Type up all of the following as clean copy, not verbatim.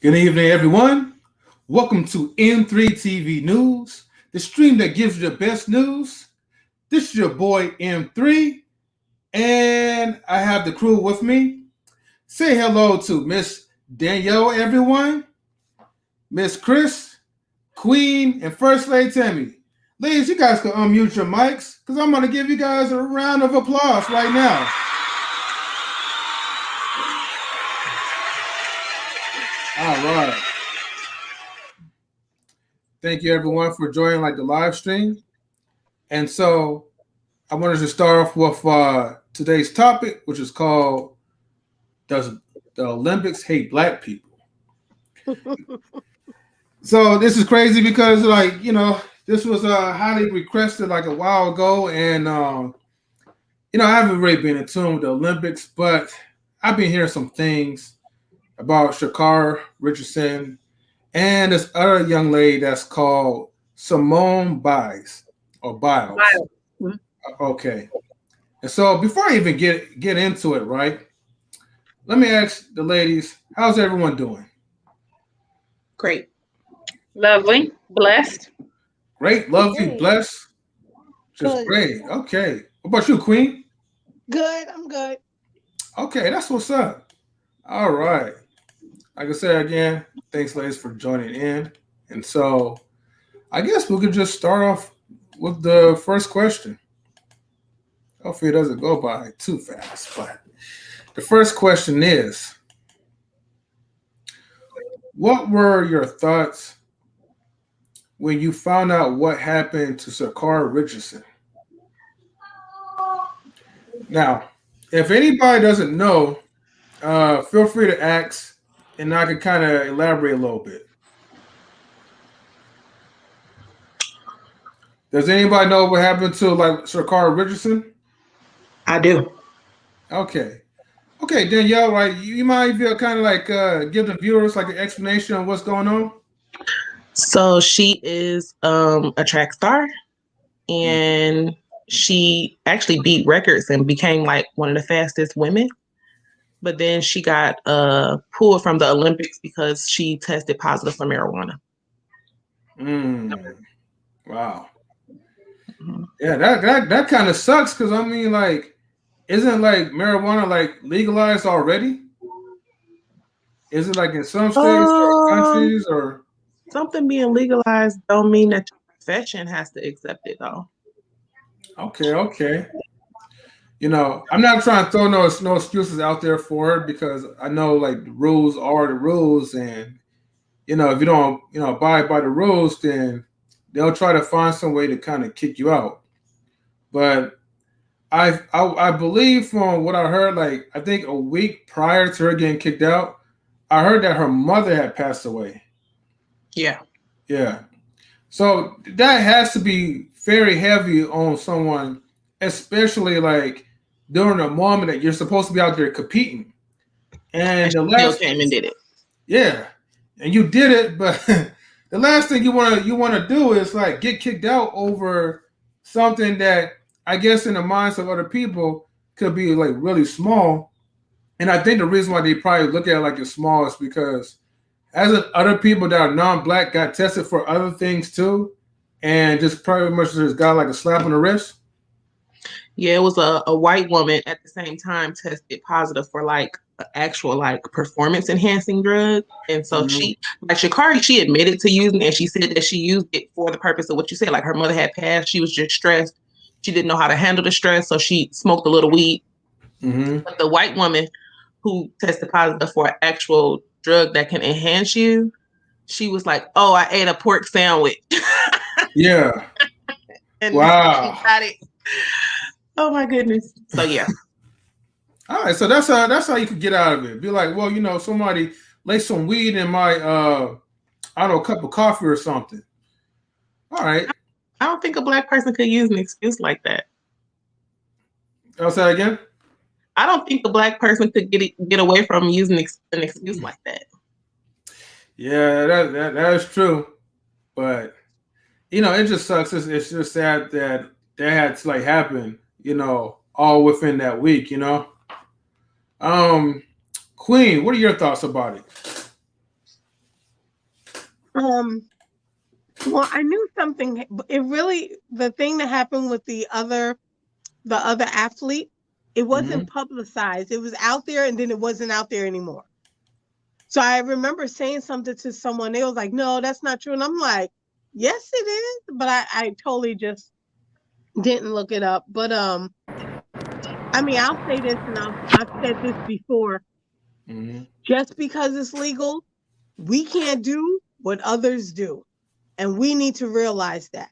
Good evening, everyone. Welcome to M3 TV News, the stream that gives you the best news. This is your boy M3, and I have the crew with me. Say hello to Miss Danielle, everyone, Miss Chris, Queen, and First Lady Tammy. Ladies, you guys can unmute your mics because I'm going to give you guys a round of applause right now. All right. Thank you, everyone, for joining the live stream. And so I wanted to start off with today's topic, which is called Does the Olympics Hate Black People? So this is crazy because, this was highly requested a while ago. And, I haven't really been in tune with the Olympics, but I've been hearing some things about sha'carri Richardson and this other young lady that's called Simone Biles or Biles. Okay. And so before I even get into it, right, let me ask the ladies, how's everyone doing? Great. Lovely. Blessed. Great. Lovely. Blessed. Just good. Great. Okay. What about you, Queen? Good. I'm good. Okay. That's what's up. All right. Like I said again, thanks, ladies, for joining in. And so I guess we could just start off with the first question. Hopefully it doesn't go by too fast. But the first question is, what were your thoughts when you found out what happened to sha'carri Richardson? Now, if anybody doesn't know, feel free to ask, and I can kind of elaborate a little bit. Does anybody know what happened to sha'carri Richardson? I do. Okay, Danielle, right? You mind if you kind of give the viewers an explanation on what's going on? So she is a track star, and she actually beat records and became one of the fastest women. But then she got pulled from the Olympics because she tested positive for marijuana. Wow. Mm-hmm. Yeah, that kind of sucks because isn't marijuana legalized already? Is it in some states or countries or something being legalized don't mean that your profession has to accept it though. Okay. I'm not trying to throw no excuses out there for her because I know like the rules are the rules, and if you don't abide by the rules, then they'll try to find some way to kind of kick you out. But I believe from what I heard, like I think a week prior to her getting kicked out, I heard that her mother had passed away. Yeah. Yeah. So that has to be very heavy on someone, especially like during a moment that you're supposed to be out there competing. And And the she still last, came and did it. yeah, and you did it, but the last thing you want to do is like get kicked out over something that I guess in the minds of other people could be like really small. And I think the reason why they probably look at it like it's small is because as if other people that are non-black got tested for other things too, and just pretty much just got like a slap on the wrist. Yeah, it was a white woman at the same time tested positive for like actual like performance enhancing drug. And so Mm-hmm. she like sha'carri, she admitted to using it and she said that she used it for the purpose of what you said. Like her mother had passed, she was just stressed. She didn't know how to handle the stress, so she smoked a little weed. Mm-hmm. But the white woman who tested positive for an actual drug that can enhance you, she was like, "Oh, I ate a pork sandwich." Yeah. And she Wow. got it. Oh my goodness. So yeah. All right, so that's how you could get out of it. Be like, well, somebody lay some weed in my I don't know, cup of coffee or something. All right. I don't think a black person could use an excuse like that. I'll say that again. I don't think a black person could get away from using an excuse like that. Yeah, that is true. But it just sucks. It's just sad that had to like happen, all within that week, Um Queen, what are your thoughts about it? Well, I knew something. It really, the thing that happened with the other athlete, it Mm-hmm. wasn't publicized. It was out there, and then it wasn't out there anymore. So I remember saying something to someone. They was like, "No, that's not true," and I'm like, "Yes, it is," but I totally just didn't look it up. But I mean, I'll say this, and I've said this before. Mm-hmm. Just because it's legal, we can't do what others do. And we need to realize that.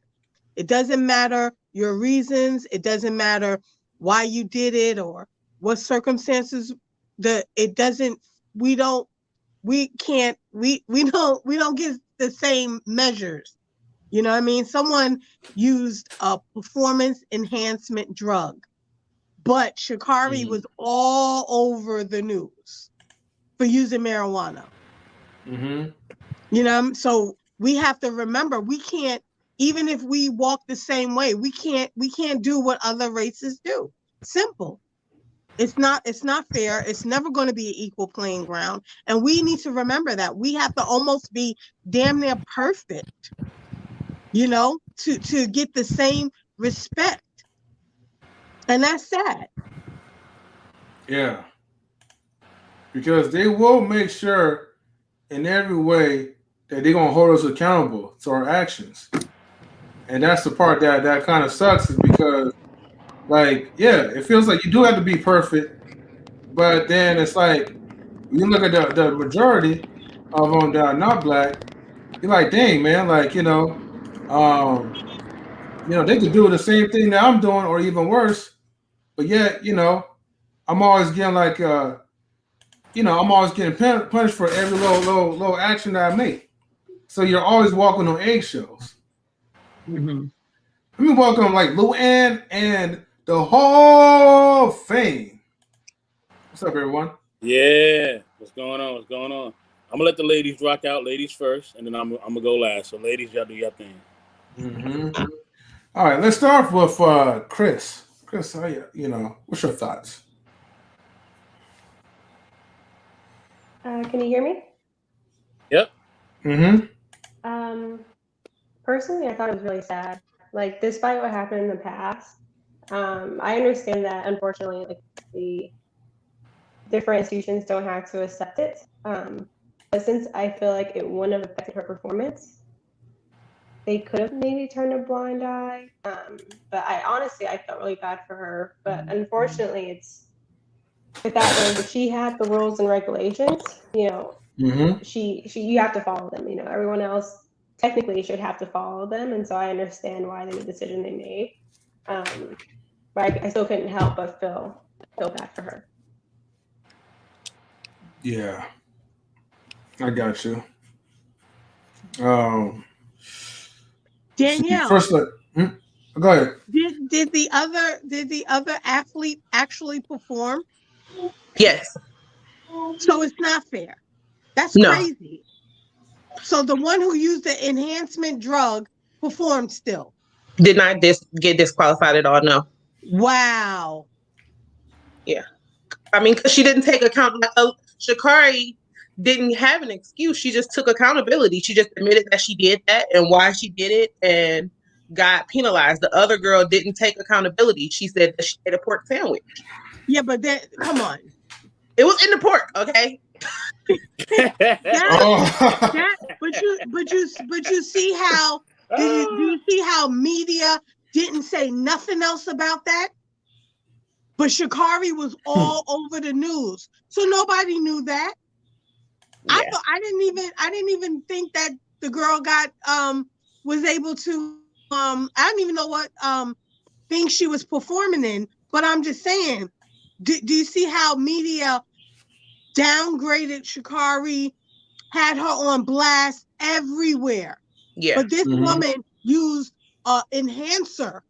It doesn't matter your reasons, it doesn't matter why you did it or what circumstances it doesn't we can't we don't get the same measures. You know what I mean? Someone used a performance enhancement drug, but sha'carri Mm-hmm. was all over the news for using marijuana. Mm-hmm. So we have to remember we can't, even if we walk the same way, we can't do what other races do. Simple. It's not fair. It's never going to be an equal playing ground. And we need to remember that. We have to almost be damn near perfect, to get the same respect. And that's sad. Yeah. Because they will make sure in every way that they're gonna hold us accountable to our actions. And that's the part that kind of sucks is because like, yeah, it feels like you do have to be perfect, but then it's like when you look at the majority of them that are not black, you're like, dang man, like, um, they could do the same thing that I'm doing or even worse, but yet, I'm always getting like I'm always getting punished for every little action that I make. So you're always walking on eggshells. Mm-hmm. Let me welcome like Luann and the Hall of Fame. What's up, everyone? Yeah, what's going on? What's going on? I'm gonna let the ladies rock out. Ladies first, and then I'm gonna go last. So, ladies, y'all do your thing. Mm-hmm. All right, let's start with Chris. Chris, how what's your thoughts? Can you hear me? Yep. Mm-hmm. Personally, I thought it was really sad. Like, despite what happened in the past, I understand that unfortunately, like the different institutions don't have to accept it. But since I feel like it wouldn't have affected her performance, they could have maybe turned a blind eye. But I felt really bad for her. But unfortunately, if she had the rules and regulations, Mm-hmm. you have to follow them. Everyone else technically should have to follow them, and so I understand why they made the decision they made. But I still couldn't help but feel bad for her. Yeah, I got you. Um, Danielle, first, go ahead. did the other athlete actually perform? Yes. So it's not fair. That's No. crazy. So the one who used the enhancement drug performed still. Did not get disqualified at all. No. Wow. Yeah. I mean, because she didn't take account. Sha'carri didn't have an excuse. She just took accountability. She just admitted that she did that and why she did it and got penalized. The other girl didn't take accountability. She said that she ate a pork sandwich. Yeah, but come on. It was in the pork, okay? But you see how do you see how media didn't say nothing else about that? But Sha'carri was all over the news, so nobody knew that. Yeah. I didn't even think that the girl was able to I don't even know what thing she was performing in, but I'm just saying, do you see how media downgraded Sha'carri, had her on blast everywhere? Yeah. But this woman used enhancer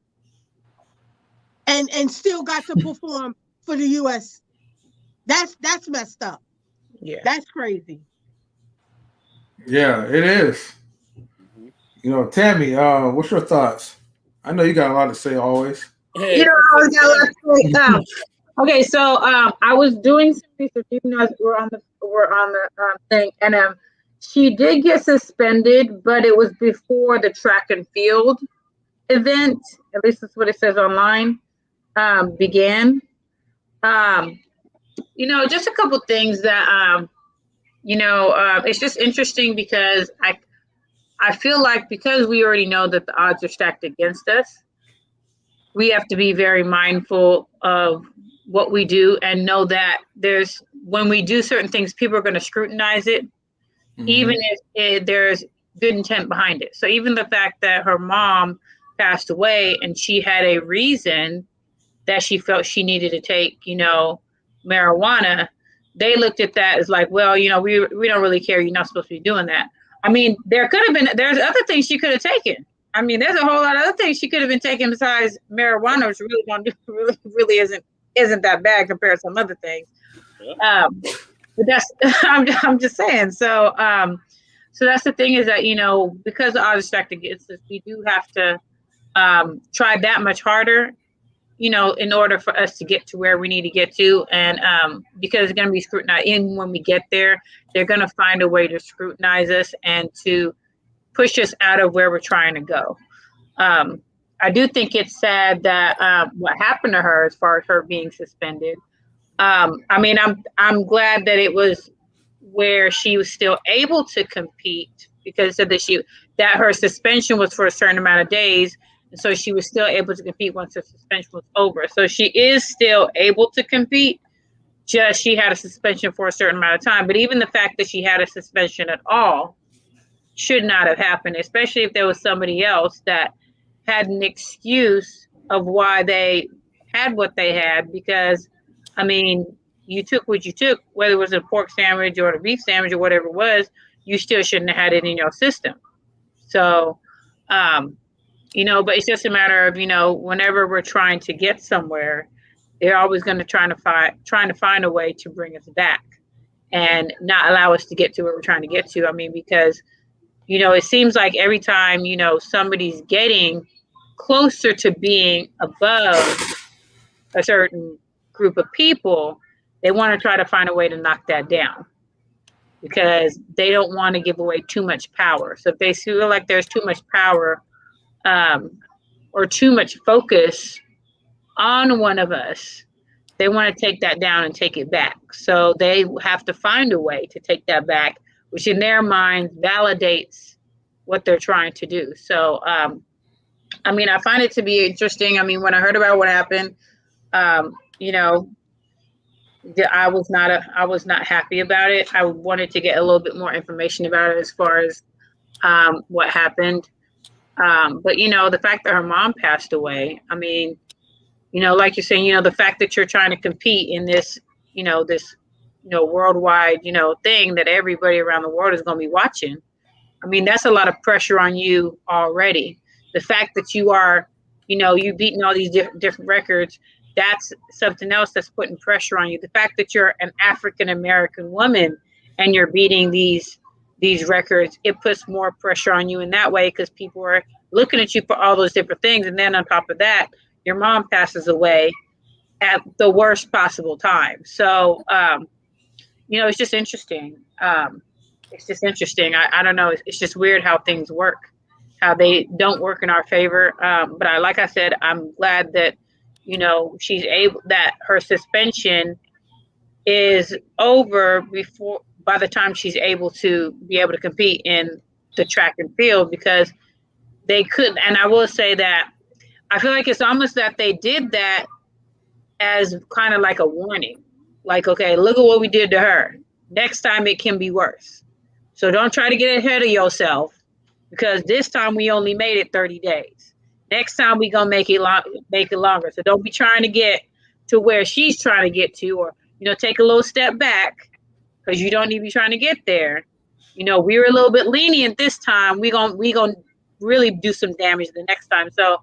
and still got to perform for the US. That's messed up. Yeah. That's crazy. Yeah, it is. Tammy, what's your thoughts? I know you got a lot to say always. You know, I always got a lot to say. Okay, so I was doing some research, even though we're on the thing, and she did get suspended, but it was before the track and field event. At least that's what it says online. Began. Just a couple things that it's just interesting because I feel like because we already know that the odds are stacked against us, we have to be very mindful of what we do and know that when we do certain things, people are going to scrutinize it, even if there's good intent behind it. So even the fact that her mom passed away and she had a reason that she felt she needed to take, marijuana, they looked at that as like, well, we don't really care. You're not supposed to be doing that. I mean, there's other things she could have taken. I mean, there's a whole lot of other things she could have been taking besides marijuana, which really isn't that bad compared to some other things. Yeah. But that's I'm just saying. So that's the thing is that because the odds are stacked against us, we do have to try that much harder, in order for us to get to where we need to get to. And because it's going to be scrutinized, and when we get there, they're going to find a way to scrutinize us and to push us out of where we're trying to go. I do think it's sad that what happened to her as far as her being suspended. I mean, I'm glad that it was where she was still able to compete, because it said that her suspension was for a certain amount of days. And so she was still able to compete once her suspension was over. So she is still able to compete, just she had a suspension for a certain amount of time. But even the fact that she had a suspension at all should not have happened, especially if there was somebody else that had an excuse of why they had what they had. Because, I mean, you took what you took, whether it was a pork sandwich or a beef sandwich or whatever it was, you still shouldn't have had it in your system. So, but it's just a matter of, whenever we're trying to get somewhere, they're always going to trying to find a way to bring us back and not allow us to get to where we're trying to get to. I mean, because, it seems like every time, somebody's getting closer to being above a certain group of people, they want to try to find a way to knock that down because they don't want to give away too much power. So if they feel like there's too much power or too much focus on one of us, they want to take that down and take it back. So they have to find a way to take that back, which in their minds validates what they're trying to do. So, I mean, I find it to be interesting. I mean, when I heard about what happened, you know, I was not happy about it. I wanted to get a little bit more information about it as far as what happened. But you know, the fact that her mom passed away, I mean, you know, like you're saying, you know, the fact that you're trying to compete in this, worldwide, thing that everybody around the world is going to be watching. I mean, that's a lot of pressure on you already. The fact that you are, you beating all these different records, that's something else that's putting pressure on you. The fact that you're an African American woman and you're beating these records, it puts more pressure on you in that way because people are looking at you for all those different things. And then on top of that, your mom passes away at the worst possible time. So, it's just interesting. I don't know. It's just weird how things work, how they don't work in our favor. But like I said, I'm glad that, she's able, that her suspension is over by the time she's able to compete in the track and field, because they couldn't. And I will say that I feel like it's almost that they did that as kind of like a warning. Like, okay, look at what we did to her. Next time it can be worse. So don't try to get ahead of yourself, because this time we only made it 30 days. Next time we gonna make it longer. So don't be trying to get to where she's trying to get to, or take a little step back, because you don't need to be trying to get there. We were a little bit lenient this time. We gonna really do some damage the next time. So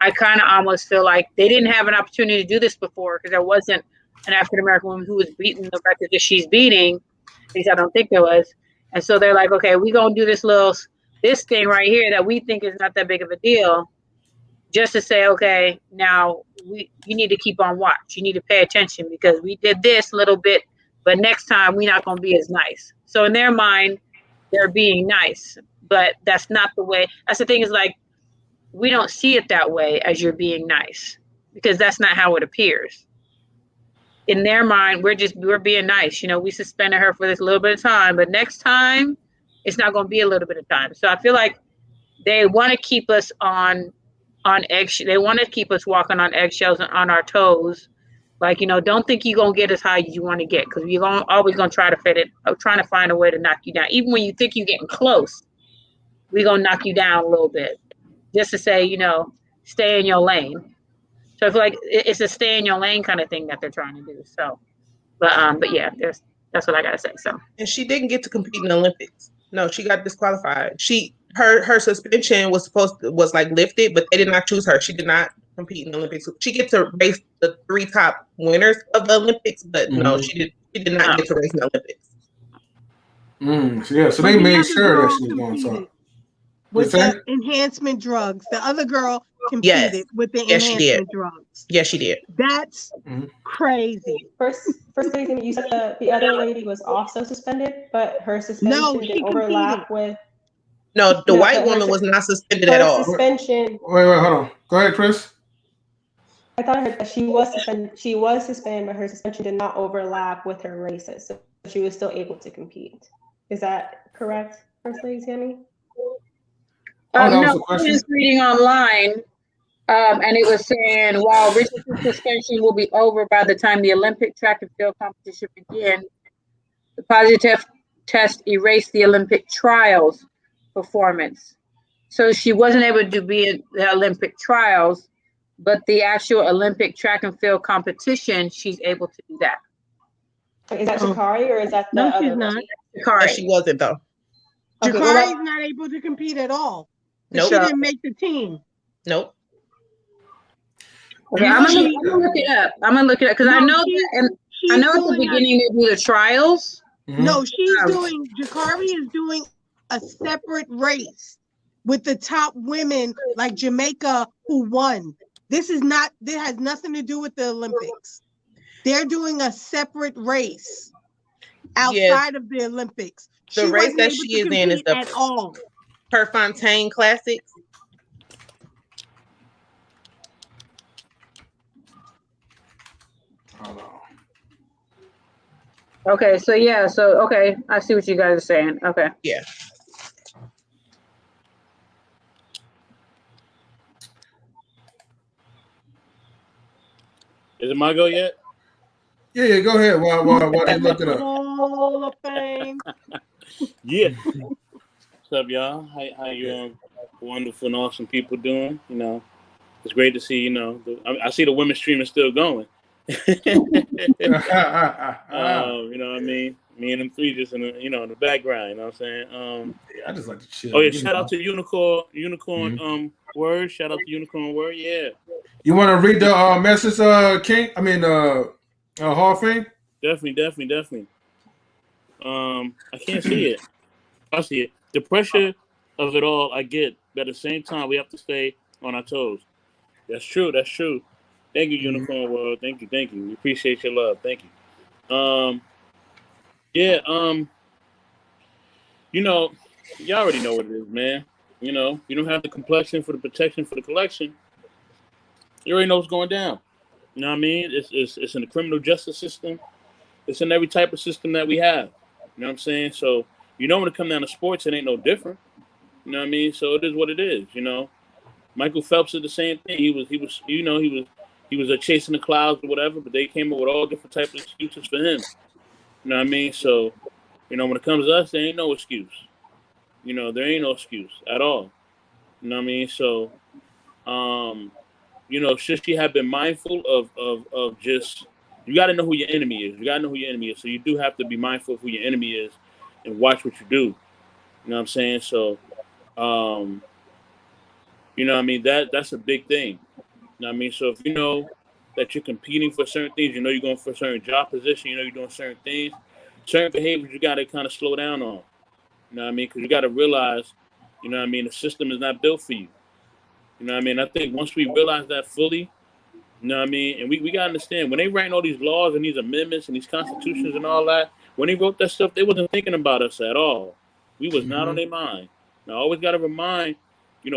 I kind of almost feel like they didn't have an opportunity to do this before, because there wasn't an African American woman who was beating the record that she's beating. At least I don't think there was. And so they're like, okay, we're going to do this thing right here that we think is not that big of a deal, just to say, okay, now you need to keep on watch. You need to pay attention, because we did this little bit, but next time we're not going to be as nice. So in their mind, they're being nice, but that's not the way. That's the thing, is like, we don't see it that way as you're being nice, because that's not how it appears. In their mind, we're being nice. We suspended her for this little bit of time, but next time it's not going to be a little bit of time. So I feel like they want to keep us on eggshells. They want to keep us walking on eggshells and on our toes. Like, don't think you're going to get as high as you want to get, because you're always going to try to fit it, trying to find a way to knock you down. Even when you think you're getting close, we're going to knock you down a little bit, just to say, stay in your lane. So I feel like it's a stay in your lane kind of thing that they're trying to do. So, but yeah, that's what I gotta say. So, and she didn't get to compete in the Olympics. No, she got disqualified. Her suspension was like lifted, but they did not choose her. She did not compete in the Olympics. She gets to race the 3 top winners of the Olympics, but no, she did not get to race in the Olympics. Yeah, so they made sure that she was going to. With the enhancement drugs. The other girl competed with the enhancement drugs. Yes, she did. That's crazy. First lady, you said the other lady was also suspended, but her suspension didn't overlap with. No, the white woman was not suspended at all. Suspension. Wait, hold on. Go ahead, Chris. I thought I heard that she was suspended. She was suspended, but her suspension did not overlap with her races, so she was still able to compete. Is that correct, First Lady Tammy? No, I was just reading online, and it was saying, while Richardson's suspension will be over by the time the Olympic track and field competition begins, the positive test erased the Olympic trials performance. So she wasn't able to be in the Olympic trials, but the actual Olympic track and field competition, she's able to do that. Is that sha'carri, or is that the other? She's not. sha'carri. She wasn't, though. Okay, sha'carri's not able to compete at all. Nope. She didn't make the team. Nope. Okay, I'm gonna look it up. Because I know that, and I know at the beginning they do the trials. No, sha'carri is doing a separate race with the top women, like Jamaica, who won. This has nothing to do with the Olympics. They're doing a separate race outside of the Olympics. The race that she is in is the Prefontaine Classics. Okay, so okay, I see what you guys are saying. Okay. Yeah. Is it my go yet? Yeah, go ahead while they look it up. Hall of Fame. Yeah. What's up, y'all? How you wonderful and awesome people doing? You know, it's great to see. You know, I see the women's stream is still going. You know what I mean? Me and them three just in the background. You know what I'm saying? Yeah, I just like to chill. Oh yeah, shout out to Unicorn Word. Shout out to Unicorn Word. Yeah. You want to read the message, King? I mean, Hall of Fame. Definitely. I can't see it. I see it. The pressure of it all, I get. But at the same time, we have to stay on our toes. That's true. Thank you, Unicorn World. Thank you. We appreciate your love. Thank you. Y'all already know what it is, man. You know, you don't have the complexion for the protection for the collection. You already know what's going down. You know what I mean? It's in the criminal justice system. It's in every type of system that we have. You know what I'm saying? So, when it comes down to sports, it ain't no different. You know what I mean? So it is what it is, Michael Phelps did the same thing. He was chasing the clouds or whatever, but they came up with all different types of excuses for him. You know what I mean? So, when it comes to us, there ain't no excuse. There ain't no excuse at all. You know what I mean? So, should she have been mindful of just, you got to know who your enemy is. So you do have to be mindful of who your enemy is and watch what you do. You know what I'm saying? So, what I mean? That's a big thing. You know what I mean? So if you know that you're competing for certain things, you're going for a certain job position, you're doing certain things, certain behaviors you got to kind of slow down on. You know what I mean? Because you got to realize, the system is not built for you. You know what I mean? I think once we realize that fully, you know what I mean? And we got to understand, when they writing all these laws and these amendments and these constitutions and all that, when they wrote that stuff, they wasn't thinking about us at all. We was not on their mind. Now, I always got to remind,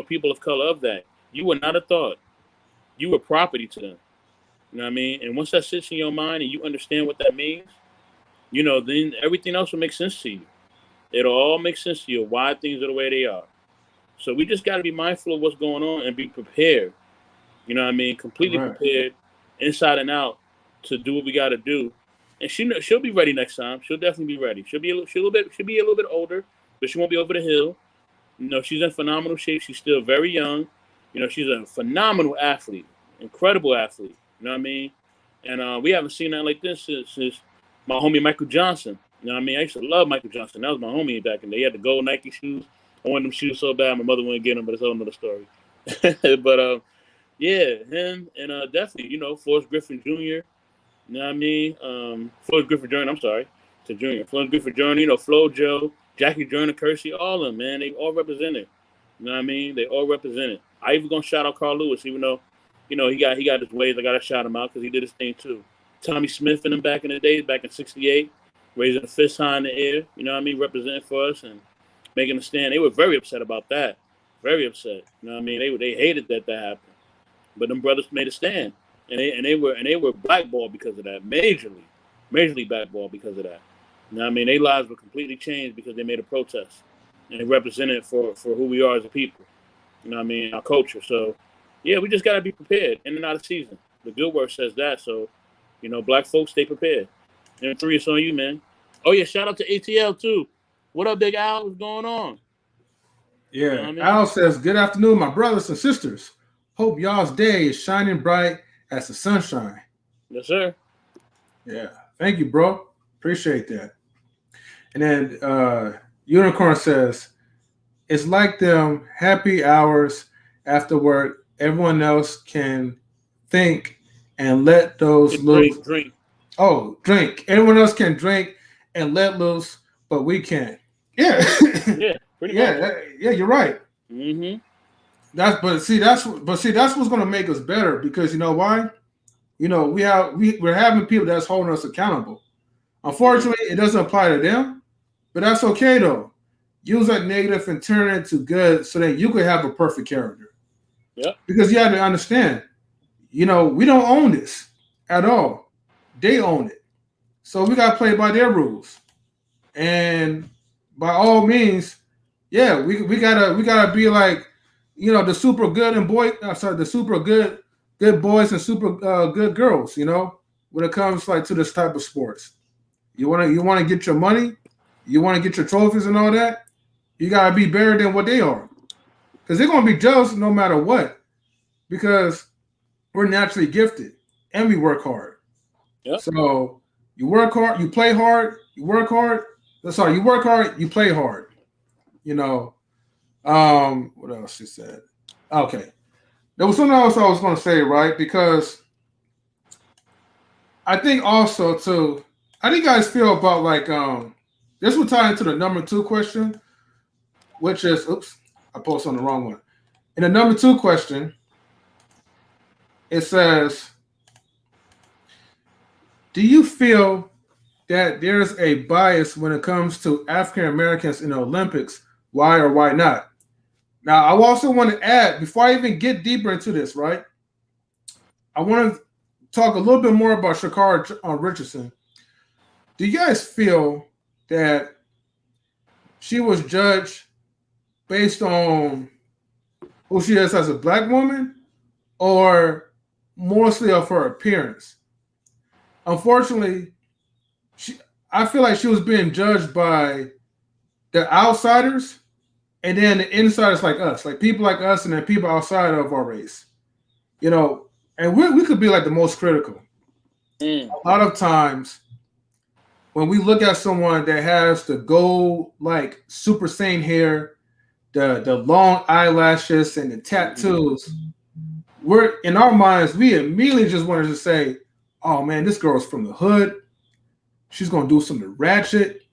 people of color of that. You were not a thought. You were property to them. You know what I mean? And once that sits in your mind and you understand what that means, then everything else will make sense to you. It'll all make sense to you why things are the way they are. So we just got to be mindful of what's going on and be prepared. You know what I mean? Completely prepared, inside and out, to do what we got to do. And she'll be ready next time. She'll definitely be ready. She'll be a little bit older, but she won't be over the hill. She's in phenomenal shape. She's still very young. She's a phenomenal athlete, incredible athlete. You know what I mean? And we haven't seen that like this since my homie Michael Johnson. You know what I mean? I used to love Michael Johnson. That was my homie back in the day. He had the gold Nike shoes. I wanted them shoes so bad, my mother wouldn't get them, but it's a whole another story. But yeah, him and definitely, Forrest Griffin Jr. You know what I mean? Forrest Griffin Jr. I'm sorry, to Jr. Forrest Griffin Jr. Flo Joe, Jackie Joyner Kersey, all of them, man. They all represented. You know what I mean? They all represented. I even gonna shout out Carl Lewis, even though, he got his ways. I gotta shout him out because he did his thing too. Tommy Smith and them back in the days, back in '68, raising a fist high in the air. You know what I mean? Representing for us and making a stand. They were very upset about that. Very upset. You know what I mean? They hated that happened. But them brothers made a stand. And they were blackballed because of that. Majorly blackballed because of that. You know what I mean? Their lives were completely changed because they made a protest. And they represented for who we are as a people. You know what I mean? Our culture. So yeah, we just gotta be prepared in and out of season. The good word says that. So, black folks, stay prepared. And 3, it's on you, man. Oh yeah, shout out to ATL too. What up, Big Al? What's going on? Yeah, you know what I mean? Al says, good afternoon, my brothers and sisters. Hope y'all's day is shining bright as the sunshine. Yes, sir. Yeah, thank you, bro. Appreciate that. And then Unicorn says, it's like them happy hours after work. Everyone else can think and let those loose. Drink. Oh, drink. Everyone else can drink and let loose, but we can't. Yeah. Yeah, pretty much. Yeah, you're right. Mm-hmm. That's what's gonna make us better, because you know why? We're having people that's holding us accountable. Unfortunately, it doesn't apply to them, but that's okay though. Use that negative and turn it into good so that you could have a perfect character. Yeah. Because you have to understand, we don't own this at all. They own it. So we gotta play by their rules. And by all means, yeah, we gotta be like, the super good good boys and super good girls. When it comes like to this type of sports, you want to get your money, you want to get your trophies and all that. You gotta be better than what they are, because they're gonna be jealous no matter what. Because we're naturally gifted and we work hard. Yep. So you work hard, you play hard, you work hard. Sorry, you work hard, you play hard. You know. What else she said? Okay. There was something else I was gonna say, right? Because I think also too, how do you guys feel about like this will tie into the number two question, which is oops, I posted on the wrong one. In the number two question, it says, do you feel that there's a bias when it comes to African Americans in the Olympics? Why or why not? Now, I also want to add, before I even get deeper into this, right? I want to talk a little bit more about sha'carri Richardson. Do you guys feel that she was judged based on who she is as a black woman or mostly of her appearance? Unfortunately, I feel like she was being judged by the outsiders and then the insiders like us, like people like us and then people outside of our race. And we could be like the most critical. A lot of times when we look at someone that has the gold, like Super Saiyan hair, the long eyelashes and the tattoos, we're in our minds, we immediately just wanted to say, oh man, this girl's from the hood. She's gonna do something ratchet.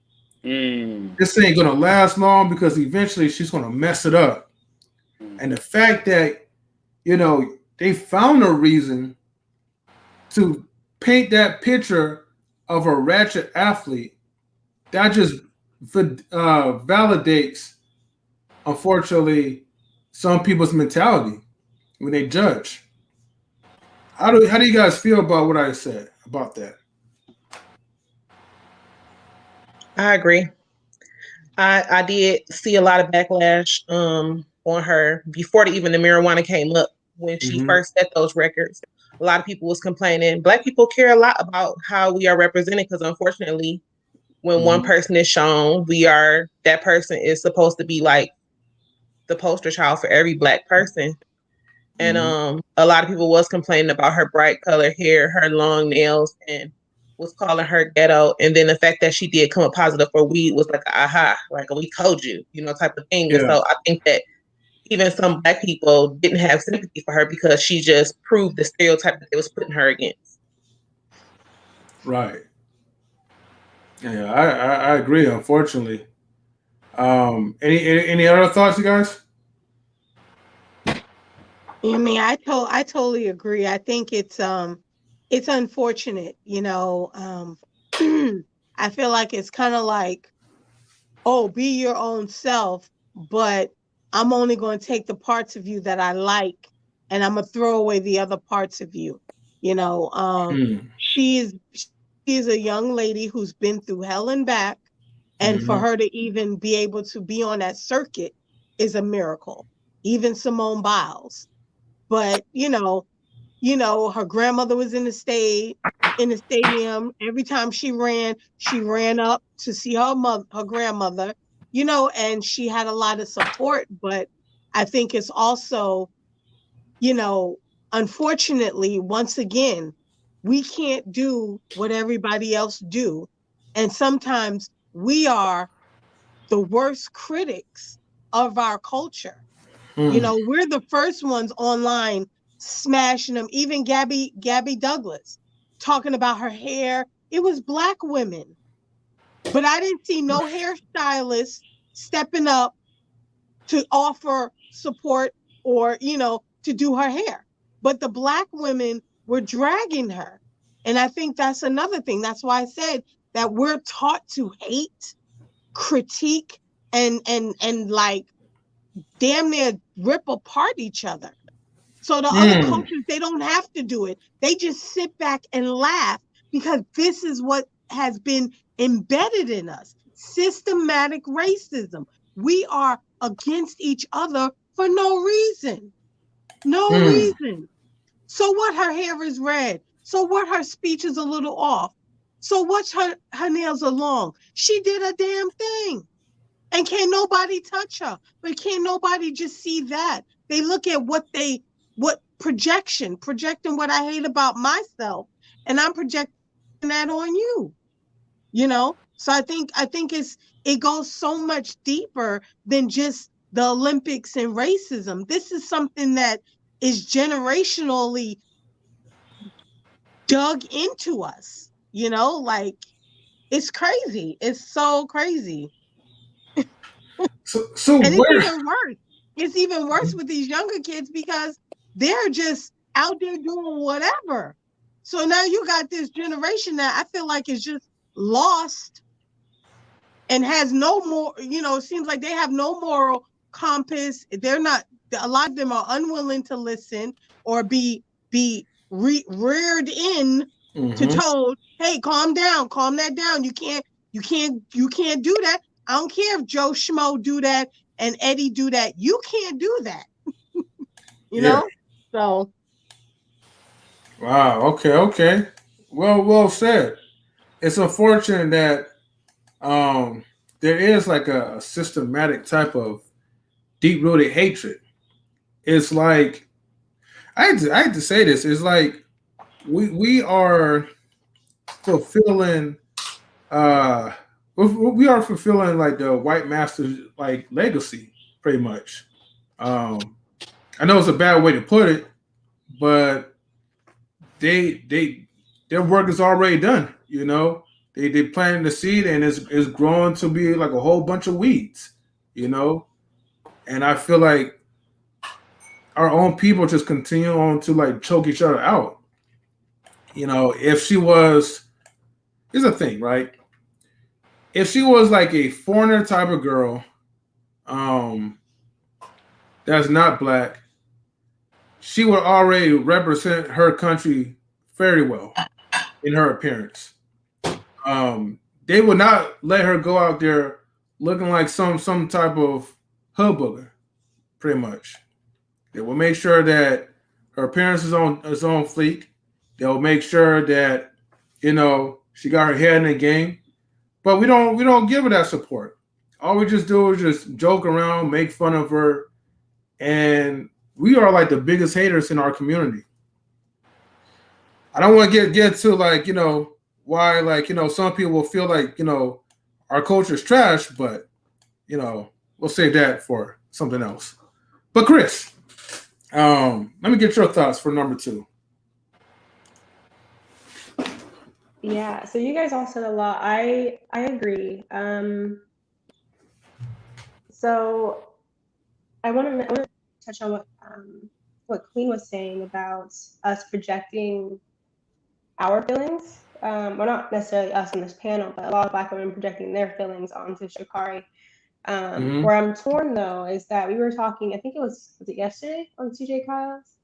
This ain't gonna last long because eventually she's gonna mess it up. And the fact that, they found a reason to paint that picture of a ratchet athlete, that just validates, unfortunately, some people's mentality when they judge. How do you guys feel about what I said about that? I agree. I did see a lot of backlash on her before even the marijuana came up when she first set those records. A lot of people was complaining. Black people care a lot about how we are represented because unfortunately, when one person is shown, that person is supposed to be like the poster child for every Black person. And a lot of people was complaining about her bright colored hair, her long nails, and was calling her ghetto. And then the fact that she did come up positive for weed was like, aha, like we told you, type of thing. Yeah. And so I think that even some Black people didn't have sympathy for her because she just proved the stereotype that they was putting her against. Right. Yeah, I agree. Unfortunately, any other thoughts, you guys? I mean, I totally agree. I think it's unfortunate, I feel like it's kind of like, oh, be your own self, but I'm only going to take the parts of you that I like and I'm going to throw away the other parts of you. She's a young lady who's been through hell and back, and for her to even be able to be on that circuit is a miracle. Even Simone Biles. But her grandmother was in the stadium. Every time she ran up to see her grandmother, and she had a lot of support. But I think it's also, unfortunately, once again, we can't do what everybody else do. And sometimes we are the worst critics of our culture. We're the first ones online smashing them. Even Gabby Douglas talking about her hair. It was Black women, but I didn't see no hairstylists stepping up to offer support or to do her hair. But the Black women were dragging her, and I think that's another thing. That's why I said that we're taught to hate, critique, and like damn near rip apart each other. So the other cultures, they don't have to do it. They just sit back and laugh because this is what has been embedded in us. Systematic racism. We are against each other for no reason. No reason. So what? Her hair is red. So what? Her speech is a little off. So what's her nails are long? She did a damn thing. And can't nobody touch her. But can't nobody just see that? They look at what projecting what I hate about myself, and I'm projecting that on you. You know? So I think it goes so much deeper than just the Olympics and racism. This is something that is generationally dug into us. You know, like it's crazy. It's so crazy. So And it's where? even worse. It's even worse with these younger kids because they're just out there doing whatever. So now you got this generation that I feel like is just lost and has no more, it seems like they have no moral compass. They're not, a lot of them are unwilling to listen or be reared in to Mm-hmm. told, hey, calm down, calm that down. You can't do that. I don't care if Joe Schmo do that and Eddie do that. You can't do that, you Yeah. know? So Wow. Okay. Well said. It's unfortunate that there is like a systematic type of deep rooted hatred. It's like I hate to say this. It's like we are fulfilling uh we are fulfilling like the white master's like legacy pretty much. Um, I know it's a bad way to put it, but they their work is already done. You know, they planted the seed and it's growing to be like a whole bunch of weeds. You know, and I feel like our own people just continue on to like choke each other out. You know, if she was, here's the thing, right? If she was like a foreigner type of girl, um, that's not black, she would already represent her country very well in her appearance. They would not let her go out there looking like some type of hood booger, pretty much. They will make sure that her appearance is on fleek. They'll make sure that she got her head in the game. But we don't give her that support. All we just do is just joke around, make fun of her, and we are like the biggest haters in our community. I don't want to get to like why like some people will feel like our culture is trash, but we'll save that for something else. But Chris, let me get your thoughts for number two. Yeah, so you guys all said a lot. I agree. So I want to touch on what Queen was saying about us projecting our feelings. Well, not necessarily us in this panel, but a lot of Black women projecting their feelings onto sha'carri. Mm-hmm. Where I'm torn though is that we were talking, I think was it yesterday on CJ Kyle's,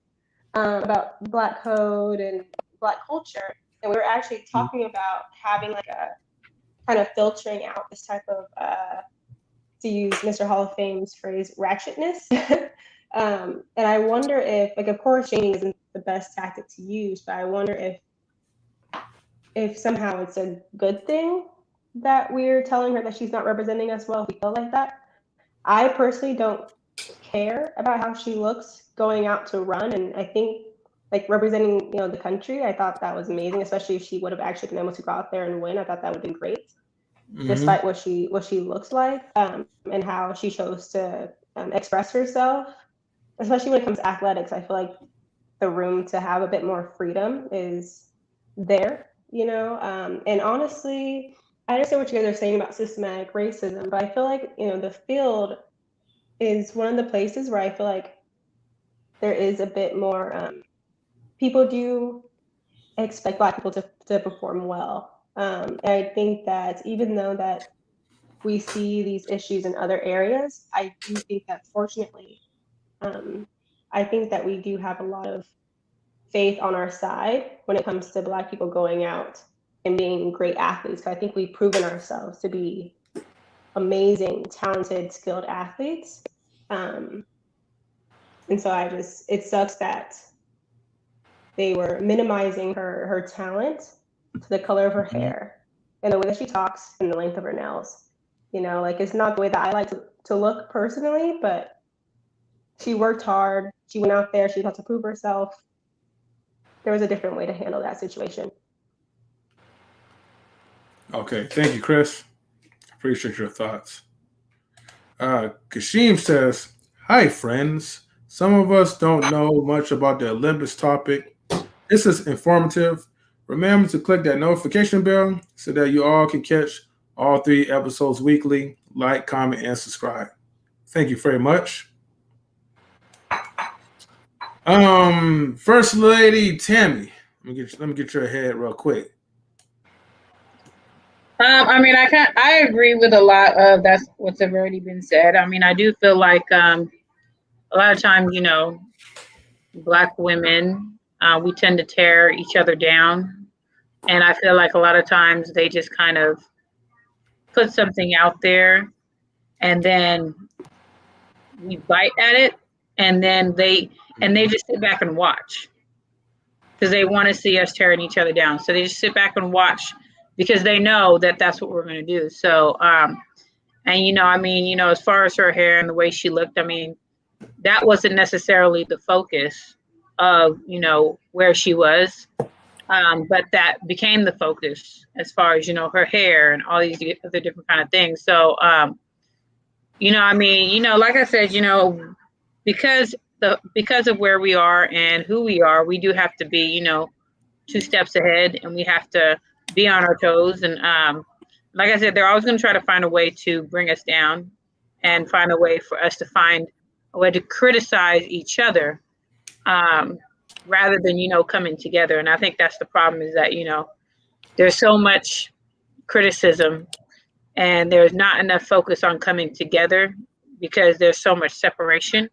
about Black code and Black culture, and we were actually talking about having like a kind of filtering out this type of, to use Mr. Hall of Fame's phrase, ratchetness. And I wonder if, like, of course, shaming isn't the best tactic to use, but I wonder if somehow it's a good thing that we're telling her that she's not representing us well if we feel like that. I personally don't care about how she looks going out to run, and I think like representing the country, I thought that was amazing, especially if she would have actually been able to go out there and win. I thought that would have been great, Mm-hmm. despite what she looks like, and how she chose to express herself, especially when it comes to athletics. I feel like the room to have a bit more freedom is there. And honestly, I understand what you guys are saying about systematic racism, but I feel like the field is one of the places where I feel like there is a bit more, people do expect Black people to perform well. And I think that even though that we see these issues in other areas, I do think that fortunately, I think that we do have a lot of faith on our side when it comes to Black people going out and being great athletes. So I think we've proven ourselves to be amazing, talented, skilled athletes. And so it sucks that they were minimizing her talent to the color of her hair and the way that she talks and the length of her nails. You know, like it's not the way that I like to look personally, but she worked hard. She went out there. She had to prove herself. There was a different way to handle that situation. Okay, thank you, Chris. Appreciate your thoughts. Kashim says, "Hi, friends. Some of us don't know much about the Olympics topic. This is informative. Remember to click that notification bell so that you all can catch all 3 episodes weekly. Like, comment, and subscribe. Thank you very much." First Lady Tammy, let me get your head real quick. I mean, I agree with a lot of that's what's already been said. I mean, I do feel like a lot of times, you know, Black women, we tend to tear each other down, and I feel like a lot of times they just kind of put something out there, and then we bite at it, and then they just sit back and watch because they want to see us tearing each other down. So they just sit back and watch because they know that that's what we're going to do. So, and you know, I mean, you know, as far as her hair and the way she looked, I mean, that wasn't necessarily the focus of, you know, where she was, but that became the focus as far as, you know, her hair and all these other different kind of things. So, you know, I mean, you know, like I said, you know, because of where we are and who we are, we do have to be, you know, 2 steps ahead, and we have to be on our toes. And like I said, they're always going to try to find a way to bring us down and find a way for us to find a way to criticize each other rather than, you know, coming together. And I think that's the problem, is that, you know, there's so much criticism and there's not enough focus on coming together because there's so much separation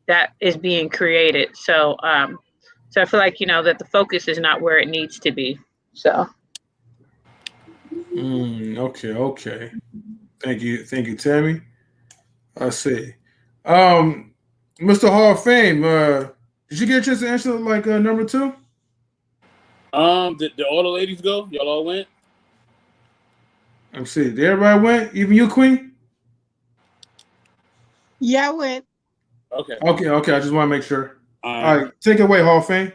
that is being created. So, so I feel like, you know, that the focus is not where it needs to be. So. Okay. Thank you, Tammy. I see. Mr. Hall of Fame, did you get a chance to answer like number 2? Did all the ladies go? Y'all all went? Let me see. Did everybody went? Even you, Queen? Yeah, I went. Okay. I just want to make sure. All right, take it away, Hall of Fame.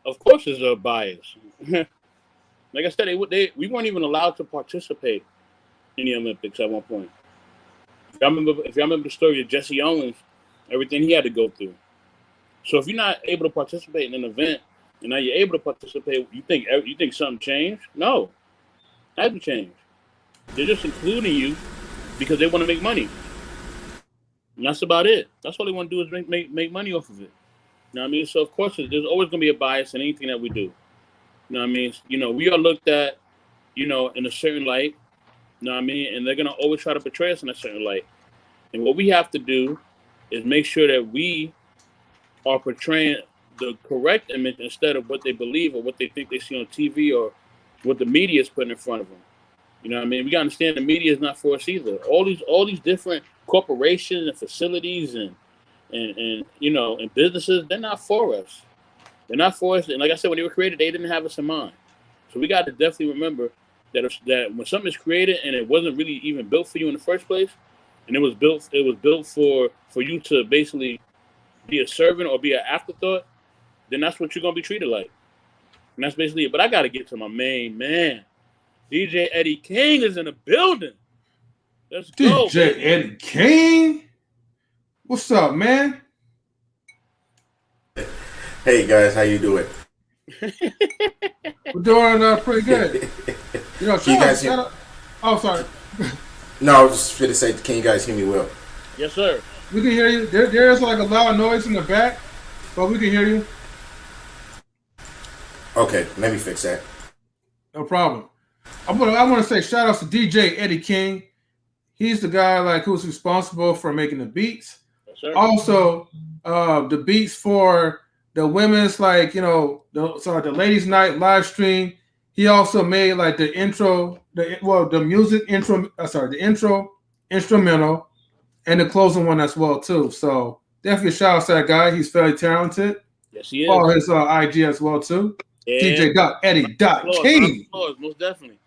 Of course, there's a bias. Like I said, we weren't even allowed to participate in the Olympics at one point. If y'all remember the story of Jesse Owens, everything he had to go through. So if you're not able to participate in an event, and now you're able to participate, you think something changed? No, it hasn't changed. They're just including you because they want to make money. And that's about it. That's all they want to do is make money off of it. You know what I mean? So of course, there's always going to be a bias in anything that we do. You know what I mean? You know, we are looked at, you know, in a certain light. You know what I mean? And they're going to always try to portray us in a certain light. And what we have to do is make sure that we are portraying the correct image instead of what they believe or what they think they see on TV or what the media is putting in front of them. You know what I mean? We got to understand the media is not for us either. All these different corporations and facilities and you know, and businesses, they're not for us. They're not for us. And like I said, when they were created, they didn't have us in mind. So we got to definitely remember that when something is created and it wasn't really even built for you in the first place, and it was built for you to basically be a servant or be an afterthought, then that's what you're gonna be treated like. And that's basically it. But I gotta get to my main man. DJ Eddie King is in the building. Let's go. DJ Eddie King? What's up, man? Hey guys, how you doing? We're doing pretty good. You know, shout out. Oh, sorry. No, I was just going to say, can you guys hear me well? Yes, sir. We can hear you. There's like a loud noise in the back, but we can hear you. Okay, let me fix that. No problem. I want to say shout outs to DJ Eddie King. He's the guy like who's responsible for making the beats. Yes, sir. Also, the beats for the women's the ladies' night live stream. He also made like the intro, the music intro. The intro, instrumental, and the closing one as well too. So definitely a shout out to that guy. He's fairly talented. Yes, he is. Follow his IG as well too. Yeah. DJ.Eddie.King. Applause, most definitely.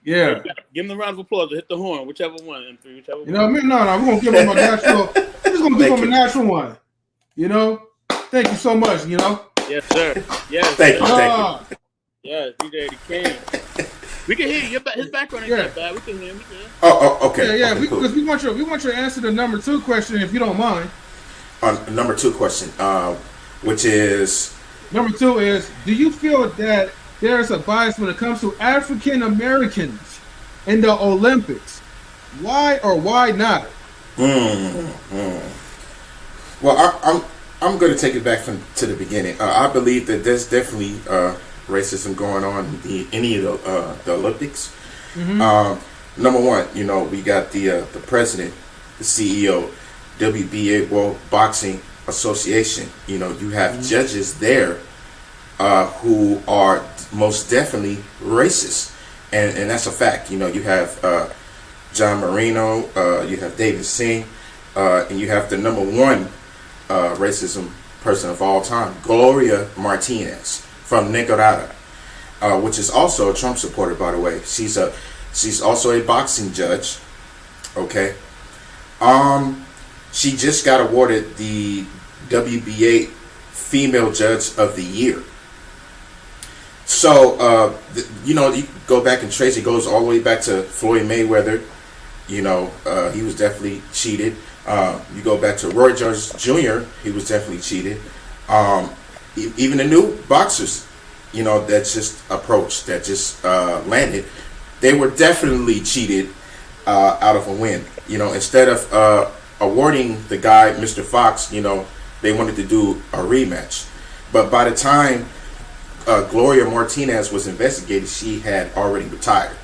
Yeah. Hey, give him the round of applause or hit the horn, whichever one. M3, whichever You know what I mean? No, we're gonna give him a natural. We're just gonna give him a natural one. You know? Thank you so much, you know? Yes, sir. Yes. Thank you. Yes, DJ Eddie King. We can hear you. His background ain't that bad. We can hear him. Okay. Yeah. Okay, Because we want you to answer the number 2 question if you don't mind. Number 2 question, which is number 2 is: do you feel that there's a bias when it comes to African Americans in the Olympics? Why or why not? Well, I'm going to take it back to the beginning. I believe that there's definitely racism going on in any of the Olympics. Mm-hmm. Number 1, we got the president, the CEO, WBA World Boxing Association. You have judges there who are most definitely racist, and that's a fact. You have John Marino, you have David Singh, and you have the number 1 racism person of all time, Gloria Martinez from Nicaragua, which is also a Trump supporter, by the way. She's also a boxing judge. Okay. She just got awarded the WBA Female Judge of the Year. So, you go back and trace, it goes all the way back to Floyd Mayweather. He was definitely cheated. You go back to Roy Jones Jr., he was definitely cheated. Even the new boxers, that just approached, that just landed, they were definitely cheated out of a win. Instead of awarding the guy, Mr. Fox, they wanted to do a rematch. But by the time Gloria Martinez was investigated, she had already retired.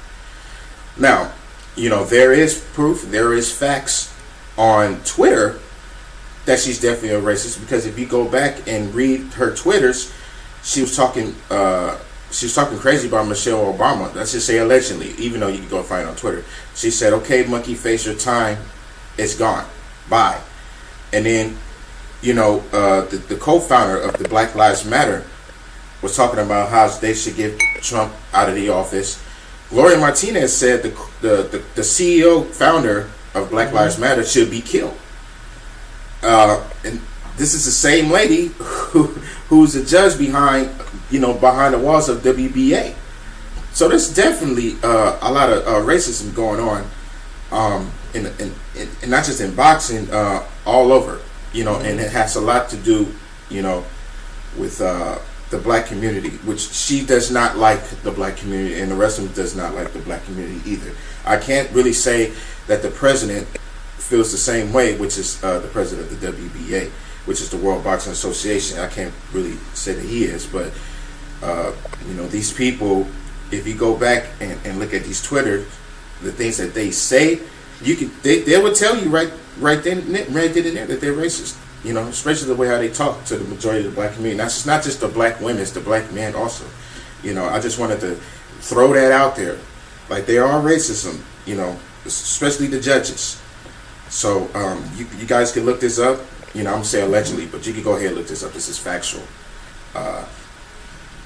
Now, there is proof, there is facts on Twitter that she's definitely a racist, because if you go back and read her Twitters, she was talking crazy about Michelle Obama. Let's just say allegedly, even though you can go find it on Twitter. She said, "Okay, monkey face, your time is gone. Bye." And then, the co-founder of the Black Lives Matter was talking about how they should get Trump out of the office. Gloria Martinez said the CEO founder of Black Lives Matter should be killed. And this is the same lady who's a judge behind the walls of WBA. So there's definitely a lot of racism going on, and not just in boxing, all over. And it has a lot to do, with the black community, which she does not like the black community, and the rest of them does not like the black community either. I can't really say that the president feels the same way, which is the president of the WBA, which is the World Boxing Association. I can't really say that he is, but these people, if you go back and look at these Twitter, the things that they say, they would tell you right then and there that they're racist. Especially the way how they talk to the majority of the black community. That's not just the black women, it's the black men also. I just wanted to throw that out there. Like, there are racism, especially the judges. So you guys can look this up. I'm going to say allegedly, but you can go ahead and look this up. This is factual.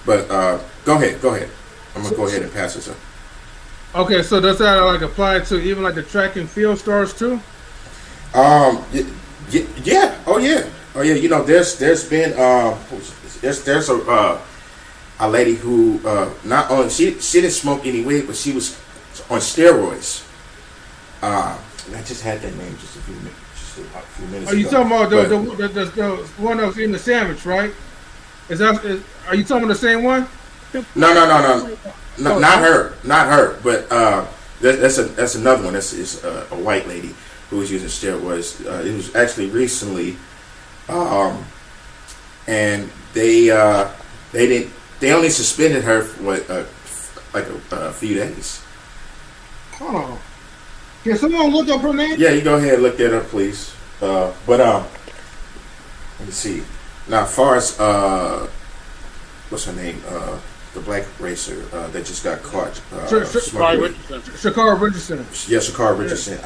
But go ahead. I'm going to go ahead and pass this up. Okay, so does that apply to even the track and field stars too? Yeah. Oh yeah. There's been there's a lady who not only she didn't smoke any weed, but she was on steroids. And I just had that name just a few minutes ago. Are you talking about the one that was eating the sandwich, right? Are you talking about the same one? No, not her. But that's another one. That's a white lady who was using steroids. It was actually recently, and they only suspended her for a few days. Hold on. Can someone look up her name? Yeah, you go ahead and look that up, please. But let me see. Now, as far as what's her name? The black racer that just got caught. Sha'carri Richardson. Yeah, Sha'carri Richardson.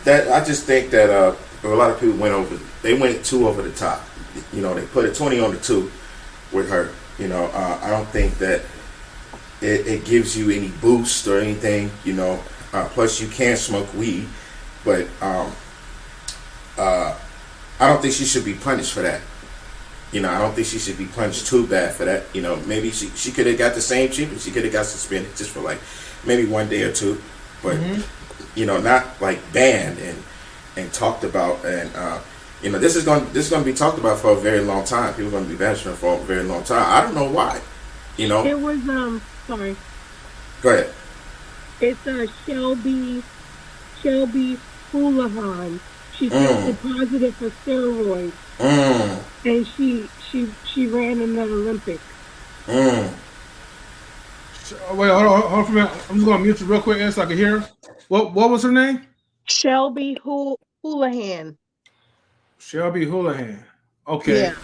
That I just think that a lot of people went too over the top. You know, they put a 20 on the 2 with her. You know, I don't think that it gives you any boost or anything. You know, plus you can smoke weed, but I don't think she should be punished for that. You know, I don't think she should be punished too bad for that. You know, maybe she could have got the same treatment. She could have got suspended just for like maybe 1 day or 2, but you know, not like banned and talked about. And you know, this is going to be talked about for a very long time. People are going to be bashing her for a very long time. I don't know why. You know, It was sorry. go ahead. It's Shelby Houlihan. She tested positive for steroids, and she ran in the Olympics. Wait, hold on for a minute. I'm just gonna mute you real quick so I can hear her. What was her name? Shelby Houlihan. Shelby Houlihan. Okay. Yeah.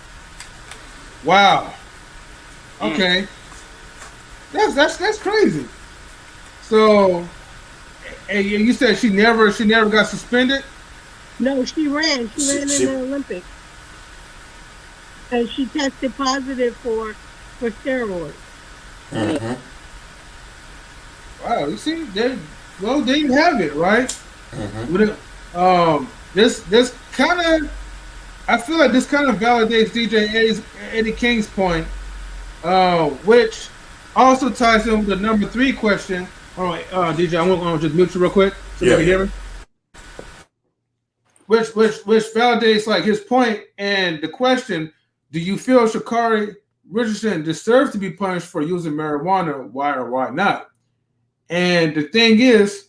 Wow. Okay. That's crazy. So, and you said she never got suspended? No, she ran. She ran in the Olympics, and she tested positive for steroids. Wow. You see, there you have it, right? This kind of, I feel like this kind of validates DJ Eddie King's point, which also ties in with the number 3 question. All right, DJ, I'm gonna just mute you real quick so you can hear me. Which validates like his point and the question: do you feel Sha'Carri Richardson deserves to be punished for using marijuana? Why or why not? And the thing is,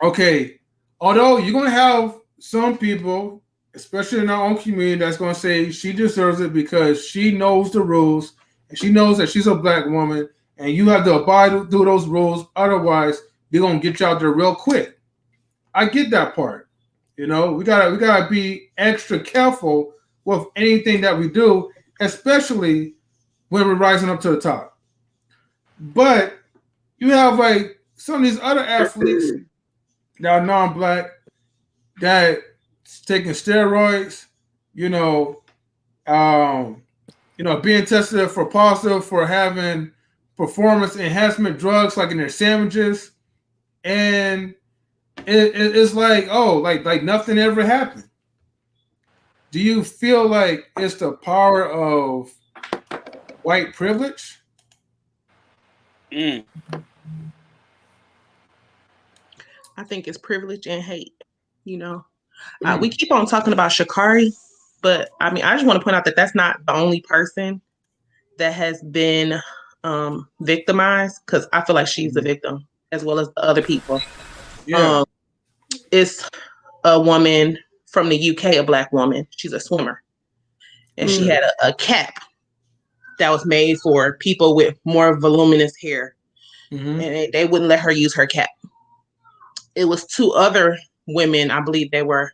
okay, although you're gonna have some people, especially in our own community, that's gonna say she deserves it because she knows the rules and she knows that she's a black woman, and you have to abide through those rules. Otherwise, they're gonna get you out there real quick. I get that part. You know, we gotta be extra careful with anything that we do, especially when we're rising up to the top. But you have like some of these other athletes that are non-black that taking steroids, being tested for positive for having performance enhancement drugs like in their sandwiches, and it's like, oh, like nothing ever happened. Do you feel like it's the power of white privilege? I think it's privilege and hate. We keep on talking about Sha'Carri, but I mean, I just want to point out that that's not the only person that has been victimized, because I feel like she's a victim as well as the other people. Yeah. It's a woman from the UK, a black woman. She's a swimmer. And she had a cap that was made for people with more voluminous hair. And they wouldn't let her use her cap. It was 2 other women, I believe they were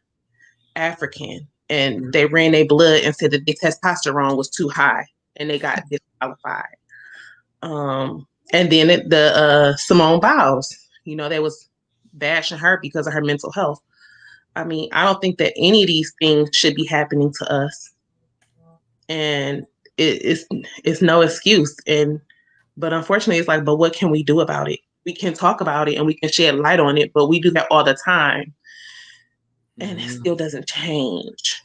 African, and they ran their blood and said that their testosterone was too high and they got disqualified. And then the Simone Biles, they was bashing her because of her mental health. I mean, I don't think that any of these things should be happening to us. And it's no excuse. But unfortunately, it's like, but what can we do about it? We can talk about it and we can shed light on it, but we do that all the time. And it still doesn't change.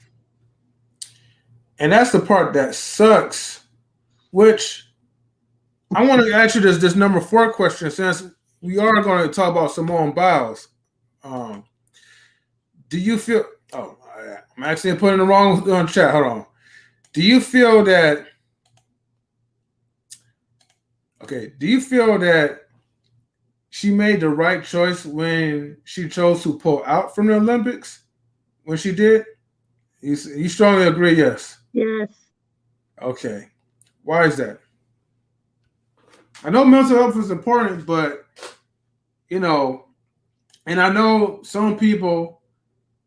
And that's the part that sucks, which I want to ask you this number 4 question, since we are going to talk about Simone Biles. Do you feel... Oh, I'm actually putting the wrong on chat. Hold on. Do you feel that... Okay, do you feel that she made the right choice when she chose to pull out from the Olympics? When she did? You strongly agree, yes? Yes. Okay. Why is that? I know mental health is important, but, and I know some people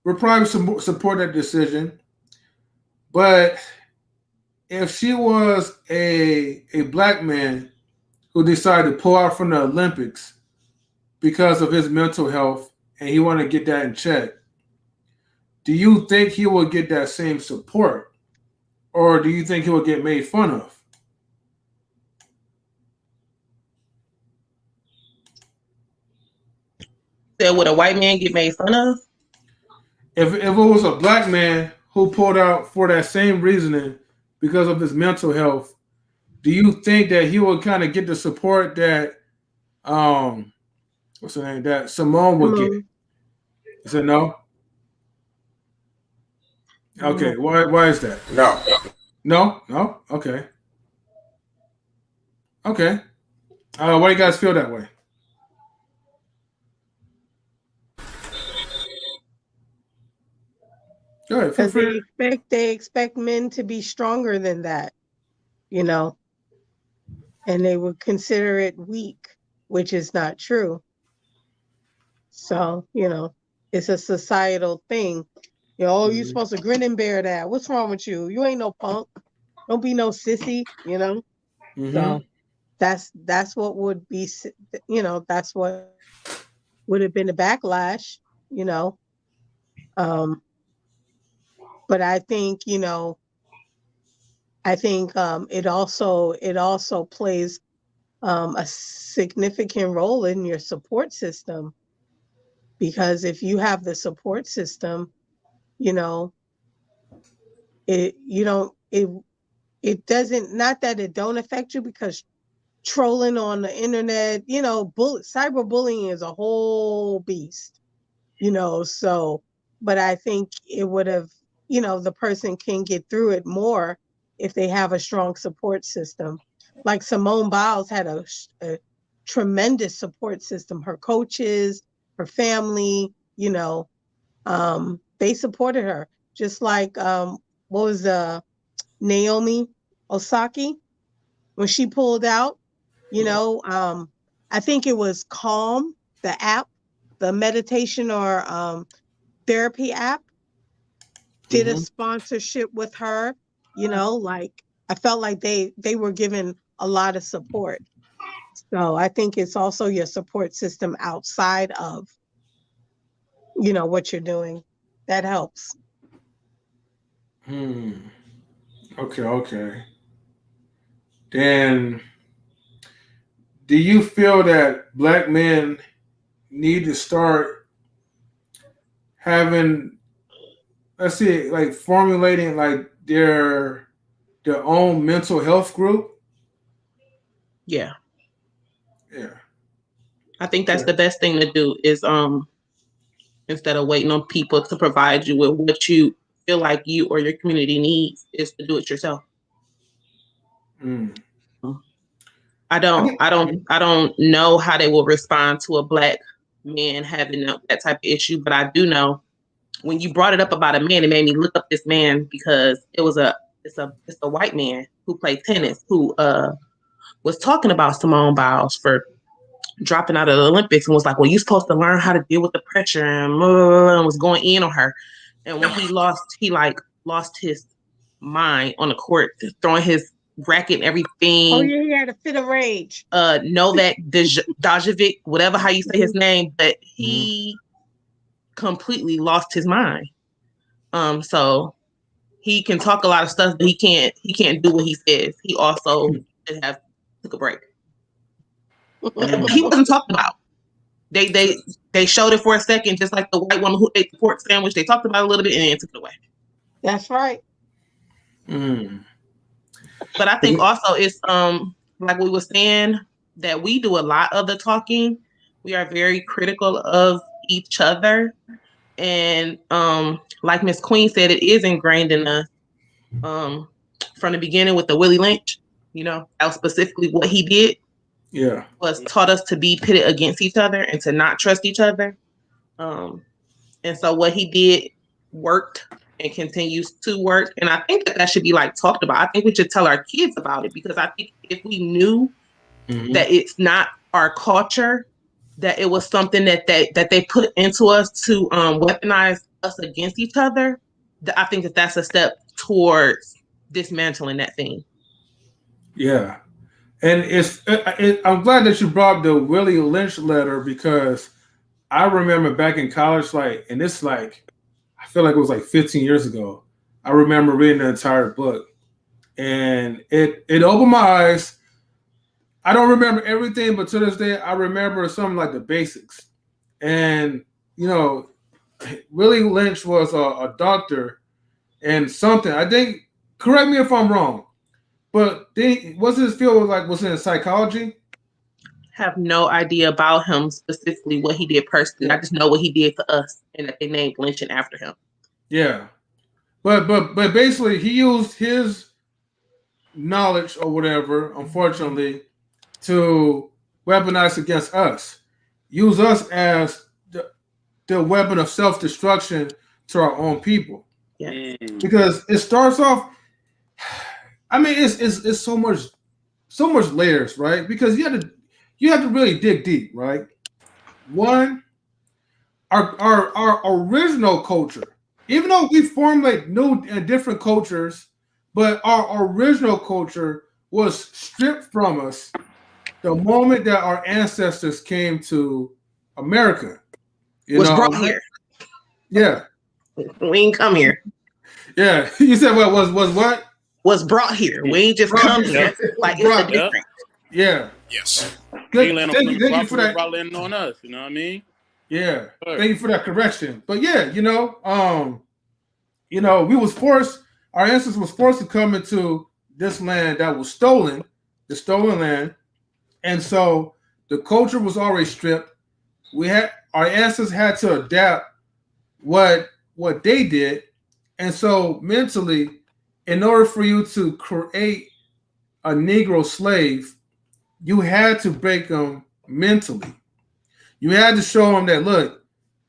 will probably support that decision, but if she was a black man who decided to pull out from the Olympics because of his mental health and he wanted to get that in check, do you think he will get that same support, or do you think he will get made fun of? Said would a white man get made fun of? If it was a black man who pulled out for that same reasoning because of his mental health, do you think that he will kind of get the support that um what's her name that Simone would get? Simone. You said no. Okay, No. why is that? No. No. Okay. Okay. Why do you guys feel that way? Go ahead. Feel Because free. they expect men to be stronger than that, you know, and they would consider it weak, which is not true. So, it's a societal thing. You're Mhm. supposed to grin and bear that. What's wrong with you? You ain't no punk. Don't be no sissy. Mhm. So that's what would be, that's what would have been a backlash, you know. Um, but I think it also plays a significant role in your support system, because if you have the support system, you know, it you don't it doesn't, not that it don't affect you, because trolling on the internet, cyberbullying is a whole beast, so, but I think it would have, the person can get through it more if they have a strong support system. Like Simone Biles had a tremendous support system. Her coaches, her family, they supported her. Just like what was Naomi Osaki, when she pulled out, I think it was Calm, the app, the meditation or therapy app, did a Mhm. sponsorship with her. Like, I felt like they were given a lot of support. So I think it's also your support system outside of, what you're doing. That helps. Hmm. Okay. Then, do you feel that black men need to start having, let's see, like formulating like their own mental health group? Yeah. Yeah. I think that's Okay. the best thing to do is instead of waiting on people to provide you with what you feel like you or your community needs, is to do it yourself. Mm. I I don't get, I don't I don't know how they will respond to a black man having that type of issue, but I do know when you brought it up about a man, it made me look up this man because it's a white man who played tennis who was talking about Simone Biles for dropping out of the Olympics and was like, well, you're supposed to learn how to deal with the pressure and, and was going in on her. And when he lost, he like lost his mind on the court, throwing his racket and Oh everything. yeah, he had a fit of rage. Novak Dajovic, whatever how you say his name, but Mhm. he completely lost his mind. So he can talk a lot of stuff, but he can't do what he says. He also should have took a break. He Mm. wasn't talked about. They So, they they showed it for a second, just like the white woman who ate the pork sandwich. They talked about it a little bit and then took it away. That's right. mm. But I think also it's like we were saying that we do a lot of the talking. We are very critical of each other, and like Miss Queen said, it is ingrained in us um from the beginning with the Willie Lynch. That was specifically what he did, Yeah. was taught us to be pitted against each other and to not trust each other. Um, And so what he did worked and continues to work. And I think that should be like talked about. I think we should tell our kids about it, because I think if we knew Mhm. that it's not our culture, that it was something that they put into us to weaponize us against each other, I think that that's a step towards dismantling that thing. Yeah. And I'm glad that you brought the Willie Lynch letter because I remember back in college, like, and it's like I feel like it was like 15 years ago. I remember reading the entire book, and it opened my eyes. I don't remember everything, but to this day, I remember something like the basics. And you know, Willie Lynch was a doctor and something. I think. Correct me if I'm wrong, but what's his field was in psychology? Have no idea about him specifically what he did personally. I just know what he did for us and that they named lynching after him. Yeah, but basically he used his knowledge or whatever, unfortunately, to weaponize against us. Use us as the weapon of self destruction to our own people. Yeah. Because it starts off. I mean, it's so much layers, right? Because you have to really dig deep, right? One, our original culture, even though we formulate new and different cultures, but our original culture was stripped from us the moment that our ancestors came to America. Was brought here. Yeah. We ain't come here. Yeah. You said what was what? Was brought here. We ain't just come here. Like it's a difference. Yeah. Yes. Thank you for that. Landing on us. You know what I mean? Yeah. Sure. Thank you for that correction. But yeah, we was forced. Our ancestors was forced to come into this land that was stolen, the stolen land, and so the culture was already stripped. Our ancestors had to adapt what they did, and so mentally, in order for you to create a Negro slave, you had to break them mentally. You had to show them that, look,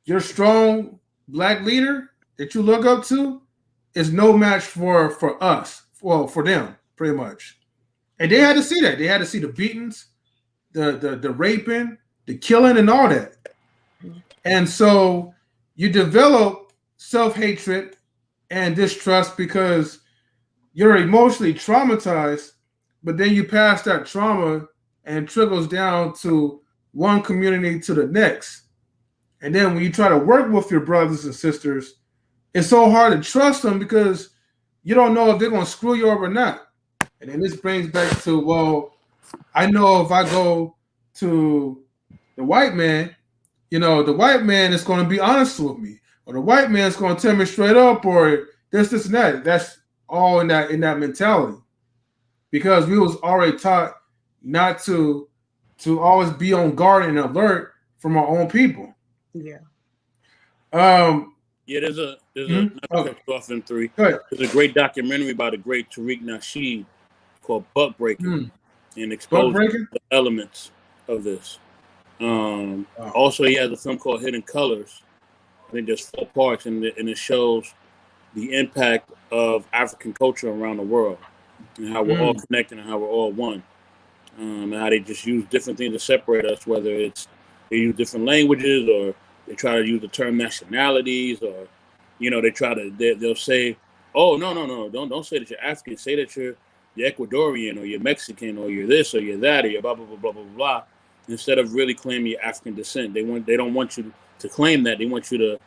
your strong black leader that you look up to is no match for us, for them, pretty much. And they had to see that. They had to see the beatings, the raping, the killing, and all that. And so you develop self-hatred and distrust because you're emotionally traumatized, but then you pass that trauma and it trickles down to one community to the next. And then when you try to work with your brothers and sisters, it's so hard to trust them because you don't know if they're going to screw you over or not. And then this brings back to, well, I know if I go to the white man, the white man is going to be honest with me, or the white man is going to tell me straight up, or this, and that. That's all in that mentality, because we was already taught not to always be on guard and alert from our own people. Yeah. There's a off in three. There's a great documentary by the great Tariq Nasheed called Buck Breaking, and exposes the elements of this. Also, he has a film called Hidden Colors. I think there's 4 parts, and it shows the impact of African culture around the world, and how we're all connected and how we're all one, and how they just use different things to separate us, whether it's they use different languages, or they try to use the term nationalities, or they'll say, oh, no, don't say that you're African, say that you're Ecuadorian, or you're Mexican, or you're this, or you're that, or you're blah blah blah blah blah blah, instead of really claiming your African descent. They don't want you to claim that. They want you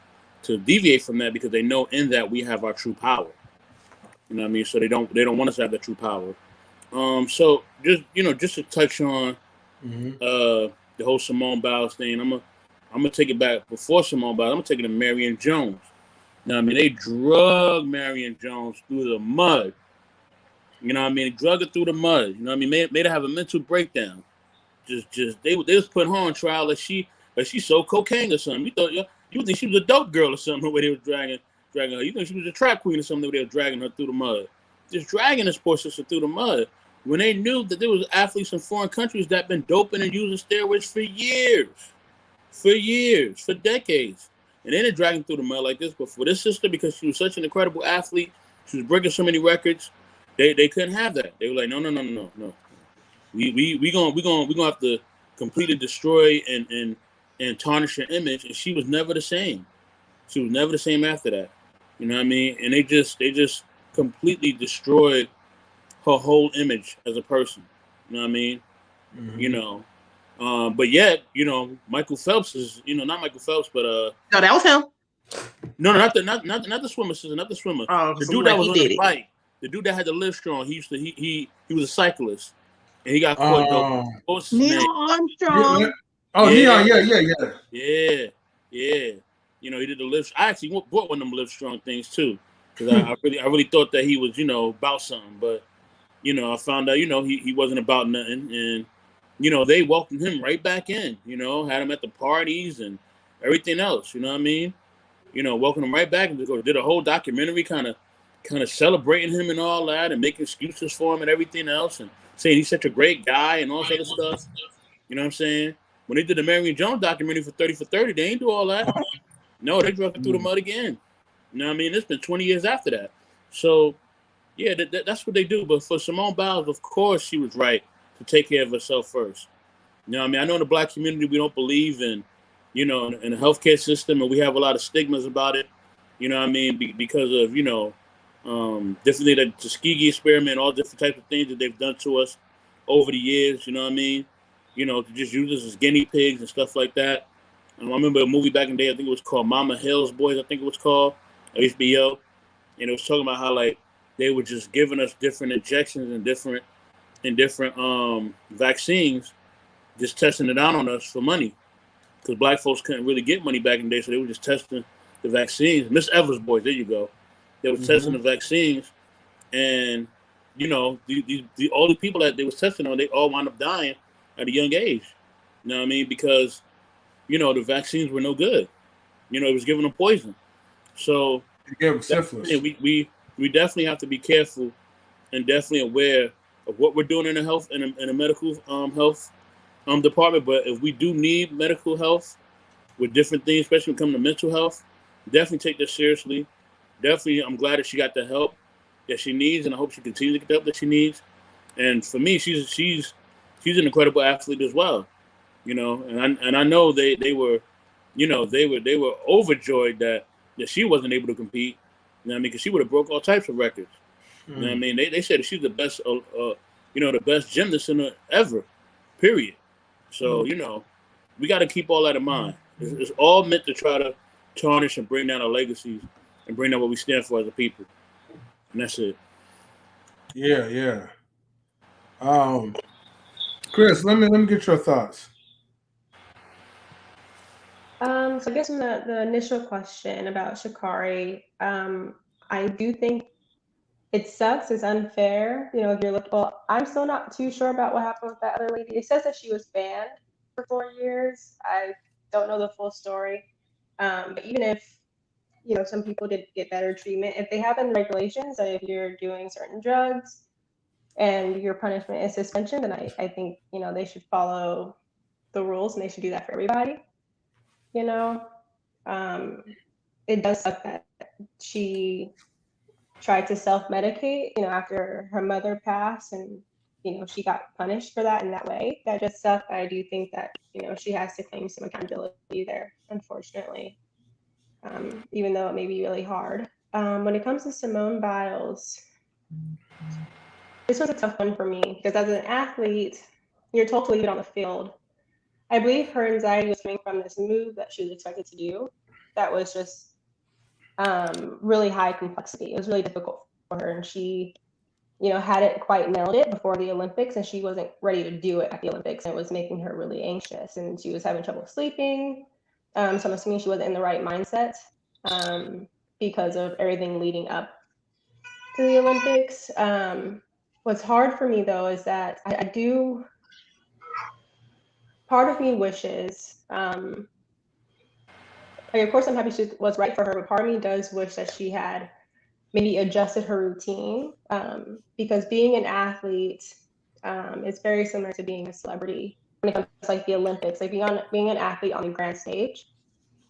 to deviate from that, because they know in that we have our true power. You know what I mean? So they don't want us to have the true power. So just to touch on the whole Simone Biles thing, I'm gonna take it back before Simone Biles. I'm gonna take it to Marion Jones. Now, I mean, they drug Marion Jones through the mud. You know what I mean? They drug her through the mud. You know what I mean? Made her have a mental breakdown. They was putting her on trial like she sold cocaine or something. You think she was a dope girl or something, where they was dragging her. You think she was a trap queen or something, where they were dragging her through the mud. Just dragging this poor sister through the mud, when they knew that there was athletes in foreign countries that been doping and using steroids for years, for decades. And then they're dragging through the mud like this. But for this sister, because she was such an incredible athlete, she was breaking so many records, they couldn't have that. They were like, no. We gonna have to completely destroy and tarnish her image. And she was never the same. She was never the same after that. You know what I mean? And they just completely destroyed her whole image as a person. You know what I mean? Mm-hmm. But yet, Michael Phelps is, not Michael Phelps, but no, that was him. No, not the swimmer, sister, not the swimmer. Oh, The so dude like that was he on did the it. bike. The dude that had to live strong. He was a cyclist, and he got caught dope. Oh, What's his Neil name? Armstrong. oh, Yeah, Neon, yeah. yeah. You know, he did the live. I actually bought one of them live strong things too, because I really thought that he was, you know, about something. But you know, I found out, you know, he wasn't about nothing, and you know, they welcomed him right back in. You know, had him at the parties and everything else. You know what I mean? You know, welcomed him right back and did a whole documentary, kind of celebrating him and all that, and making excuses for him and everything else, and saying he's such a great guy and all this other stuff. You know what I'm saying? When they did the Marion Jones documentary for 30 for 30, they ain't do all that. No, they drug it through the mud again. You know what I mean? It's been 20 years after that. So, yeah, that's what they do. But for Simone Biles, of course, she was right to take care of herself first. You know what I mean? I know in the black community, we don't believe in, you know, in the healthcare system, and we have a lot of stigmas about it. You know what I mean? Because of, you know, differently the Tuskegee experiment, all different types of things that they've done to us over the years. You know what I mean? You know, to just use us as guinea pigs and stuff like that. I remember a movie back in the day. I think it was called Mama Hill's Boys. I think it was called HBO, and it was talking about how like they were just giving us different injections and different vaccines, just testing it out on us for money, because black folks couldn't really get money back in the day, so they were just testing the vaccines. Miss Evers Boys, there you go. They were testing the vaccines, and you know, all the people that they was testing on, they all wound up dying at a young age. You know what I mean? Because you know the vaccines were no good. You know, it was giving them poison. So Yeah, syphilis. we definitely have to be careful and definitely aware of what we're doing in the health in the medical health department. But if we do need medical health with different things, especially when it comes to mental health, definitely take this seriously. Definitely, I'm glad that she got the help that she needs, and I hope she continues to get the help that she needs. And for me, she's an incredible athlete as well. You know, and I know they were, you know, they were overjoyed that she wasn't able to compete. You know what I mean? Because she would have broke all types of records. You know what I mean? They said that she's the best, you know, the best gymnast in the, ever, period. So, you know, we got to keep all that in mind. It's all meant to try to tarnish and bring down our legacies and bring down what we stand for as a people. And that's it. Yeah. Chris, let me get your thoughts. So I guess on the initial question about sha'carri, I do think it sucks. It's unfair. You know, if you're looking, well, I'm still not too sure about what happened with that other lady. It says that she was banned for 4 years. I don't know the full story. But even if, you know, some people did get better treatment, if they have in the regulations that if you're doing certain drugs and your punishment is suspension, then I think, you know, they should follow the rules and they should do that for everybody. You know, it does suck that she tried to self-medicate, you know, after her mother passed, and you know she got punished for that in that way. That just sucked. I do think that, you know, she has to claim some accountability there, unfortunately, even though it may be really hard. When it comes to Simone Biles, this was a tough one for me because as an athlete, you're told to leave it on the field. I believe her anxiety was coming from this move that she was expected to do that was just really high complexity. It was really difficult for her, and she, you know, hadn't quite nailed it before the Olympics, and she wasn't ready to do it at the Olympics, and it was making her really anxious, and she was having trouble sleeping. So I'm assuming she wasn't in the right mindset because of everything leading up to the Olympics. What's hard for me though is that I do. Part of me wishes. Like, of course, I'm happy she was right for her, but part of me does wish that she had maybe adjusted her routine, because being an athlete is very similar to being a celebrity when it comes to like the Olympics, like being an athlete on the grand stage.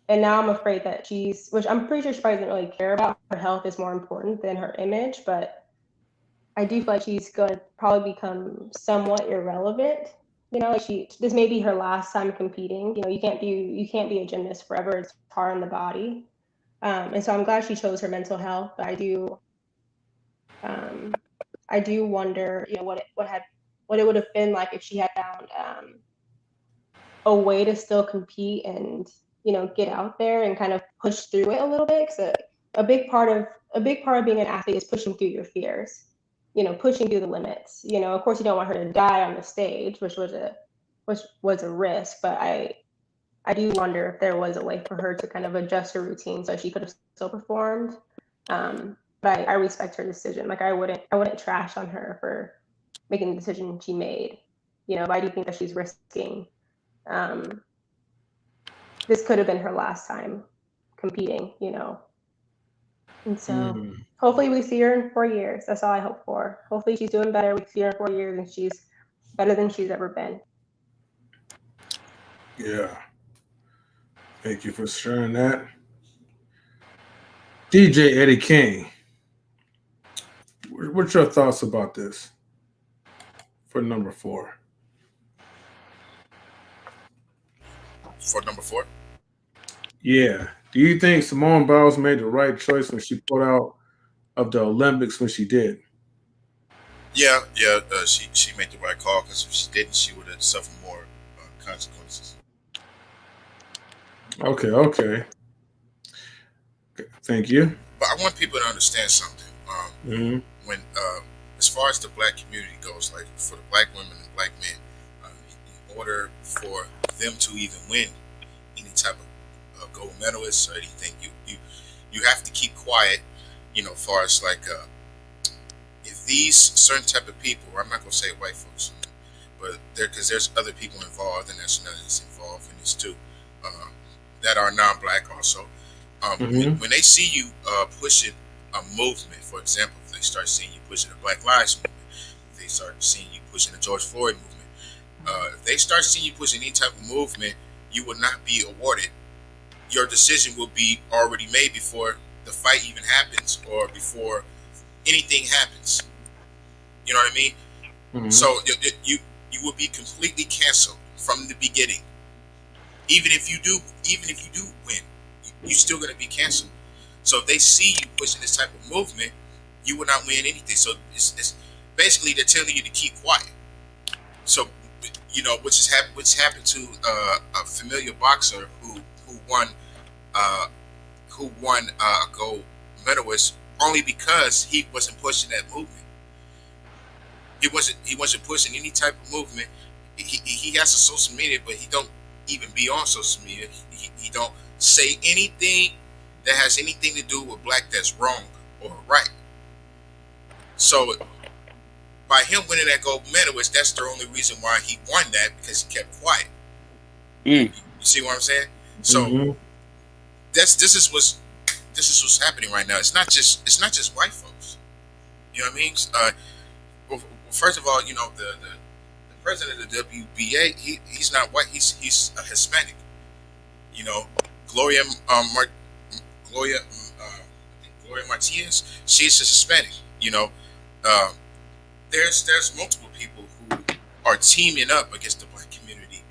And now I'm afraid that which I'm pretty sure she probably doesn't really care about. Her health is more important than her image, but I do feel like she's going to probably become somewhat irrelevant. You know, like this may be her last time competing. You know, you can't be a gymnast forever. It's hard on the body. And so I'm glad she chose her mental health, but I do wonder, you know, what it would have been like if she had found a way to still compete and, get out there and kind of push through it a little bit. Because a big part of being an athlete is pushing through your fears, pushing through the limits. Of course, you don't want her to die on the stage, which was a risk. But I do wonder if there was a way for her to kind of adjust her routine so she could have still performed. But I respect her decision. Like I wouldn't trash on her for making the decision she made. But I do think that she's risking. This could have been her last time competing, And so hopefully we see her in 4 years. That's all I hope for. Hopefully she's doing better. We see her in 4 years and she's better than she's ever been. Yeah. Thank you for sharing that. DJ Eddie King, what's your thoughts about this for number 4? For number 4? Yeah. Do you think Simone Biles made the right choice when she pulled out of the Olympics when she did? Yeah. She made the right call, because if she didn't, she would have suffered more consequences. Okay. Thank you. But I want people to understand something. When, as far as the black community goes, like for the black women and black men, in order for them to even win any type of gold medalist or anything, you have to keep quiet. As far as like if these certain type of people, I'm not gonna say white folks, but because there's other people involved and nationalities involved in this too, that are non-black also. When they see you pushing a movement, for example, if they start seeing you pushing the Black Lives movement, if they start seeing you pushing the George Floyd movement, if they start seeing you pushing any type of movement, you will not be awarded. Your decision will be already made before the fight even happens or before anything happens. You know what I mean? So you will be completely canceled from the beginning. Even if you do win, you're still going to be canceled. So if they see you pushing this type of movement, you will not win anything. So it's basically they're telling you to keep quiet. So which happened to a familiar boxer who won a gold medalist only because he wasn't pushing that movement. He wasn't pushing any type of movement. He has a social media, but he don't even be on social media. He don't say anything that has anything to do with black that's wrong or right. So by him winning that gold medalist, that's the only reason why he won that, because he kept quiet. You see what I'm saying? So this is what's happening right now. It's not just white folks. You know what I mean? Well, first of all, the president of the WBA, he's not white. He's a Hispanic. Gloria Martinez, she's Hispanic. There's multiple people who are teaming up against the black community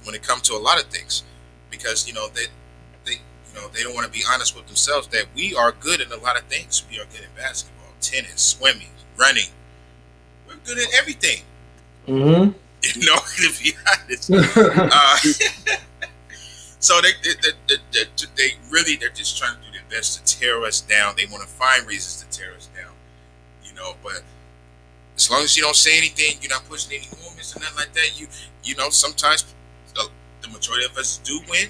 when it comes to a lot of things, because they don't want to be honest with themselves that we are good in a lot of things. We are good in basketball, tennis, swimming, running. We're good at everything. To be honest. So they're just trying to do their best to tear us down. They want to find reasons to tear us down, But as long as you don't say anything, you're not pushing any movements or nothing like that. Sometimes the majority of us do win.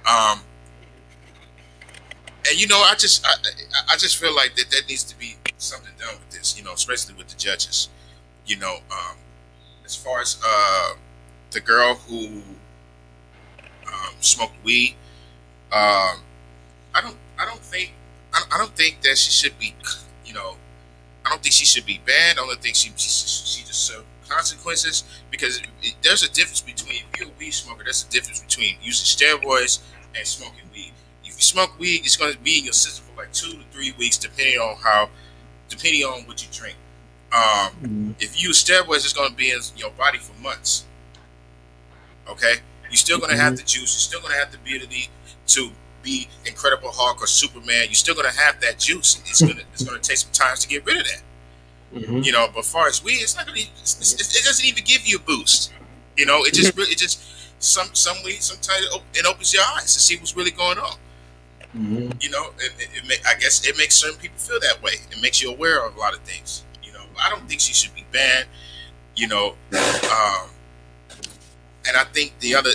And I just feel like that needs to be something done with this. Especially with the judges. As far as the girl who smoked weed, I don't think that she should be, I don't think she should be banned. I don't think she just serve consequences, because there's a difference between, if you're a weed smoker, there's a difference between using steroids and smoking weed. If you smoke weed, it's going to be in your system for like 2 to 3 weeks, depending on what you drink. If you use steroids, it's going to be in your body for months. Okay, you're still going to have the juice. You're still going to have the ability to be Incredible Hulk or Superman. You're still going to have that juice. It's going to take some time to get rid of that. But as far as weed, it's not going to. It doesn't even give you a boost. It just sometimes it opens your eyes to see what's really going on. Mm-hmm. You know, I guess it makes certain people feel that way. It makes you aware of a lot of things. You know, I don't think she should be banned. You know, and I think the other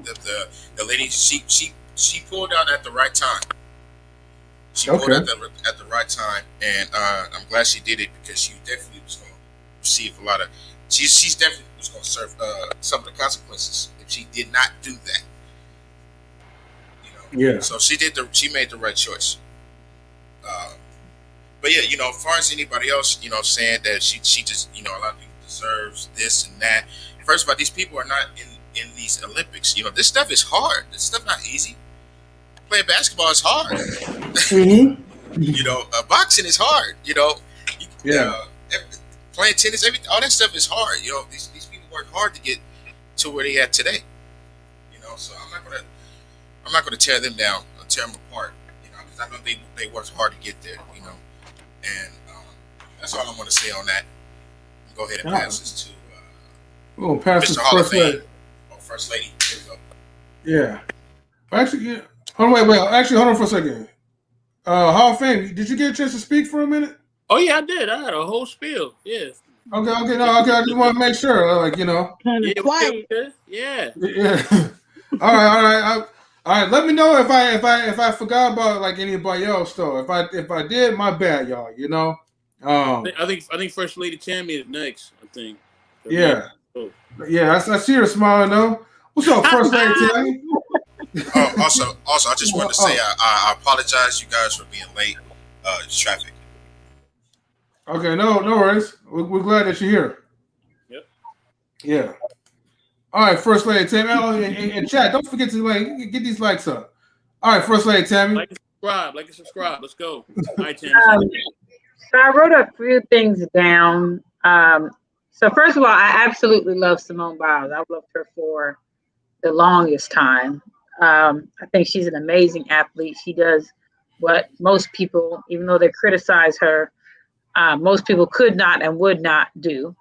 the lady she pulled out at the right time. She pulled out at the right time, and I'm glad she did it because she definitely was going to receive a lot of. She's definitely was going to serve some of the consequences if she did not do that. You know, Yeah. so she made the right choice. But yeah, you know, as far as anybody else, you know, saying that she just, you know, a lot of people deserves this and that. First of all, these people are not in these Olympics. You know, this stuff is hard. This stuff not easy. Playing basketball is hard. Mm-hmm. You know, boxing is hard. You know, Yeah. Playing tennis, all that stuff is hard. You know, these people work hard to get to where they at today. You know, so I'm not gonna tear them down or tear them apart. You know, because I know they worked hard to get there. You know, and that's all I want to say on that. Go ahead and pass this to we'll pass this Mr. Hall of First Fame Lady. or First Lady. Here we go. Yeah. Actually, yeah. Wait. Actually, hold on for a second. Hall of Fame. Did you get a chance to speak for a minute? Oh yeah, I did. I had a whole spiel. Yeah. Okay. I just want to make sure. Like, you know. Kind of Yeah. quiet. Okay. Yeah. Yeah. All right. All right. Let me know if I forgot about like anybody else though. If I did, my bad, y'all. You know. I think First Lady Tammy is next. I think. Yeah. Oh. Yeah. I see her smiling though. What's up, First Lady Tammy? Also, I just wanted to say I apologize, you guys, for being late. Traffic. Okay. No worries. We're glad that you're here. Yep. Yeah. All right, First Lady Tammy. Oh, and chat, don't forget to like get these likes up. All right, First Lady Tammy. Like and subscribe. Let's go. All right, Tammy. So I wrote a few things down. So first of all, I absolutely love Simone Biles. I've loved her for the longest time. I think she's an amazing athlete. She does what most people, even though they criticize her, most people could not and would not do.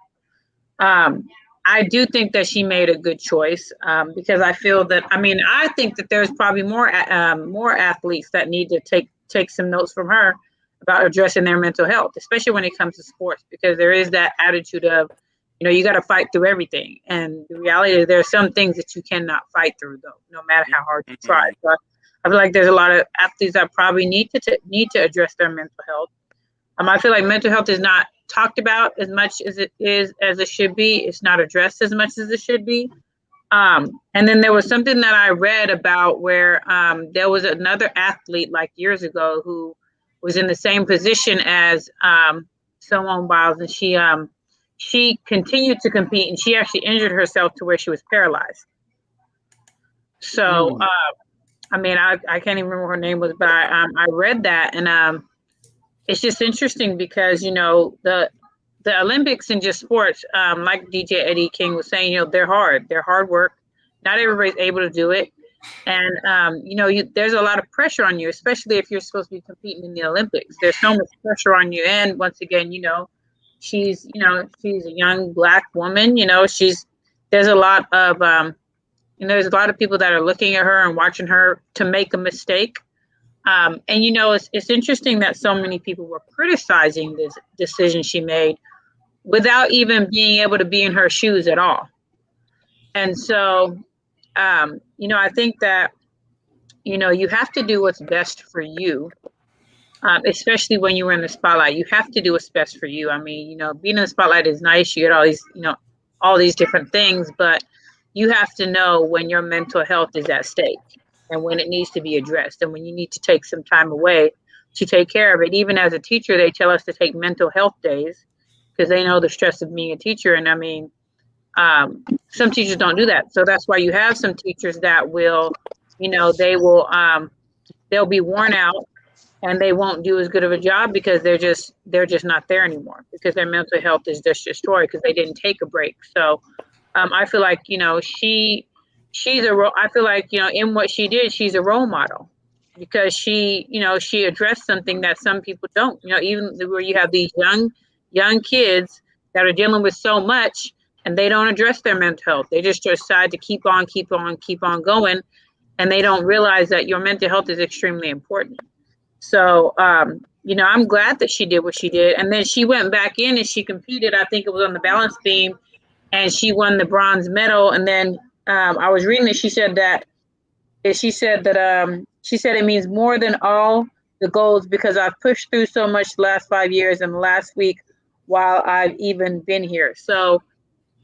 I do think that she made a good choice because I feel that. I mean, I think that there's probably more athletes that need to take some notes from her about addressing their mental health, especially when it comes to sports, because there is that attitude of, you know, you got to fight through everything, and the reality is there are some things that you cannot fight through, though, no matter how hard you try. So I feel like there's a lot of athletes that probably need to address their mental health. I feel like mental health is not talked about as much as it should be. It's not addressed as much as it should be. And then there was something that I read about where there was another athlete like years ago who was in the same position as Simone Biles, and she continued to compete, and she actually injured herself to where she was paralyzed. So I mean, I can't even remember what her name was, but I read that, and it's just interesting because, you know, the Olympics and just sports, like DJ Eddie King was saying, you know, they're hard work. Not everybody's able to do it. And, you know, there's a lot of pressure on you, especially if you're supposed to be competing in the Olympics. There's so much pressure on you. And once again, you know, she's a young Black woman, you know, there's a lot of, there's a lot of people that are looking at her and watching her to make a mistake. And, you know, it's interesting that so many people were criticizing this decision she made without even being able to be in her shoes at all. And so, you know, I think that, you know, you have to do what's best for you, especially when you're in the spotlight. You have to do what's best for you. I mean, you know, being in the spotlight is nice. You get all these, you know, all these different things, but you have to know when your mental health is at stake and when it needs to be addressed and when you need to take some time away to take care of it. Even as a teacher, they tell us to take mental health days because they know the stress of being a teacher. And I mean, some teachers don't do that. So that's why you have some teachers that will, you know, they'll be worn out and they won't do as good of a job because they're just not there anymore because their mental health is just destroyed because they didn't take a break. So I feel like, you know, I feel like, you know, in what she did, she's a role model because she addressed something that some people don't, you know, even where you have these young kids that are dealing with so much and they don't address their mental health. They just decide to keep on going, and they don't realize that your mental health is extremely important. So, I'm glad that she did what she did. And then she went back in and she competed. I think it was on the balance beam, and she won the bronze medal. And then I was reading that she said it means more than all the goals because I've pushed through so much the last 5 years and last week while I've even been here. So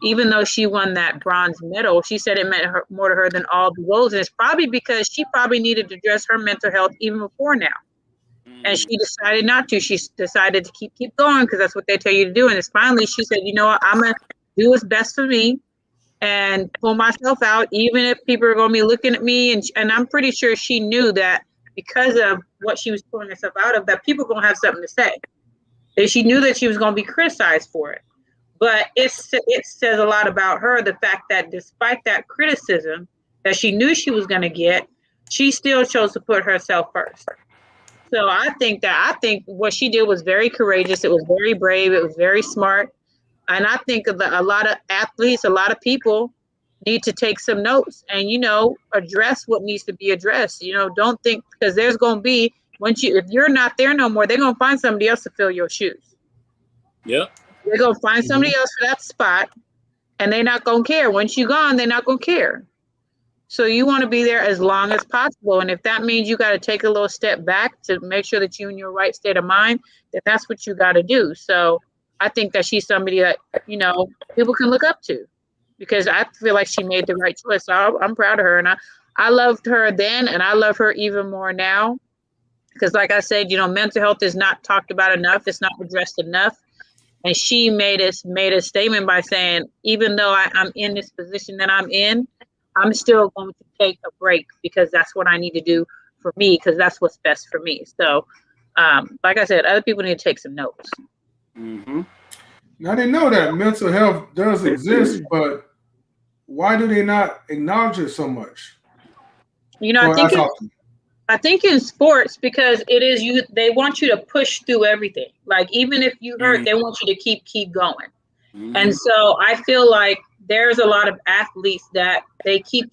even though she won that bronze medal, she said it meant more to her than all the goals. And it's probably because she probably needed to address her mental health even before now. And she decided not to. She decided to keep going because that's what they tell you to do. And it's finally, she said, you know what, I'm going to do what's best for me and pull myself out, even if people are going to be looking at me. And I'm pretty sure she knew that because of what she was pulling herself out of, that people are going to have something to say. And she knew that she was going to be criticized for it. But it says a lot about her, the fact that despite that criticism that she knew she was going to get, she still chose to put herself first. So I think what she did was very courageous. It was very brave. It was very smart. And I think a lot of athletes, a lot of people need to take some notes and, address what needs to be addressed. Don't think because there's going to be, if you're not there no more, they're going to find somebody else to fill your shoes. Yep. They're going to find somebody else for that spot, and they're not going to care. Once you're gone, they're not going to care. So you want to be there as long as possible. And if that means you got to take a little step back to make sure that you're in your right state of mind, then that's what you got to do. So I think that she's somebody that, people can look up to because I feel like she made the right choice. So I'm proud of her. And I loved her then, and I love her even more now. Because like I said, mental health is not talked about enough. It's not addressed enough. And she made a statement by saying, even though I'm in this position that I'm in, I'm still going to take a break because that's what I need to do for me because that's what's best for me. So, like I said, other people need to take some notes. Mm-hmm. Now they know that mental health does exist, but why do they not acknowledge it so much? I think in sports because it is they want you to push through everything. Like even if you hurt, they want you to keep going. Mm-hmm. And so I feel like there's a lot of athletes that they keep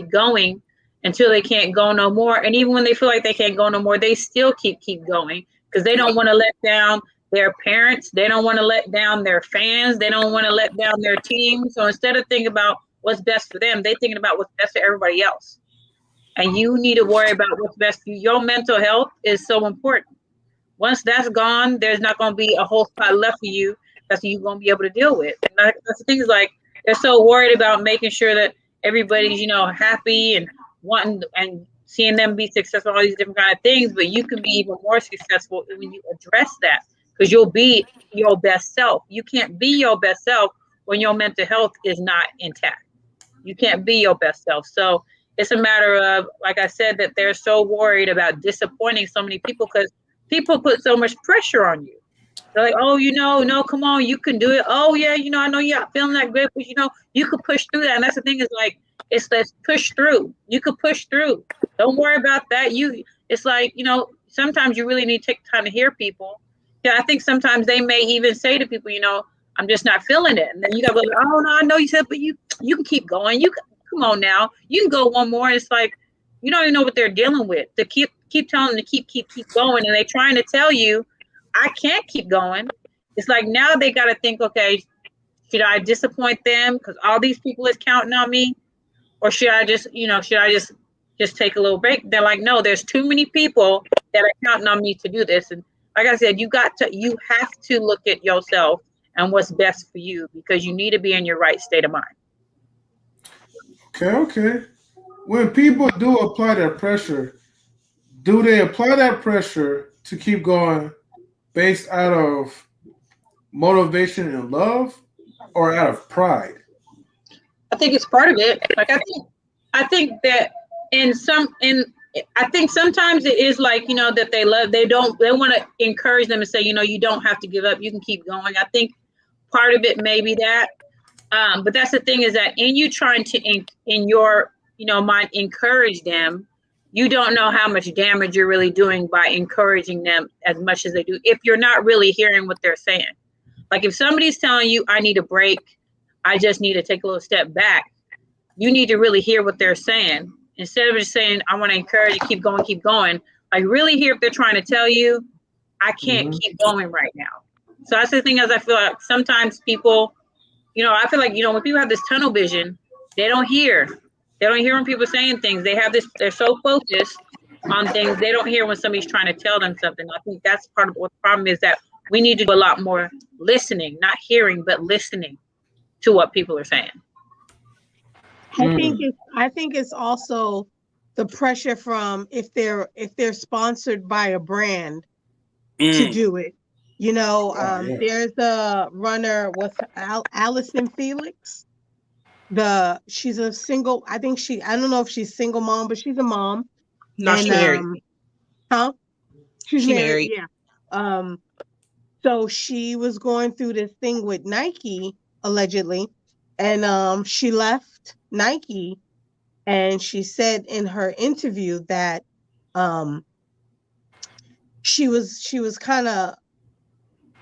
going until they can't go no more. And even when they feel like they can't go no more, they still keep going because they don't want to let down their parents. They don't want to let down their fans. They don't want to let down their team. So instead of thinking about what's best for them, they're thinking about what's best for everybody else. And you need to worry about what's best for you. Your mental health is so important. Once that's gone, there's not going to be a whole spot left for you that you're going to be able to deal with. And that's the thing is like, they're so worried about making sure that everybody's, happy and wanting and seeing them be successful, all these different kind of things. But you can be even more successful when you address that because you'll be your best self. You can't be your best self when your mental health is not intact. You can't be your best self. So it's a matter of, like I said, that they're so worried about disappointing so many people because people put so much pressure on you. They're like, oh, no, come on, you can do it. Oh, yeah, I know you're not feeling that good, but, you could push through that. And that's the thing is like, let's push through. You could push through. Don't worry about that. It's like, sometimes you really need to take time to hear people. Yeah, I think sometimes they may even say to people, I'm just not feeling it. And then you got to be like, oh, no, I know you said, but you can keep going. Come on now. You can go one more. It's like, you don't even know what they're dealing with. To keep telling them to keep going. And they're trying to tell you, I can't keep going. It's like now they got to think, okay, should I disappoint them because all these people is counting on me? Or should I just take a little break? They're like, no, there's too many people that are counting on me to do this. And like I said, you have to look at yourself and what's best for you because you need to be in your right state of mind. Okay. When people do apply that pressure, do they apply that pressure to keep going based out of motivation and love or out of pride? I think it's part of it. Like I think that I think sometimes it is like, that they want to encourage them and say, you don't have to give up. You can keep going. I think part of it may be that. But that's the thing is that in you trying to, in your, mind, encourage them, you don't know how much damage you're really doing by encouraging them as much as they do if you're not really hearing what they're saying. Like if somebody's telling you, I need a break, I just need to take a little step back. You need to really hear what they're saying instead of just saying, I want to encourage you, keep going, keep going. Like really hear if they're trying to tell you, I can't keep going right now. So that's the thing is I feel like sometimes people, I feel like, when people have this tunnel vision, they don't hear. They don't hear when people are saying things. They're so focused on things, they don't hear when somebody's trying to tell them something. I think that's part of what the problem is, that we need to do a lot more listening, not hearing, but listening to what people are saying. I think it's also the pressure from if they're sponsored by a brand to do it. There's a runner with Allison Felix. She's a single. I don't know if she's single mom, but she's a mom. No, she married. Huh? She's She married. married. Yeah. So she was going through this thing with Nike allegedly, and she left Nike, and she said in her interview that she was kind of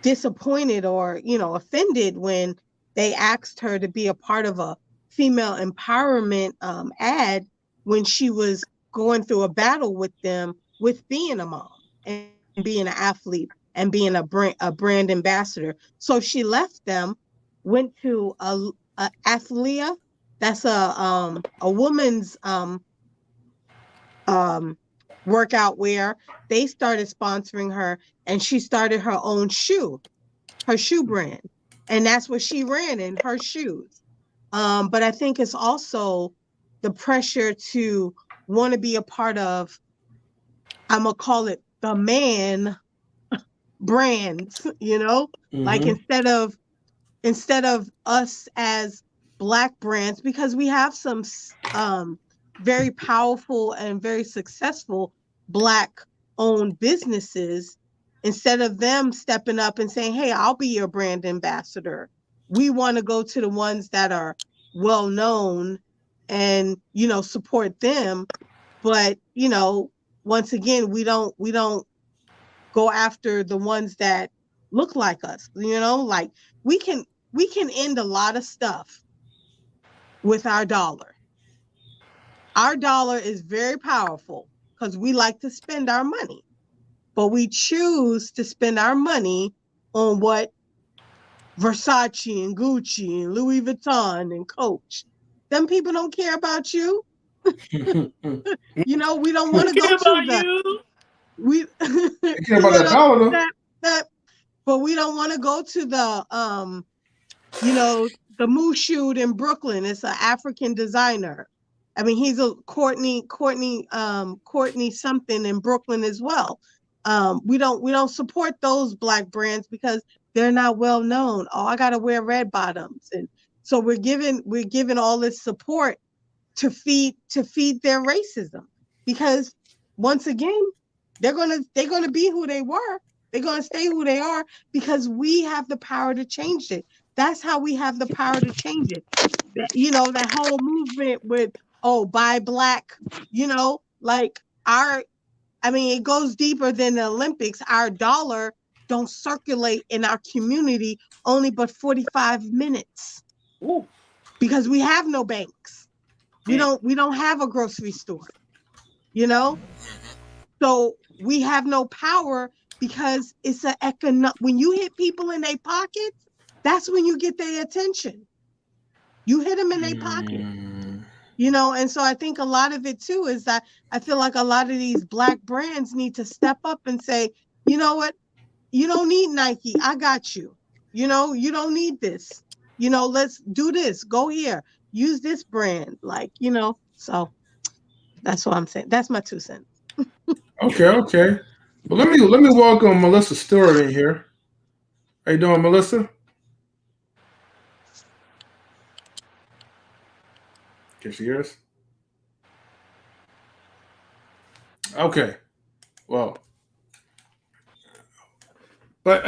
disappointed or offended when they asked her to be a part of a female empowerment ad when she was going through a battle with them with being a mom and being an athlete and being a brand ambassador. So she left them, went to a Athleia. That's a woman's workout wear. They started sponsoring her, and she started her own shoe brand, and that's what she ran in, her shoes. But I think it's also the pressure to want to be a part of, I'm gonna call it the man brands, like instead of us as Black brands, because we have some very powerful and very successful Black owned businesses. Instead of them stepping up and saying, hey, I'll be your brand ambassador, we want to go to the ones that are well known and support them. But once again, we don't go after the ones that look like us. Like we can end a lot of stuff with our dollar. Our dollar is very powerful because we like to spend our money, but we choose to spend our money on what Versace and Gucci and Louis Vuitton and Coach. Them people don't care about you. We don't want to go to the we care about that dollar, but we don't want to go to the the Mushoot in Brooklyn. It's an African designer. I mean, he's a Courtney something in Brooklyn as well. We don't support those Black brands because they're not well known. Oh, I gotta wear red bottoms, and so we're giving all this support to feed their racism, because once again, they're gonna be who they were. They're gonna stay who they are because we have the power to change it. That's how we have the power to change it. That whole movement with buy Black, like it goes deeper than the Olympics. Our dollar don't circulate in our community only but 45 minutes. Ooh. Because we have no banks. We don't have a grocery store, So we have no power because it's when you hit people in their pockets, that's when you get their attention. You hit them in their pocket. And so I think a lot of it too is that I feel like a lot of these Black brands need to step up and say, you know what? You don't need Nike. I got you. You don't need this. Let's do this. Go here. Use this brand. So that's what I'm saying. That's my 2 cents. Okay. But let me welcome Melissa Stewart in here. How you doing, Melissa? Can she hear us? Okay. Well. But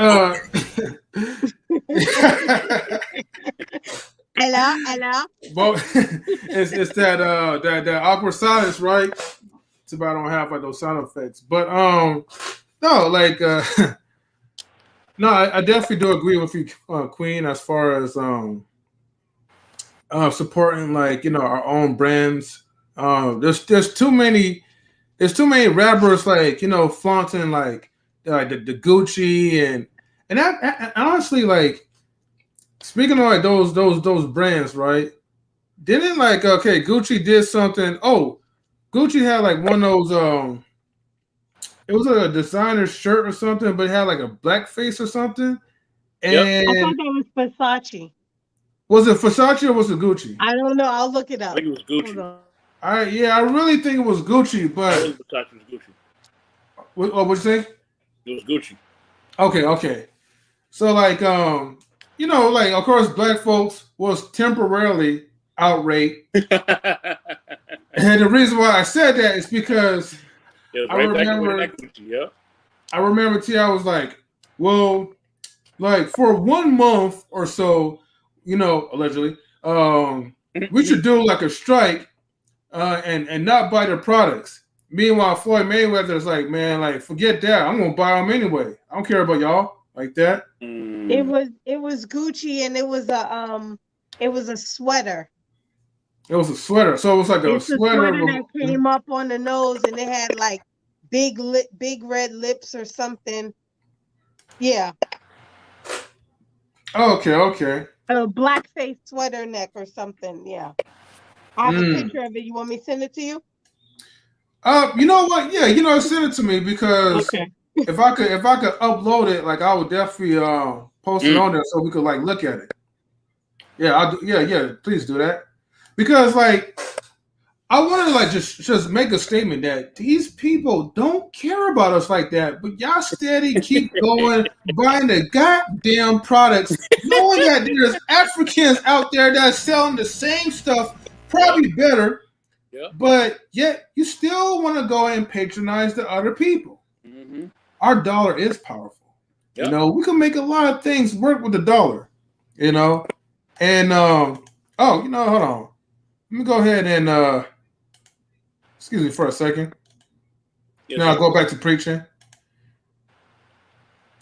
Hello. Well, it's that awkward silence, right? It's about I don't have like those sound effects. But no, like no, I definitely do agree with you, Queen, as far as supporting like our own brands. There's too many rappers like flaunting like the Gucci and that and honestly like speaking of like those brands, right? Didn't like okay Gucci did something. Oh, Gucci had like one of those it was a designer shirt or something, but it had like a black face or something. Yep. I thought And that was Versace. was it Versace or was it Gucci? I don't know. I'll look it I up. think it was Hold Gucci. on. I really think it was Gucci, I but think Versace was Gucci. what you say? It was Gucci. Okay. So like like of course black folks was temporarily outraged. And the reason why I said that is because It was I right back in remember that Gucci. Yeah. I remember T.I. was like, well, like for 1 month or so, allegedly, we should do like a strike and not buy their products. Meanwhile, Floyd Mayweather is like, man, like forget that. I'm gonna buy them anyway. I don't care about y'all like that. It was Gucci, and it was a sweater. It was a sweater, so it was like a It's a sweater. sweater that came up on the nose, and it had like big red lips or something. Yeah, Okay. a blackface sweater neck or something. Yeah, I have a picture of it. You want me to send it to you? You know what? Yeah, send it to me because Okay. if I could upload it, like I would definitely post it on there so we could like look at it. Yeah, yeah. Please do that because like I want to like just make a statement that these people don't care about us like that, but y'all steady keep going buying the goddamn products, knowing that there's Africans out there that's selling the same stuff, probably better. Yeah. But yet you still want to go and patronize the other people. Mm-hmm. Our dollar is powerful. Yep. We can make a lot of things work with the dollar. And hold on. Let me go ahead and excuse me for a second. Yes, Now I'll go back to preaching.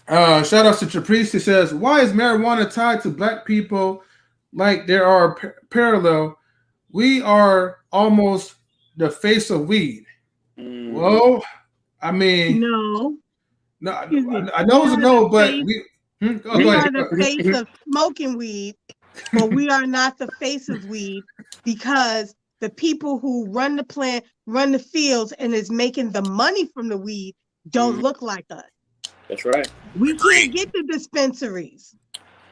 Shout out to Caprice. He says, why is marijuana tied to black people like there are parallel? We are almost the face of weed. Mm-hmm. Well, I mean, No, I know it's a no, but we are the face of smoking weed, but we are not the face of weed because the people who run the plant, run the fields, and is making the money from the weed don't look like us. That's right. We can't get the dispensaries.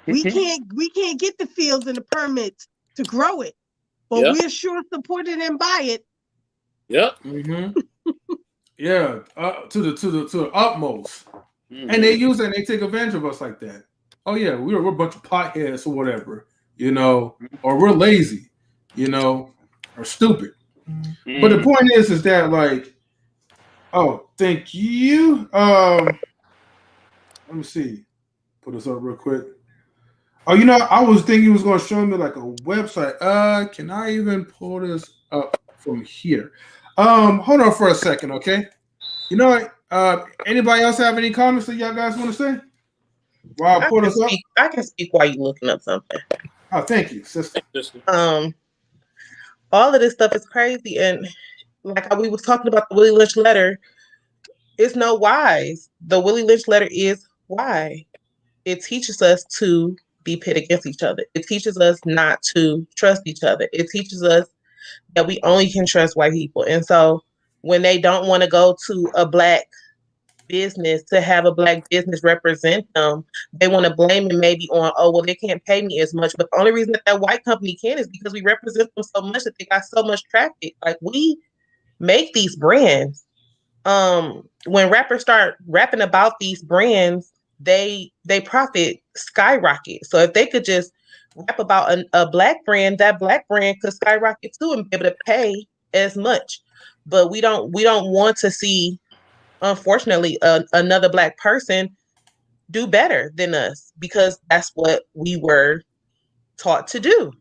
We can't get the fields and the permits to grow it, but we're sure support it and buy it. Yep. Mm-hmm. Yeah, to the utmost, and they use it and they take advantage of us like that. Oh yeah, we're a bunch of potheads or whatever, or we're lazy, or stupid. But the point is that like, oh, thank you. Let me see, put this up real quick. Oh, I was thinking he was going to show me like a website. Can I even pull this up from here? Hold on for a second, okay? You know what? Anybody else have any comments that y'all guys want to say? While I pull this up. I can speak while you looking up something. Oh, thank you, sister. All of this stuff is crazy, and like we was talking about the Willie Lynch letter, it's no whys. The Willie Lynch letter is why. It teaches us to be pit against each other. It teaches us not to trust each other. It teaches us that we only can trust white people. And so when they don't want to go to a black business to have a black business represent them, they want to blame it maybe on, oh, well, they can't pay me as much. But the only reason that white company can is because we represent them so much that they got so much traffic. Like we make these brands. When rappers start rapping about these brands, they profit skyrocket. So if they could just rap about a black brand, that black brand could skyrocket too and be able to pay as much. But we don't want to see, unfortunately, another black person do better than us because that's what we were taught to do.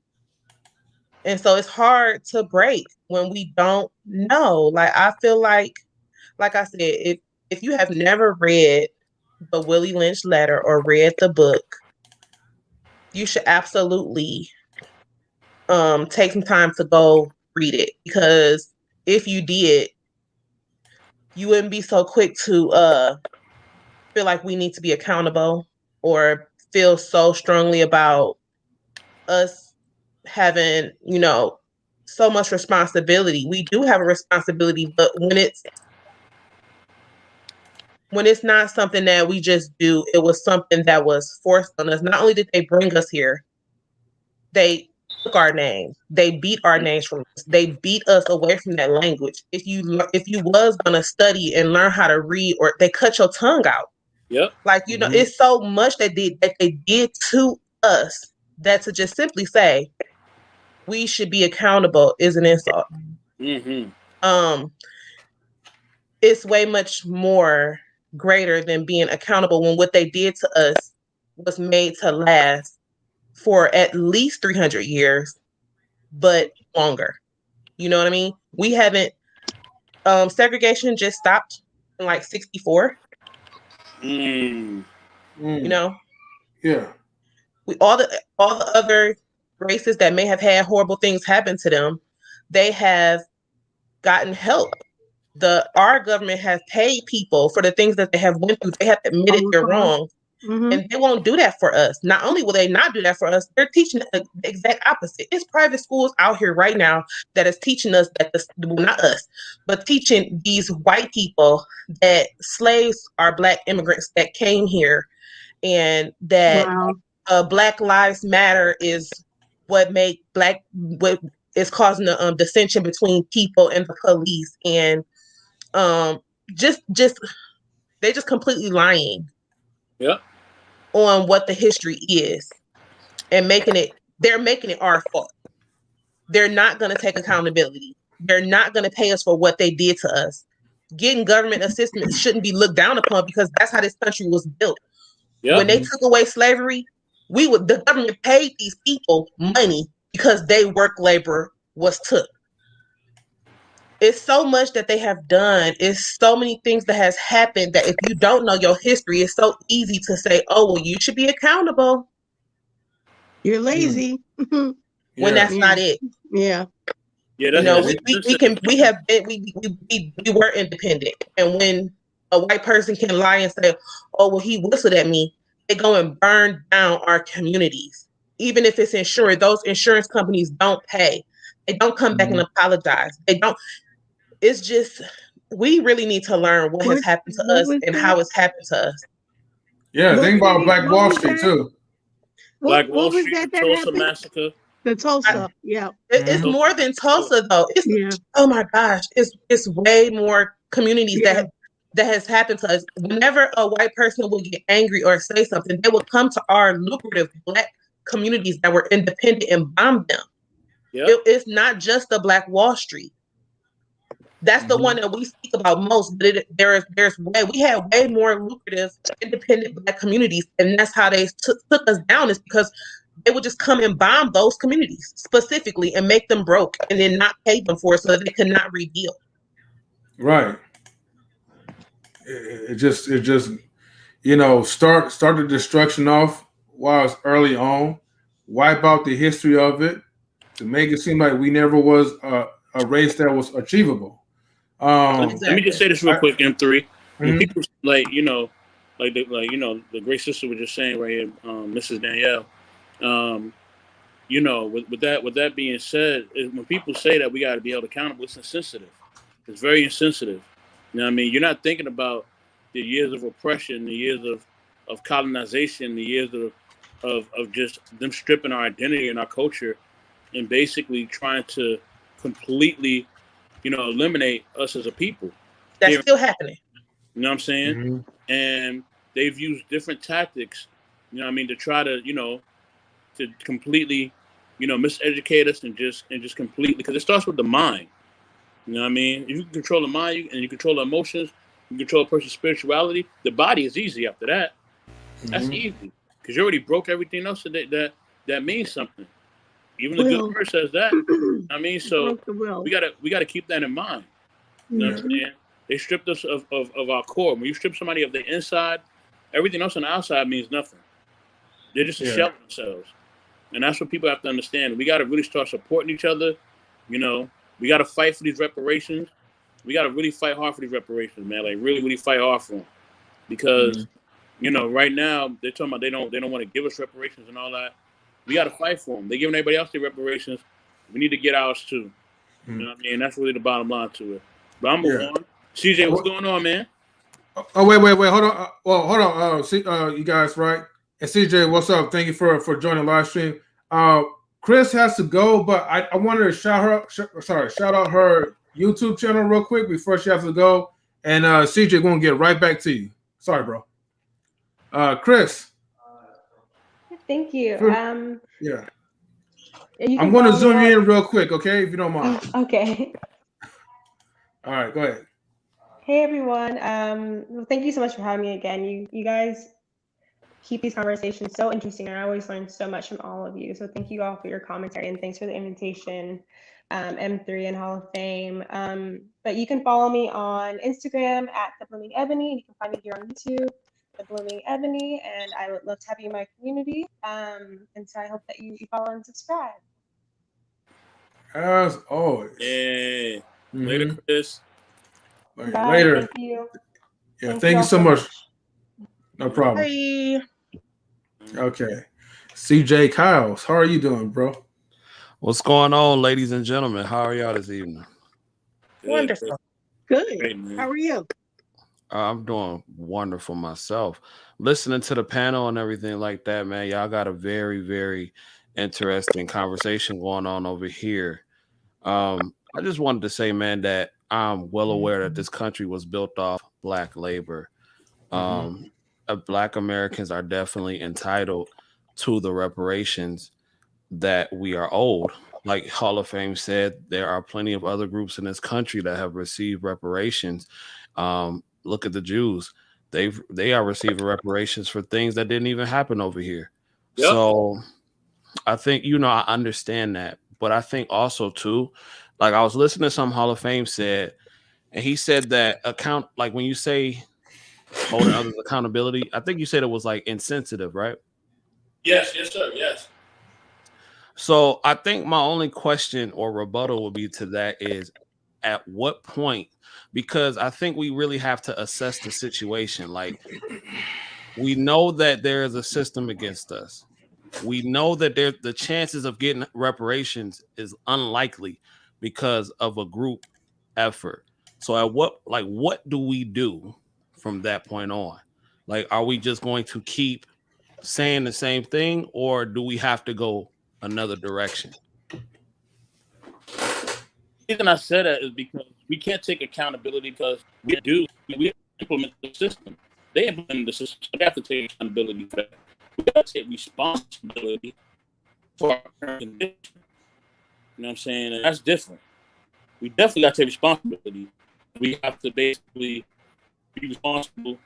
And so it's hard to break when we don't know. Like I feel like I said, if you have never read the Willie Lynch letter or read the book, you should absolutely take some time to go read it, because if you did, you wouldn't be so quick to feel like we need to be accountable, or feel so strongly about us having, so much responsibility. We do have a responsibility, but when it's not something that we just do, it was something that was forced on us. Not only did they bring us here, they took our names. They beat our names from us. They beat us away from that language. If you was gonna study and learn how to read, or they cut your tongue out. Yep. Like, it's so much that they did to us, that to just simply say we should be accountable is an insult. It's way much more greater than being accountable, when what they did to us was made to last for at least 300 years, but longer. You know what I mean? We haven't, segregation just stopped in like 64. You know? Yeah. All the other races that may have had horrible things happen to them, they have gotten help. Our government has paid people for the things that they have went through. They have admitted they're wrong. And they won't do that for us. Not only will they not do that for us, they're teaching the exact opposite. It's private schools out here right now that is teaching us that not us, but teaching these white people that slaves are Black immigrants that came here, and that Black Lives Matter is what is causing the dissension between people and the police, and just they're just completely lying. Yep. On what the history is, and they're making it our fault. They're not going to take accountability. They're not going to pay us for what they did to us. Getting government assistance shouldn't be looked down upon, because that's how this country was built. Yep. When they took away slavery, the government paid these people money because their work labor was took. It's so much that they have done. It's so many things that has happened that if you don't know your history, it's so easy to say, oh, well, you should be accountable. You're lazy. When that's not it. Yeah. Yeah, we were independent. And when a white person can lie and say, oh, well, he whistled at me, they go and burn down our communities. Even if it's insurance, those insurance companies don't pay. They don't come back and apologize. They don't. It's just, we really need to learn what has happened to us and how it's happened to us. Yeah, think about Black Wall Street too. Black Wall Street, the Tulsa massacre. The Tulsa, It's more than Tulsa though. Oh my gosh, it's way more communities that has happened to us. Whenever a white person will get angry or say something, they will come to our lucrative Black communities that were independent and bomb them. Yep. It's not just the Black Wall Street. That's the one that we speak about most. But we have way more lucrative independent Black communities, and that's how they took us down. Is because they would just come and bomb those communities specifically and make them broke, and then not pay them for it, so that they could not rebuild. Right. It just start the destruction off while it's early on, wipe out the history of it to make it seem like we never was a race that was achievable. Let me just say this real quick, M3. When people the great sister was just saying right here, Mrs. Danielle. With that being said, when people say that we got to be held accountable, it's insensitive. It's very insensitive. You know what I mean? You're not thinking about the years of oppression, the years of colonization, the years of just them stripping our identity and our culture, and basically trying to completely, eliminate us as a people. That's still happening. You know what I'm saying? And they've used different tactics, to try to, to completely, miseducate us and just completely, because it starts with the mind. You know what I mean? If you can control the mind and you control the emotions, you control a person's spirituality, the body is easy after that. That's easy. Because you already broke everything else that means something. Even the good word says that. I mean, so we gotta keep that in mind. You know what I'm saying? They stripped us of our core. When you strip somebody of the inside, everything else on the outside means nothing. They're just a shell of themselves. And that's what people have to understand. We got to really start supporting each other. You know, we got to fight for these reparations. We got to really fight hard for these reparations, man. Like really, really fight hard for them. Because, you know, right now they're talking about they don't want to give us reparations and all that. We got to fight for them. They're giving everybody else their reparations. We need to get ours too. You know what I mean? That's really the bottom line to it. But I'm moving on. CJ, what's going on, man? Oh, wait. Hold on. Hold on. You guys, right? And CJ, what's up? Thank you for joining the live stream. Chris has to go, but I wanted to shout out her YouTube channel real quick before she has to go. And CJ, going to get right back to you. Sorry, bro. Chris. Thank you. Yeah. I'm going to zoom you in real quick, okay? If you don't mind. Okay. All right, go ahead. Hey everyone. Well, thank you so much for having me again. You guys keep these conversations so interesting, and I always learn so much from all of you. So thank you all for your commentary, and thanks for the invitation, M3 and Hall of Fame. But you can follow me on Instagram at The Blooming Ebony, and you can find me here on YouTube, The Blooming Ebony, and I would love to have you in my community. And so I hope that you follow and subscribe. As always. Yeah. Later, Chris. Bye. Later. Thank you. Yeah, thank you so much. No problem. Bye. Okay. CJ Kyles, how are you doing, bro? What's going on, ladies and gentlemen? How are y'all this evening? Wonderful. Good. Great, How are you? I'm doing wonderful myself. Listening to the panel and everything like that, man, y'all got a very, very interesting conversation going on over here. I just wanted to say, man, that I'm well aware that this country was built off Black labor. Black Americans are definitely entitled to the reparations that we are owed. Like Hall of Fame said, there are plenty of other groups in this country that have received reparations. Look at the Jews. They are receiving reparations for things that didn't even happen over here. Yep. So I think, I understand that. But I think also too, like I was listening to some Hall of Fame said, and he said that like when you say holding others accountability, I think you said it was like insensitive, right? Yes, sir. Yes. So I think my only question or rebuttal would be to that is at what point, because I think we really have to assess the situation. Like we know that there is a system against us. We know that the chances of getting reparations is unlikely because of a group effort. So at what do we do from that point on? Like, are we just going to keep saying the same thing, or do we have to go another direction? The reason I said that is because we can't take accountability because we implement the system. They implement the system, so they have to take accountability for that. We got to take responsibility for our current condition. You know what I'm saying? And that's different. We definitely got to take responsibility. We have to basically be responsible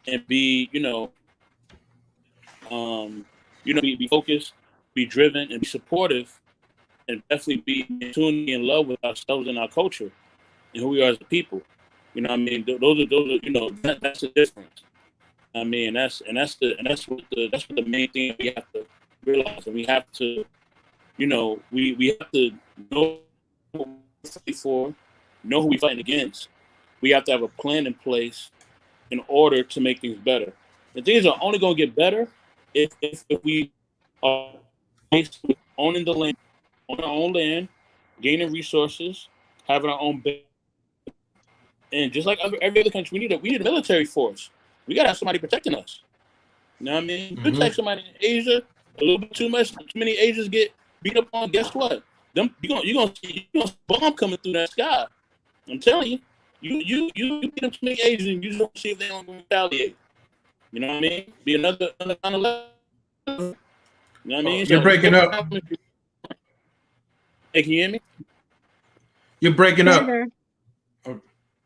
and be, be focused, be driven, and be supportive, and definitely be in love with ourselves and our culture and who we are as a people. You know what I mean? Those are that's the difference. I mean, that's what the main thing we have to realize, and we have to, we have to know what we're fighting for, know who we're fighting against. We have to have a plan in place in order to make things better. And things are only going to get better if we are owning the land, on our own land, gaining resources, having our own base. And just like every other country, we need a military force. We gotta have somebody protecting us. You know what I mean? You protect somebody in Asia a little bit too much. Too many Asians get beat up on. Guess what? You're gonna see bomb coming through that sky. I'm telling you. You beat them too many Asians. You don't see if they don't retaliate. You know what I mean? Be another 9/11. You know what I mean? You're breaking up. Hey, can you hear me? You're breaking up. Can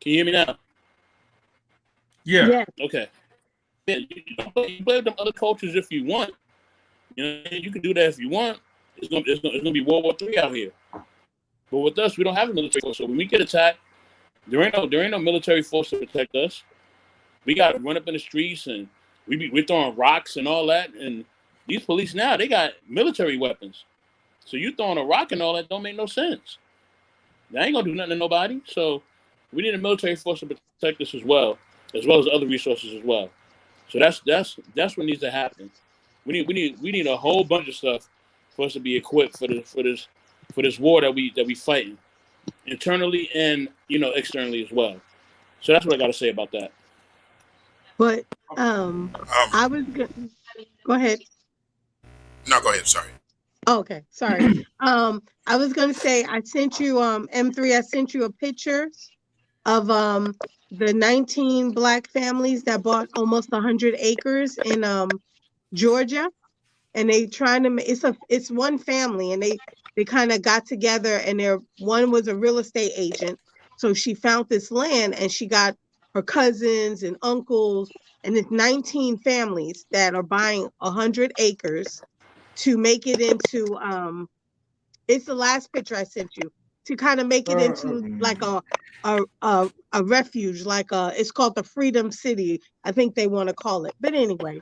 you hear me now? Yeah. Okay. Yeah, you play with them other cultures if you want. You can do that if you want. It's gonna be World War III out here. But with us, we don't have a military force. So when we get attacked, there ain't no military force to protect us. We got to run up in the streets and we're throwing rocks and all that, and these police now, they got military weapons. So you throwing a rock and all that don't make no sense. That ain't gonna do nothing to nobody. So we need a military force to protect us as well as other resources as well. So that's what needs to happen. We need a whole bunch of stuff for us to be equipped for this war that we fighting internally and externally as well. So that's what I got to say about that. But I was good. Go ahead. No, go ahead. Sorry. Okay, sorry. I was gonna say I sent you M3. I sent you a picture of the 19 Black families that bought almost 100 acres in Georgia, and they trying to. It's one family, and they kind of got together, and one was a real estate agent, so she found this land, and she got her cousins and uncles, and it's 19 families that are buying 100 acres to make it into it's the last picture I sent you, to kind of make it into like a refuge, like it's called the Freedom City, I think they want to call it. But anyway,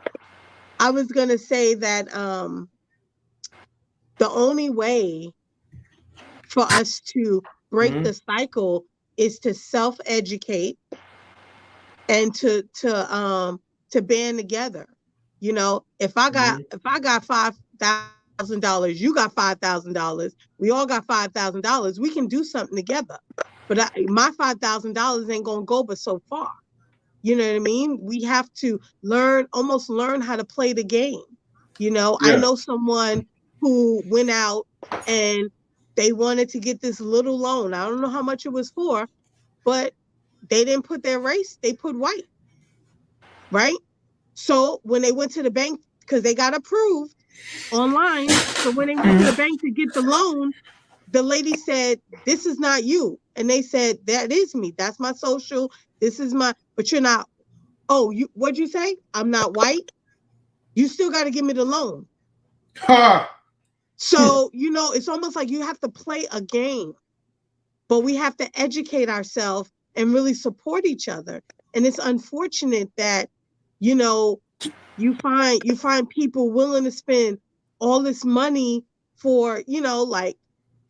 I was gonna say that the only way for us to break the cycle is to self-educate and to band together. You know, if I got $5,000, you got $5,000, we all got $5,000, we can do something together. But my $5,000 ain't gonna go but so far. You know what I mean? We have to almost learn how to play the game. You know, yeah. I know someone who went out and they wanted to get this little loan. I don't know how much it was for, but they didn't put their race, they put white, right? So when they went to the bank, because they got approved online, so when they went to the bank to get the loan, the lady said, "This is not you." And they said, "That is me. That's my social. This is my, but you're not." "Oh, what'd you say? I'm not white? You still got to give me the loan." So, you know, it's almost like you have to play a game, but we have to educate ourselves and really support each other. And it's unfortunate that, you know, you find people willing to spend all this money for, you know, like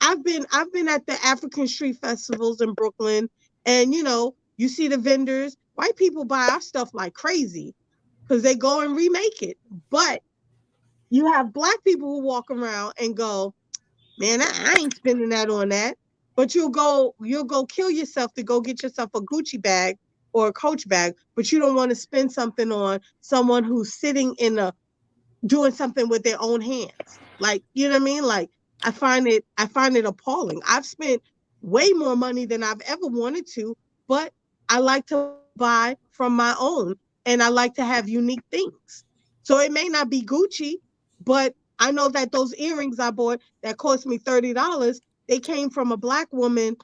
I've been at the African street festivals in Brooklyn, and you know, you see the vendors, white people buy our stuff like crazy because they go and remake it. But you have Black people who walk around and go, "Man, I ain't spending that on that." But you'll go kill yourself to go get yourself a Gucci bag or a Coach bag, but you don't want to spend something on someone who's sitting doing something with their own hands. Like, you know what I mean? Like, I find it appalling. I've spent way more money than I've ever wanted to, but I like to buy from my own, and I like to have unique things. So it may not be Gucci, but I know that those earrings I bought that cost me $30, they came from a Black woman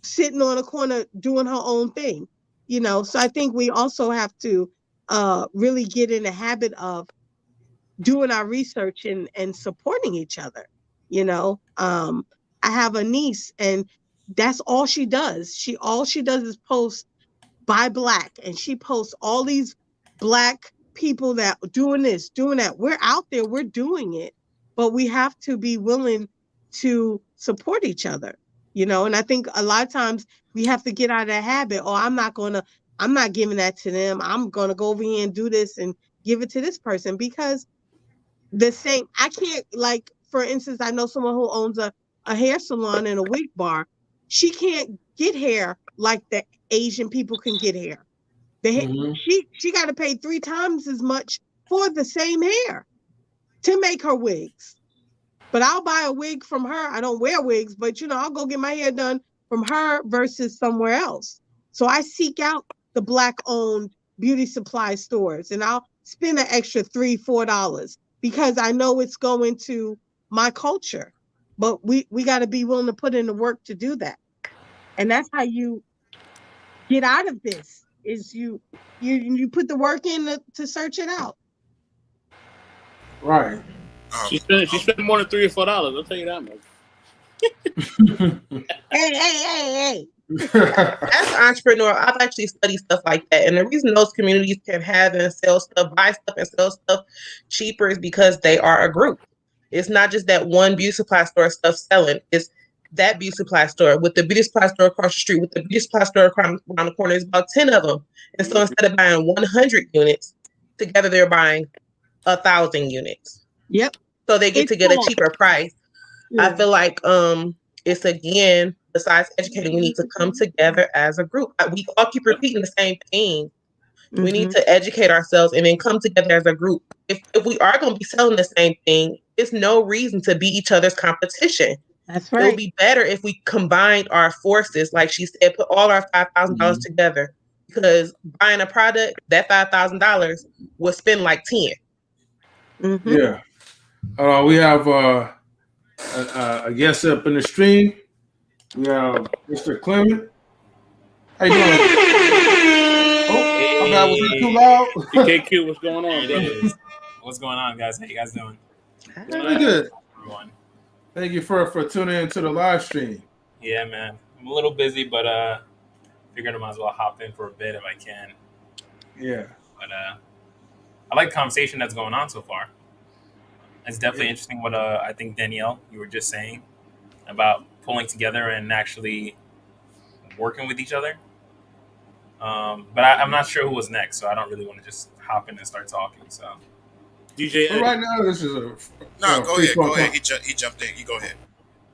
sitting on a corner doing her own thing, you know? So I think we also have to really get in the habit of doing our research and supporting each other. You know, I have a niece, and that's all she does. All she does is post "buy Black," and she posts all these Black people that doing this, doing that. We're out there, we're doing it, but we have to be willing to support each other, you know? And I think a lot of times we have to get out of that habit. "Oh, I'm not giving that to them. I'm going to go over here and do this and give it to this person," because I can't, like, for instance, I know someone who owns a hair salon and a wig bar. She can't get hair like the Asian people can get hair. She got to pay 3 times as much for the same hair to make her wigs. But I'll buy a wig from her. I don't wear wigs, but you know, I'll go get my hair done from her versus somewhere else. So I seek out the Black owned beauty supply stores, and I'll spend an extra $3, $4 because I know it's going to my culture. But we got to be willing to put in the work to do that. And that's how you get out of this, is you put the work in to search it out. Right. She spent more than $3 or $4. I'll tell you that much. Hey! As an entrepreneur, I've actually studied stuff like that. And the reason those communities can have and sell stuff, buy stuff and sell stuff cheaper is because they are a group. It's not just that one beauty supply store stuff selling. It's that beauty supply store with the beauty supply store across the street, with the beauty supply store around the corner. There's about 10 of them. And so instead of buying 100 units, together they're buying 1,000 units. Yep. So they get to get a cheaper price. Yeah. I feel like it's again, besides educating, we need to come together as a group. We all keep repeating the same thing. We need to educate ourselves and then come together as a group. If we are going to be selling the same thing, it's no reason to be each other's competition. That's It right. would be better if we combined our forces, like she said, put all our $5,000 together. Because buying a product, that $5,000 will spend like 10. Yeah. We have a guest up in the stream. We have Mr. Clement. How you doing? Oh, my God, was that too loud? KQ, what's going on, brother? What's going on, guys? How you guys doing? Pretty good. Everyone. Thank you for tuning in to the live stream. Yeah, man. I'm a little busy, but figured I might as well hop in for a bit if I can. Yeah. But I like the conversation that's going on so far. It's definitely interesting what I think, Danielle, you were just saying about pulling together and actually working with each other. But I'm not sure who was next, so I don't really want to just hop in and start talking. So, DJ, But right now, this is a No, go free ahead. Go flow ahead. talk. He jumped in. You go ahead.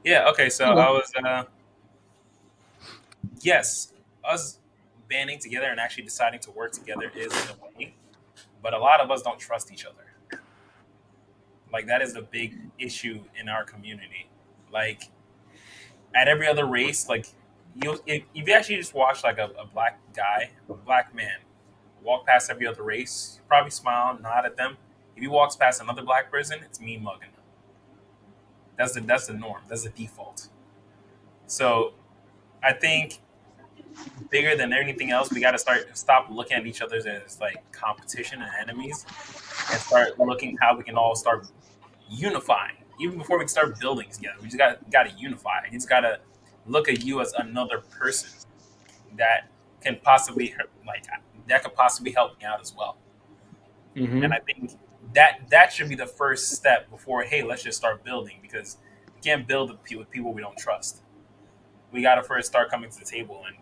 yeah, okay. So I was, yes, us banding together and actually deciding to work together is the way, but a lot of us don't trust each other. Like that is the big issue in our community. Like at every other race, like if you actually just watch like a black guy, a black man, walk past every other race, you probably smile, nod at them. If he walks past another black person, it's me mugging them. That's the norm. That's the default. So I think bigger than anything else, we got to stop looking at each other as like competition and enemies, and start looking how we can all start unifying. Even before we can start building together, we just got to unify. You just got to look at you as another person that can possibly help me out as well. And I think that should be the first step before, hey, let's just start building, because we can't build with people we don't trust. We got to first start coming to the table and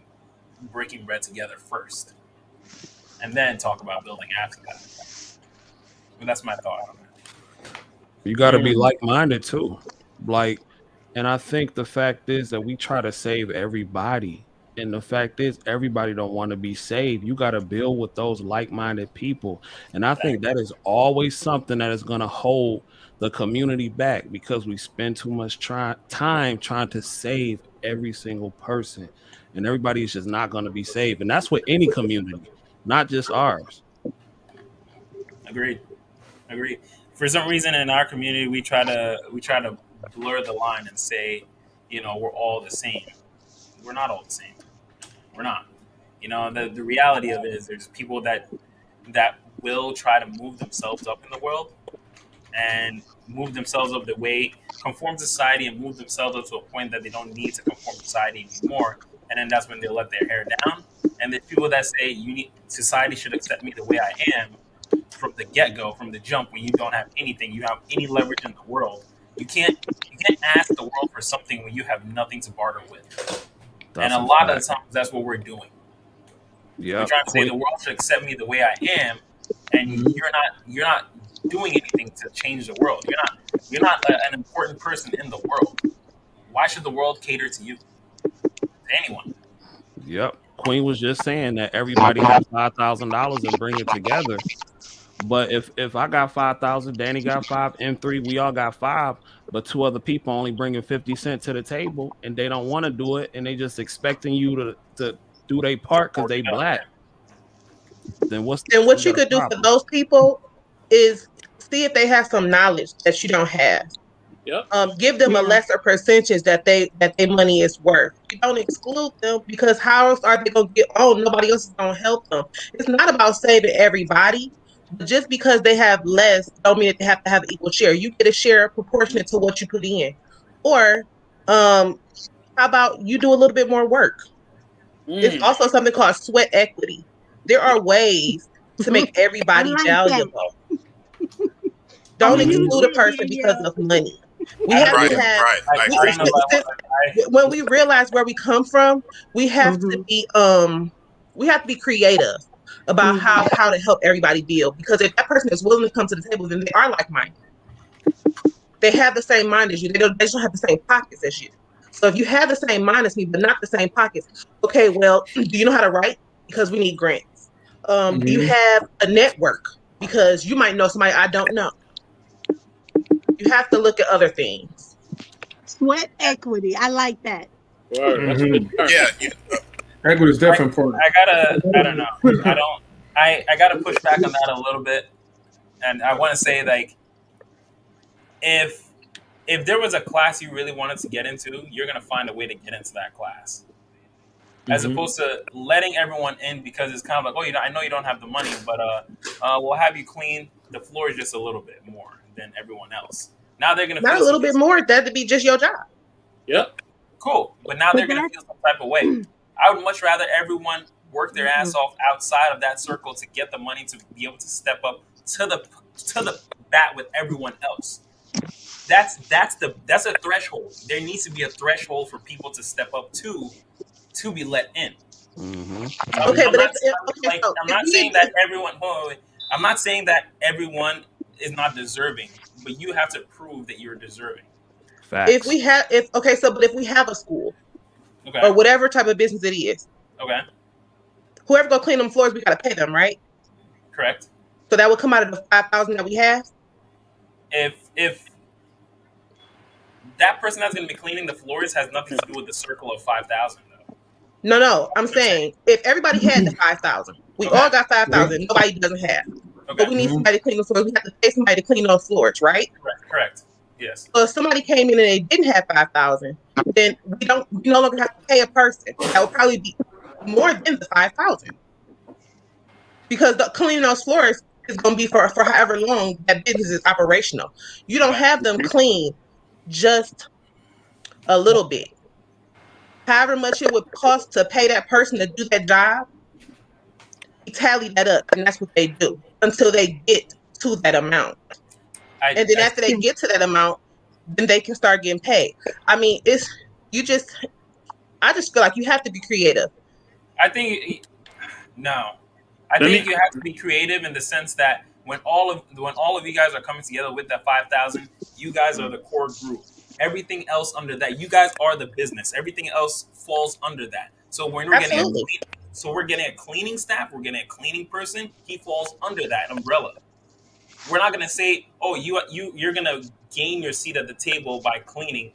breaking bread together first, and then talk about building after that. But that's my thought on that. You got to be like-minded too. Like, and I think the fact is that we try to save everybody. And the fact is, everybody don't want to be saved. You got to build with those like-minded people. And I think that is always something that is going to hold the community back, because we spend too much time trying to save every single person. And everybody is just not going to be saved. And that's with any community, not just ours. Agreed. For some reason in our community, we try to blur the line and say, we're all the same. We're not all the same. We're not. The reality of it is there's people that will try to move themselves up in the world and move themselves up the way, conform to society and move themselves up to a point that they don't need to conform to society anymore. And then that's when they let their hair down. And there's people that say society should accept me the way I am from the get-go, from the jump, when you don't have anything, you have any leverage in the world. You can't ask the world for something when you have nothing to barter with. And a lot of the times that's what we're doing. Yeah. We're trying to say the world should accept me the way I am, and you're not doing anything to change the world. You're not an important person in the world. Why should the world cater to you? To anyone? Yep. Queen was just saying that everybody has $5,000 and bring it together. But if I got 5,000, Danny got 5, M3, we all got 5, but 2 other people only bringing 50 cents to the table, and they don't want to do it, and they just expecting you to do their part because they black. Then what you could do for those people is see if they have some knowledge that you don't have. Yep. Give them a lesser percentage that they money is worth. You don't exclude them, because how else are they gonna get? Oh, nobody else is gonna help them. It's not about saving everybody. But just because they have less, don't mean that they have to have an equal share. You get a share proportionate to what you put in. Or how about you do a little bit more work? It's also something called sweat equity. There are ways to make everybody like valuable. I'm Don't gonna use exclude a that, person because Danielle. of money. We I don't have know. to have Right. I we, I agree. don't know about when we realize where we come from, we have to be creative about how to help everybody build. Because if that person is willing to come to the table, then they are like minded. They have the same mind as you. They just don't have the same pockets as you. So if you have the same mind as me, but not the same pockets, okay, well, do you know how to write? Because we need grants. Do you have a network? Because you might know somebody I don't know. You have to look at other things. Sweat equity. I like that. Word. That's a good term. Yeah. Equity is definitely important. I don't know. I gotta push back on that a little bit. And I want to say, like, if there was a class you really wanted to get into, you're gonna find a way to get into that class, as opposed to letting everyone in because it's kind of like, oh, I know you don't have the money, but we'll have you clean the floors just a little bit more than everyone else. Now they're gonna Not feel a little bit more. That'd be just your job. Yep. cool, but now they're gonna feel some type of way. I would much rather everyone work their ass off outside of that circle to get the money to be able to step up to the bat with everyone else. That's a threshold. There needs to be a threshold for people to step up to be let in. Okay, I'm but not so I'm not saying that everyone. Hold on, wait. I'm not saying that everyone is not deserving, but you have to prove that you're deserving. if we have if we have a school Okay. or whatever type of business it is, Okay. whoever go clean them floors, we gotta pay them, right? Correct. So that would come out of the 5,000 that we have. If that person that's going to be cleaning the floors has nothing to do with the circle of 5,000, though. No, I'm saying if everybody had the 5,000, we Okay. all got 5,000. Nobody doesn't have, Okay. but we need somebody to clean the floors. We have to pay somebody to clean those floors, right? Correct. Yes. So if somebody came in and they didn't have 5,000, then we no longer have to pay a person. That would probably be more than the 5,000 because the cleaning those floors is going to be for however long that business is operational. You don't have them clean just a little bit. However much it would cost to pay that person to do that job, we tally that up, and that's what they do until they get to that amount. And then after they get to that amount, then they can start getting paid. I mean, I just feel like you have to be creative. I think no. I think you have to be creative in the sense that when all of you guys are coming together with that 5,000, you guys are the core group. Everything else under that, you guys are the business. Everything else falls under that. So when we're getting a cleaning staff, we're getting a cleaning person. He falls under that umbrella. We're not gonna say, oh, you're gonna gain your seat at the table by cleaning.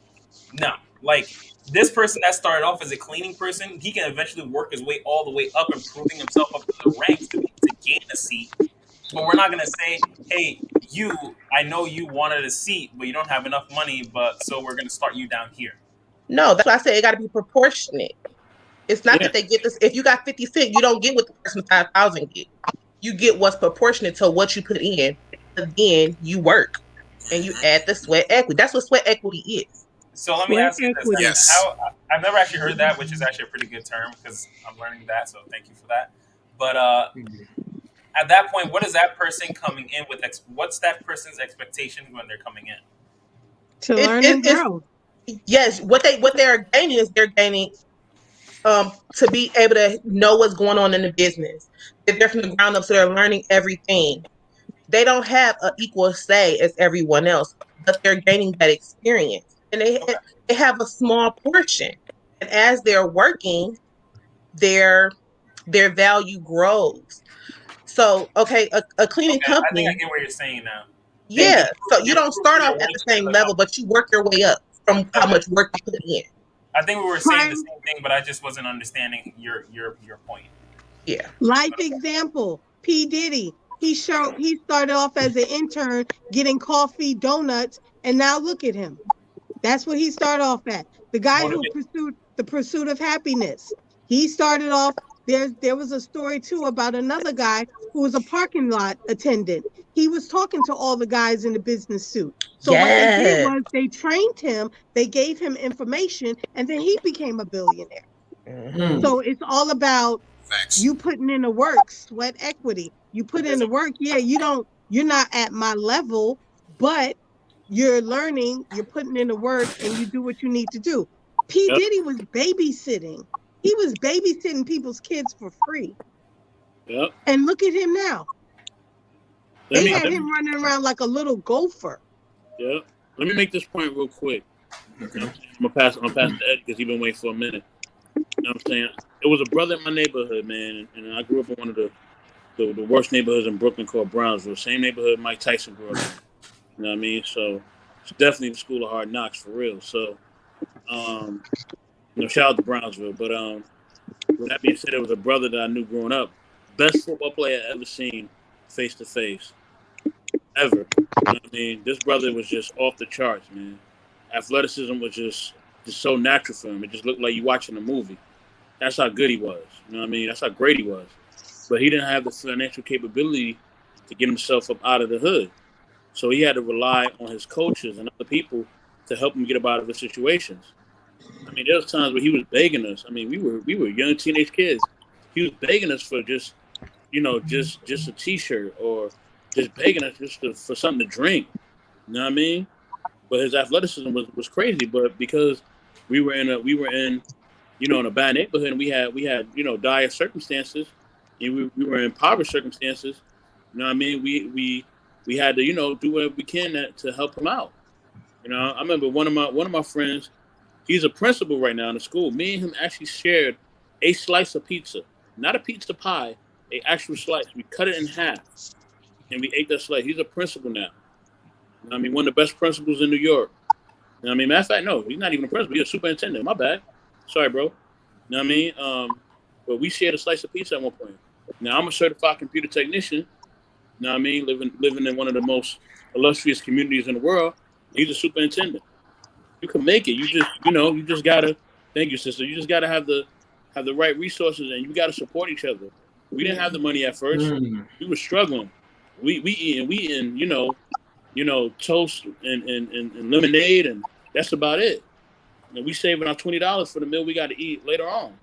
No, like this person that started off as a cleaning person, he can eventually work his way all the way up, improving himself up to the ranks to gain a seat. But we're not gonna say, hey, I know you wanted a seat, but you don't have enough money, so we're gonna start you down here. No, that's why I say it got to be proportionate. It's not that they get this. If you got 50 cents, you don't get what the person 5,000 get. You get what's proportionate to what you put in. But then you work and you add the sweat equity. That's what sweat equity is. So let me ask you this: I've never actually heard that, which is actually a pretty good term because I'm learning that. So thank you for that. But at that point, what is that person coming in with? What's that person's expectation when they're coming in? To learn and grow. Yes, what they're gaining is they're gaining to be able to know what's going on in the business. They're from the ground up, so they're learning everything. They don't have an equal say as everyone else, but they're gaining that experience, and they have a small portion. And as they're working, their value grows. So, okay, a cleaning company. I think I get what you're saying now. Yeah, so you don't start off at the same level, but you work your way up from how much work you put in. I think we were saying the same thing, but I just wasn't understanding your point. Yeah. Life example: P. Diddy. He started off as an intern getting coffee, donuts, and now look at him. That's what he started off at. The guy who pursued the pursuit of happiness. He started off. There was a story too about another guy who was a parking lot attendant. He was talking to all the guys in the business suit. So what they did was they trained him, they gave him information, and then he became a billionaire. Mm. So it's all about Facts. you putting in the work, sweat equity. You put in the work. Yeah, you're not at my level, but you're learning, you're putting in the work, and you do what you need to do. P. Yep. Diddy was babysitting. He was babysitting people's kids for free. Yep. And look at him now. Let They me, had let him me, running around like a little gopher. yep. Let me make this point real quick. Okay. I'm gonna pass to Ed because he's been waiting for a minute. You know what I'm saying? It was a brother in my neighborhood, man, and I grew up in one of the worst neighborhoods in Brooklyn called Brownsville. Same neighborhood Mike Tyson grew up in. You know what I mean? So it's definitely the school of hard knocks for real. So, shout out to Brownsville. But with that being said, there was a brother that I knew growing up, best football player I ever seen face to face, ever. You know what I mean? This brother was just off the charts, man. Athleticism was just so natural for him. It just looked like you watching a movie. That's how good he was. You know what I mean? That's how great he was. But he didn't have the financial capability to get himself up out of the hood. So he had to rely on his coaches and other people to help him get up out of the situations. I mean, there was times where he was begging us. I mean, we were young teenage kids. He was begging us for just a T-shirt or just begging us for something to drink. You know what I mean? But his athleticism was crazy. But because we were in a bad neighborhood and we had dire circumstances and we were in impoverished circumstances. You know what I mean? We had to do whatever we can to help him out. I remember one of my friends. He's a principal right now in the school. Me and him actually shared a slice of pizza, not a pizza pie, a actual slice. We cut it in half and we ate that slice. He's a principal now. I mean, one of the best principals in New York. I mean, matter of fact, no, he's not even a principal. He's a superintendent. My bad. Sorry, bro. You know what I mean? But we shared a slice of pizza at one point. Now, I'm a certified computer technician. You know what I mean? Living in one of the most illustrious communities in the world. He's a superintendent. You can make it. You just gotta. Thank you, sister. You just gotta have the right resources, and you gotta support each other. We didn't have the money at first. We were struggling. We eating, toast and lemonade, and that's about it. And we saving our $20 for the meal we got to eat later on,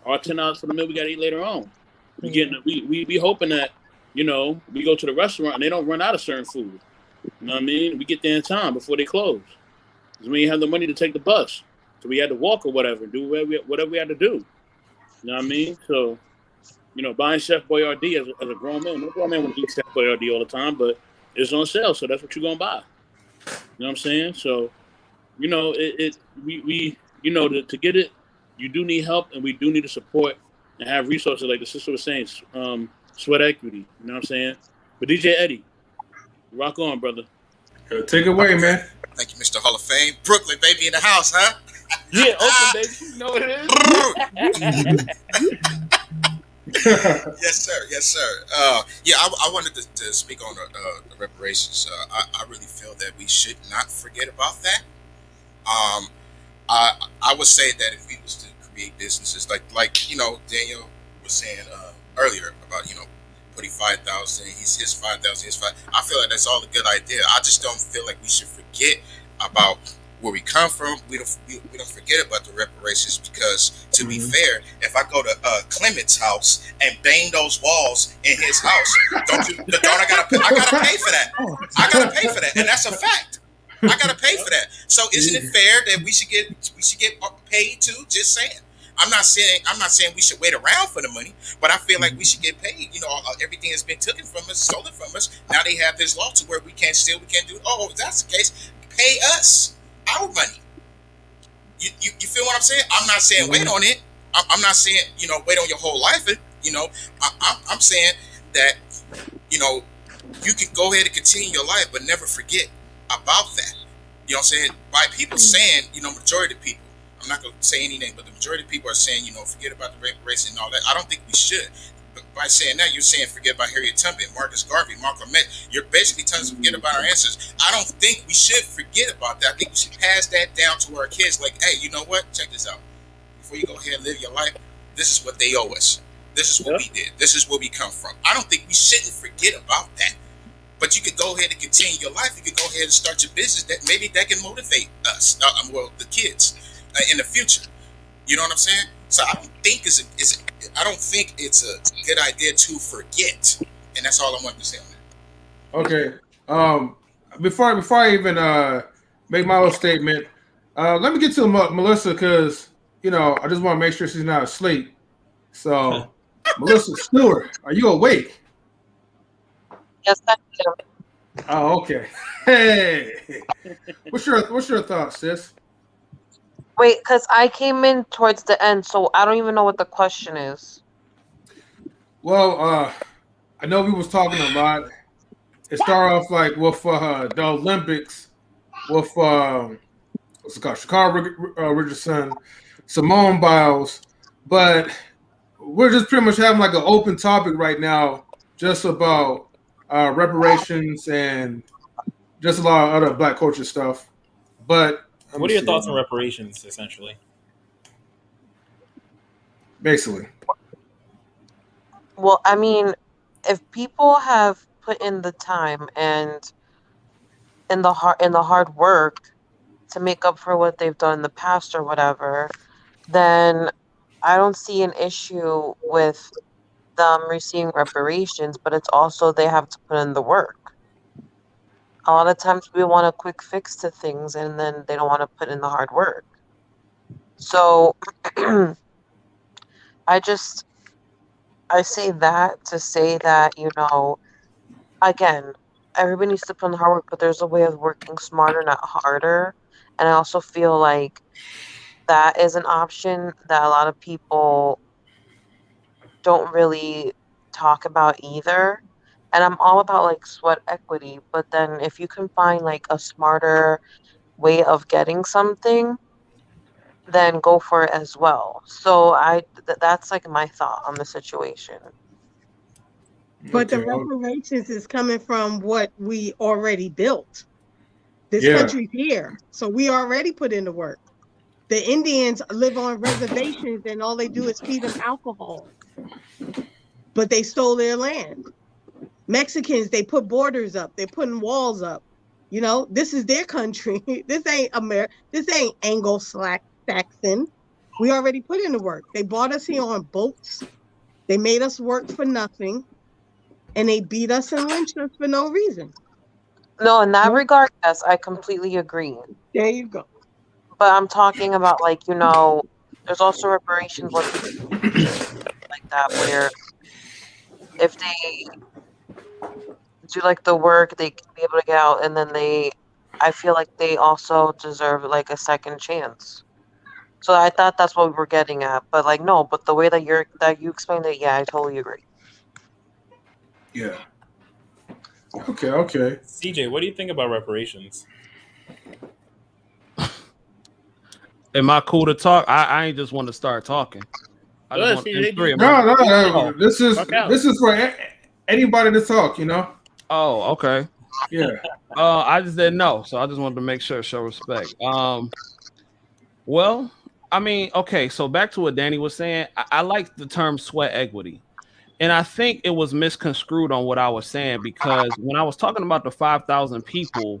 or $10 for the meal we got to eat later on. We hoping that we go to the restaurant and they don't run out of certain food. You know what I mean? We get there in time before they close. Because we didn't have the money to take the bus, so we had to walk or whatever, do whatever we had to do. You know what I mean? So, buying Chef Boyardee as a grown man, no grown man want to eat Chef Boyardee all the time, but it's on sale, so that's what you're gonna buy. You know what I'm saying? So, to get it, you do need help, and we do need to support and have resources like the sister was saying, sweat equity. You know what I'm saying? But DJ Eddie, rock on, brother. Take it away, man. Thank you, Mr. Hall of Fame. Brooklyn, baby, in the house, huh? Yeah, open, baby. You know what it is. Yes, sir. I wanted to speak on the reparations. I really feel that we should not forget about that. I would say that if we was to create businesses like Daniel was saying earlier about putting 5,000, his 5,000, his 5. I feel like that's all a good idea. I just don't feel like we should forget about where we come from. We don't forget about the reparations because, to be fair, if I go to Clement's house and bang those walls in his house, I gotta pay for that. I gotta pay for that, and that's a fact. I gotta pay for that. So isn't it fair that we should get paid too? Just saying. I'm not saying we should wait around for the money, but I feel like we should get paid. Everything has been taken from us, stolen from us. Now they have this law to where we can't steal, we can't do. Oh, if that's the case, pay us our money. You feel what I'm saying? I'm not saying wait on it. I'm not saying wait on your whole life. I'm saying that you can go ahead and continue your life, but never forget about that. You know what I'm saying? By people saying, majority of people. I'm not going to say any name, but the majority of people are saying, forget about the reparation and all that. I don't think we should. But by saying that, you're saying forget about Harriet Tubman, Marcus Garvey, Malcolm X. You're basically telling us to forget about our ancestors. I don't think we should forget about that. I think we should pass that down to our kids. Like, hey, you know what? Check this out. Before you go ahead and live your life, this is what they owe us. This is what we did. This is where we come from. I don't think we shouldn't forget about that. But you could go ahead and continue your life. You could go ahead and start your business. That maybe that can motivate us, the kids. In the future, you know what I'm saying? So I don't think I don't think it's a good idea to forget, and that's all I wanted to say on that. Okay. Before I even make my little statement, let me get to Melissa because I just want to make sure she's not asleep. So, Melissa Stewart, are you awake? Yes, I am. Oh, okay. Hey, what's your thoughts, sis? Wait, because I came in towards the end, so I don't even know what the question is. Well, I know we was talking a lot. It started off like with the Olympics with what's it called, sha'carri Richardson, Simone Biles, but we're just pretty much having like an open topic right now, just about reparations and just a lot of other Black culture stuff. But let me What are your see. thoughts on reparations, essentially? Basically, Well, I mean, if people have put in the time and in the hard work to make up for what they've done in the past or whatever, then I don't see an issue with them receiving reparations, but it's also they have to put in the work. A lot of times we want a quick fix to things and then they don't want to put in the hard work. So I just I say that to say that, again, everybody needs to put in the hard work, but there's a way of working smarter, not harder. And I also feel like that is an option that a lot of people don't really talk about either. And I'm all about like sweat equity, but then if you can find like a smarter way of getting something, then go for it as well. So that's like my thought on the situation. But the okay, reparations is coming from what we already built. This yeah, country's here, so we already put in the work. The Indians live on reservations and all they do is feed them alcohol, but they stole their land. Mexicans, they put borders up, they're putting walls up. This is their country. This ain't America. This ain't Anglo-Saxon. We already put in the work. They brought us here on boats. They made us work for nothing, and they beat us and lynched us for no reason. No, in that Nope. regard, yes, I completely agree. There you go. But I'm talking about like, there's also reparations where people like that where if they do like the work, they can be able to get out and then I feel like they also deserve like a second chance. So I thought that's what we were getting at. But like no, but the way that you explained it, yeah, I totally agree. yeah. Okay, okay. CJ, what do you think about reparations? Am I cool to talk? I ain't just want to start talking. I Go just ahead, want CJ. three. Am I? No, no. Oh, Fuck out. This is for anybody to talk. oh, okay. Yeah. I just didn't know, so I just wanted to make sure, show respect. Well, I mean, okay. So back to what Danny was saying. I like the term sweat equity. And I think it was misconstrued on what I was saying because when I was talking about the 5,000 people,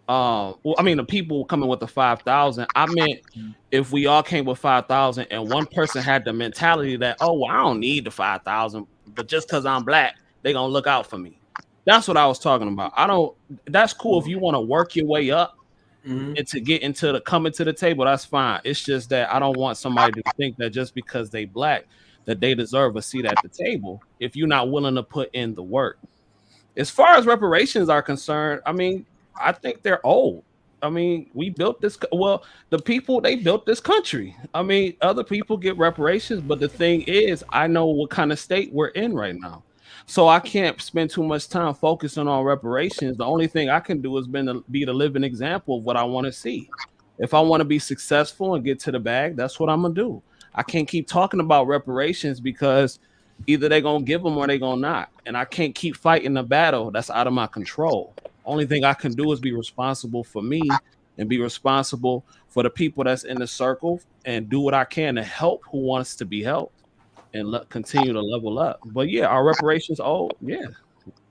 well, I mean the people coming with the 5,000, I meant if we all came with 5,000 and one person had the mentality that, oh, well, I don't need the 5,000, but just because I'm black, they're gonna look out for me. That's what I was talking about. I don't. That's cool if you want to work your way up Mm-hmm. and to get into the coming to the table, that's fine. It's just that I don't want somebody to think that just because they black that they deserve a seat at the table if you're not willing to put in the work. As far as reparations are concerned, I mean, I think they're old. I mean, we built this. Well, the people they built this country. I mean, other people get reparations, but the thing is, I know what kind of state we're in right now, so I can't spend too much time focusing on reparations. The only thing I can do is be the living example of what I want to see. If I want to be successful and get to the bag, that's what I'm gonna do. I can't keep talking about reparations because either they're gonna give them or they're gonna not, and I can't keep fighting the battle that's out of my control. Only thing I can do is be responsible for me and be responsible for the people that's in the circle and do what I can to help who wants to be helped and continue to level up. But yeah, our reparations, oh yeah,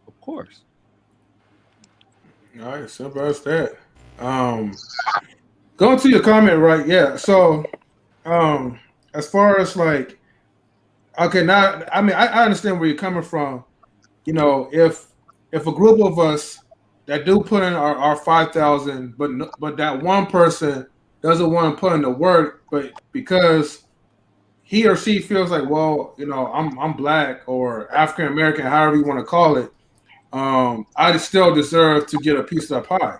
of course. All right, simple as that. Going to your comment, right? Yeah. So, um, as far as like, okay, now I mean I understand where you're coming from. You know, if a group of us that do put in our 5,000, but that one person doesn't want to put in the work, but because he or she feels like, well, you know, I'm black or African American, however you want to call it, I still deserve to get a piece of the pie.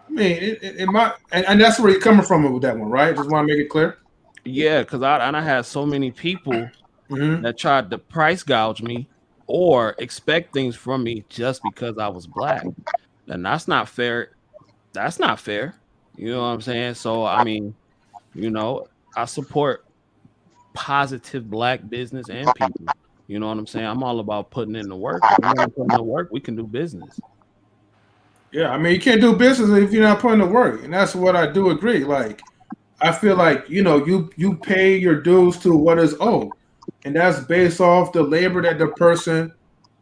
I mean, it might, and that's where you're coming from with that one, right? Just want to make it clear. Yeah, because I had so many people Hmm. that tried to price gouge me or expect things from me just because I was black. And that's not fair. That's not fair. You know what I'm saying? So I mean, you know, I support positive black business and people. You know what I'm saying? I'm all about putting in the work. If you want to put in the work, we can do business. Yeah, I mean, you can't do business if you're not putting the work, and that's what I do agree. Like, I feel like you pay your dues to what is owed, and that's based off the labor that the person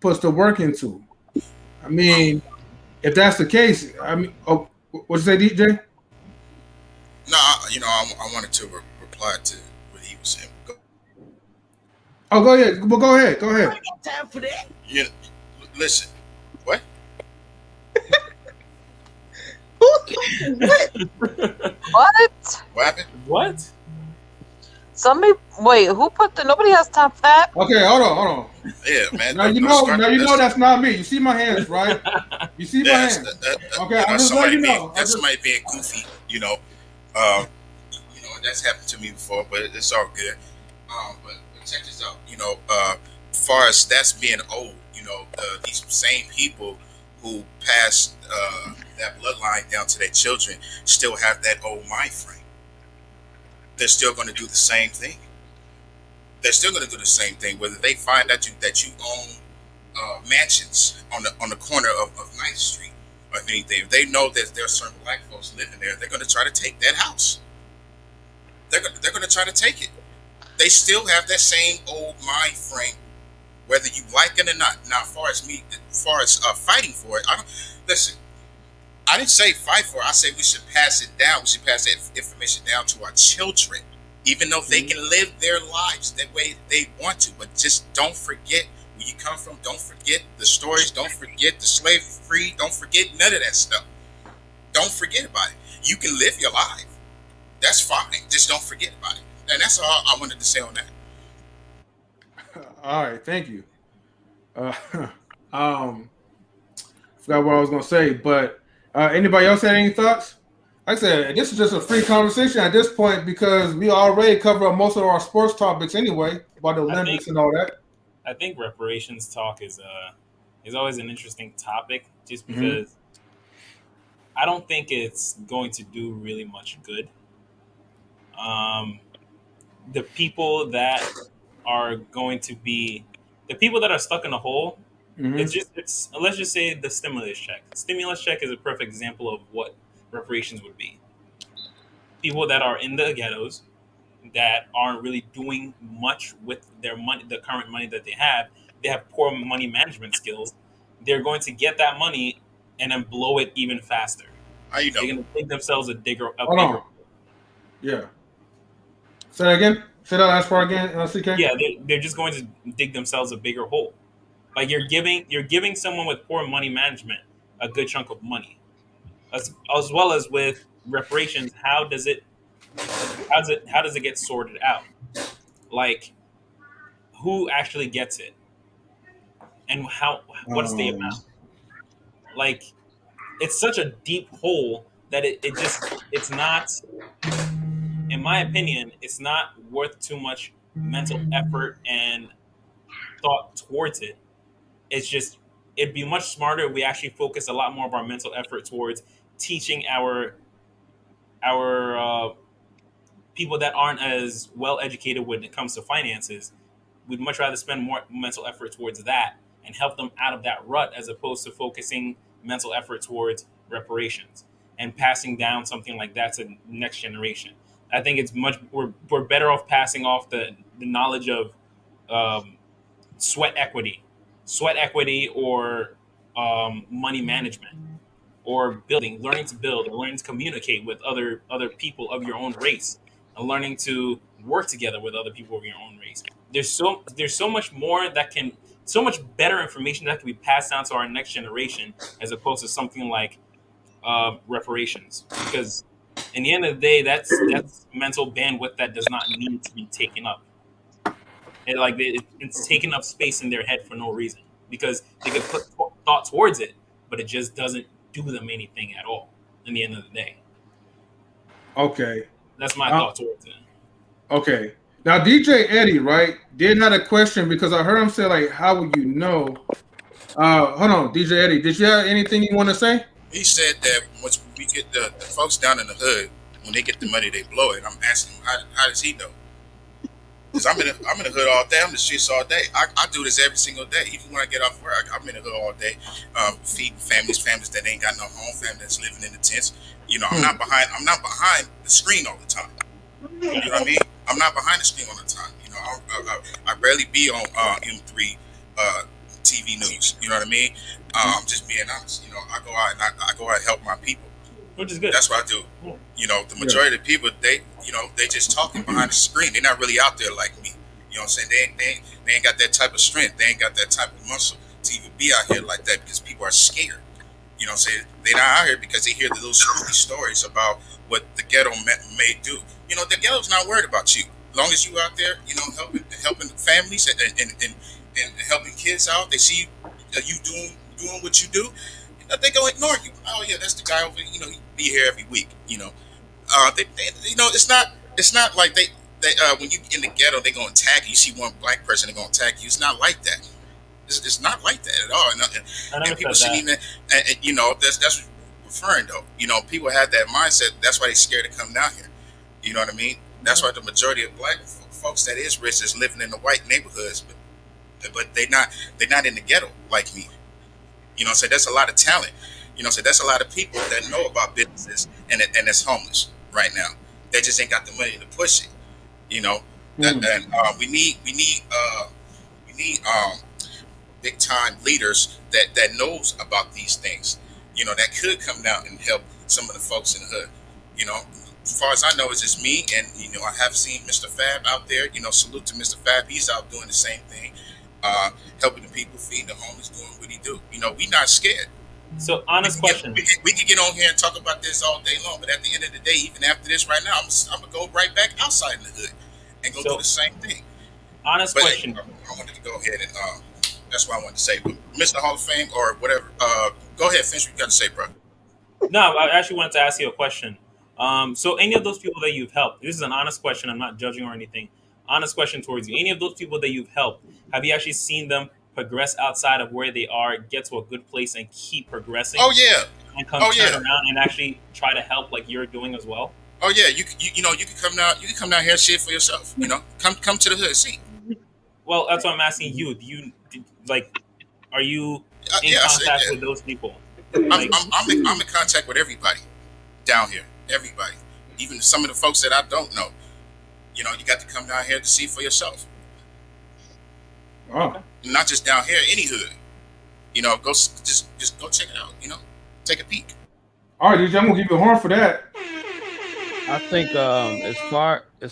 puts the work into. I mean, if that's the case, I mean, oh, what you say, DJ? No, I wanted to reply to what he was saying. Oh, go ahead. Well, go ahead. Go ahead. Time for that. You know, listen, what? What? What? What happened? What? Somebody wait, who put the nobody has time for that? Okay, hold on. Yeah, man. Now Don't start. now you know that's not me. You see my hands, right? You see my That's hands. Okay, I'm just letting somebody you being know. that's somebody being goofy. Um, that's happened to me before, but it's all good. But check this out. As far as that's being old, these same people who passed that bloodline down to their children still have that old mind frame. They're still going to do the same thing. They're still going to do the same thing, whether they find that you own mansions on the corner of Ninth Street or anything. If they know that there are certain black folks living there, they're going to try to take that house. They're going to try to take it. They still have that same old mind frame, whether you like it or not. Now, as far as fighting for it, I don't listen. I didn't say fight for it. I said we should pass it down. We should pass that information down to our children, even though they can live their lives that way they want to. But just don't forget where you come from. Don't forget the stories. Don't forget the slave free. Don't forget none of that stuff. Don't forget about it. You can live your life. That's fine. Just don't forget about it. And that's all I wanted to say on that. All right, thank you. Uh, um, forgot what I was gonna say, but anybody else had any thoughts? Like I said, this is just a free conversation at this point because we already cover most of our sports topics anyway about the I think Olympics and all that. I think reparations talk is always an interesting topic, just Hmm. because I don't think it's going to do really much good. Um, the people that are going to be the people that are stuck in a hole. Hmm. It's let's just say the stimulus check. Stimulus check is a perfect example of what reparations would be. People that are in the ghettos that aren't really doing much with their money, the current money that they have poor money management skills. They're going to get that money and then blow it even faster. How you know? They're going to dig themselves a Hold bigger. on. Yeah. Say that again. Say that last part again, CK. Yeah, they're just going to dig themselves a bigger hole. Like you're giving someone with poor money management a good chunk of money, as well as with reparations. How does it get sorted out? Like who actually gets it, and what's the Um, amount? Like it's such a deep hole that it's not, in my opinion, it's not worth too much mental effort and thought towards it. It's just it'd be much smarter if we actually focus a lot more of our mental effort towards teaching our people that aren't as well educated when it comes to finances. We'd much rather spend more mental effort towards that and help them out of that rut as opposed to focusing mental effort towards reparations and passing down something like that to the next generation. I think we're better off passing off the knowledge of um, sweat equity, or money management, or building, learning to build, or learning to communicate with other people of your own race, and learning to work together with other people of your own race. There's so much more that can so much better information that can be passed down to our next generation as opposed to something like reparations, because in the end of the day, that's mental bandwidth that does not need to be taken up. And like it's taking up space in their head for no reason because they could put thought towards it, but it just doesn't do them anything at all. In the end of the day, Okay. that's my thought towards it. Okay. Now DJ Eddie, right, did had a question because I heard him say like, "How would you know?" Hold on, DJ Eddie, did you have anything you want to say? He said that once we get the folks down in the hood, when they get the money, they blow it. I'm asking him, how does he know? Because I'm in the hood all day. I'm in the streets all day. I do this every single day. Even when I get off work, I'm in the hood all day, feeding families that ain't got no home, family that's living in the tents. You know, I'm not behind the screen all the time. You know what I mean? I'm not behind the screen all the time. You know, I rarely be on M3 TV news. You know what I mean? I'm just being honest. You know, I go out and help my people. Which is good. That's what I do. You know, the majority of the people, they just talking behind the screen. They're not really out there like me. You know what I'm saying? They ain't got that type of strength. They ain't got that type of muscle to even be out here like that because people are scared. You know what I'm saying? They're not out here because they hear the little spooky stories about what the ghetto may do. You know, the ghetto's not worried about you. As long as you out there, you know, helping families and helping kids out, they see you doing what you do. They gonna ignore you. Oh yeah, that's the guy over. You know, he be here every week. You know, you know, it's not like they when you in the ghetto, they gonna attack you. You see one black person, they gonna attack you. It's not like that. It's not like that at all. And people shouldn't even. And, you know, that's what we're referring though. You know, people have that mindset. That's why they're scared to come down here. You know what I mean? That's why the majority of black folks that is rich is living in the white neighborhoods, but they're not in the ghetto like me. You know what I'm saying? That's a lot of talent. You know what I'm saying? That's a lot of people that know about businesses and that's homeless right now. They just ain't got the money to push it. You know? And we need big time leaders that knows about these things. You know, that could come down and help some of the folks in the hood. You know, as far as I know, it's just me, and you know, I have seen Mr. Fab out there. You know, salute to Mr. Fab. He's out doing the same thing, helping the people, feeding the homeless, doing what he do. You know, we not scared. So, honest question. We can get on here and talk about this all day long, but at the end of the day, even after this right now, I'm gonna go right back outside in the hood and go do the same thing. Honest question. I wanted to go ahead and that's what I wanted to say. But Mr. Hall of Fame or whatever, go ahead, finish what you got to say, bro. No, I actually wanted to ask you a question. So any of those people that you've helped, this is an honest question, I'm not judging or anything. Honest question towards you. Any of those people that you've helped, have you actually seen them progress outside of where they are, get to a good place and keep progressing? Oh yeah. And turn around and actually try to help like you're doing as well? Oh yeah, you know, you can come down here and see it for yourself. You know, come to the hood, see. Well, that's what I'm asking you. Are you in contact with those people? I'm in contact with everybody down here. Everybody, even some of the folks that I don't know. You know, you got to come down here to see for yourself. Wow. Not just down here, any hood. You know, just go check it out. You know, take a peek. All right, DJ, I'm gonna give you a horn for that. I think as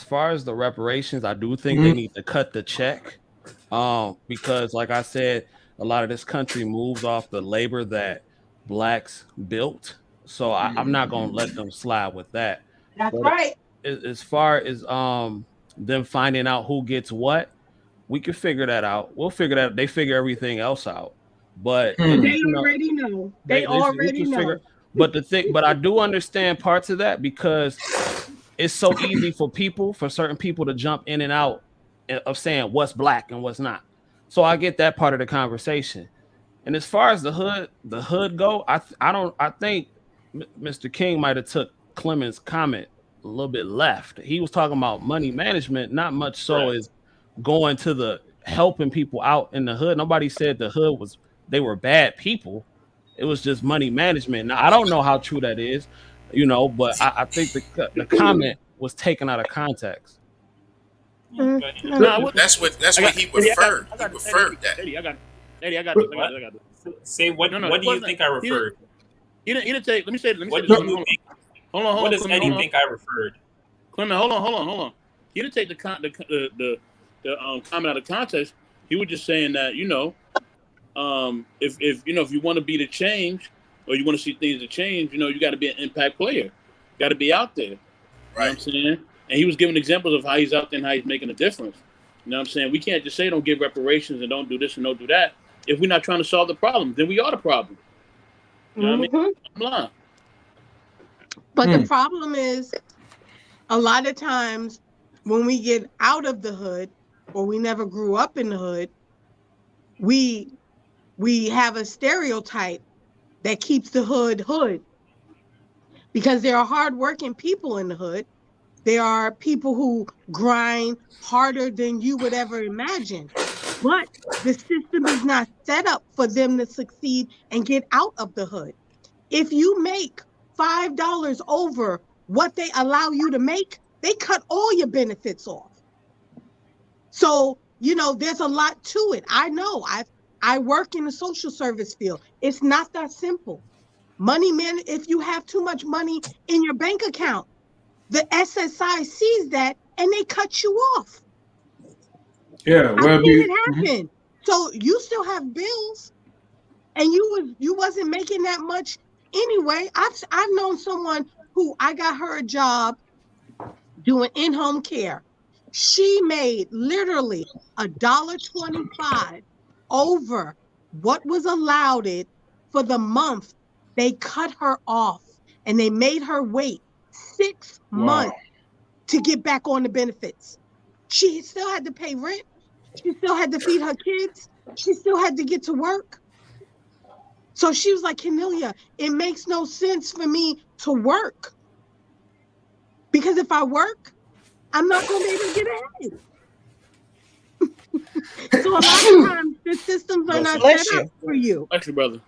far as the reparations, I do think they need to cut the check. Because like I said, a lot of this country moved off the labor that blacks built. So I'm not gonna let them slide with that. That's right. As far as them finding out who gets what, we can figure that out. We'll figure that. They figure everything else out. But they already know. They already know. But I do understand parts of that because it's so easy for certain people to jump in and out of saying what's black and what's not. So I get that part of the conversation. And as far as the hood go, I think Mr. King might have took Clemens' comment a little bit left. He was talking about money management, not much so as going to the helping people out in the hood. Nobody said the hood they were bad people. It was just money management. Now I don't know how true that is, you know, but I think the comment was taken out of context. No, that's what he referred. He referred that. Eddie, I got this. Say what do you think I referred? He didn't say. Let me say. Hold on. What does Eddie think I referred? Clement, hold on. He didn't take the comment out of context. He was just saying that if you want to be the change or you want to see things to change, you got to be an impact player. Got to be out there. You know what I'm saying? And he was giving examples of how he's out there and how he's making a difference. You know what I'm saying? We can't just say don't give reparations and don't do this and don't do that. If we're not trying to solve the problem, then we are the problem. You know what I mean? I'm lying. But the problem is, a lot of times when we get out of the hood or we never grew up in the hood, we have a stereotype that keeps the hood. Because there are hardworking people in the hood. There are people who grind harder than you would ever imagine. But the system is not set up for them to succeed and get out of the hood. If you make $5 over what they allow you to make, they cut all your benefits off. So, there's a lot to it. I know. I work in the social service field. It's not that simple. Money, man, if you have too much money in your bank account, the SSI sees that and they cut you off. Yeah, I've seen it happen. So you still have bills, and you wasn't making that much anyway. I've known someone who I got her a job doing in-home care. She made literally $1.25 over what was allowed it for the month. They cut her off and they made her wait 6 months to get back on the benefits. She still had to pay rent. She still had to feed her kids. She still had to get to work. So she was like, Cornelia, it makes no sense for me to work. Because if I work, I'm not going to be able to get ahead. So a lot of times the systems are not set up for you. Bless you, brother.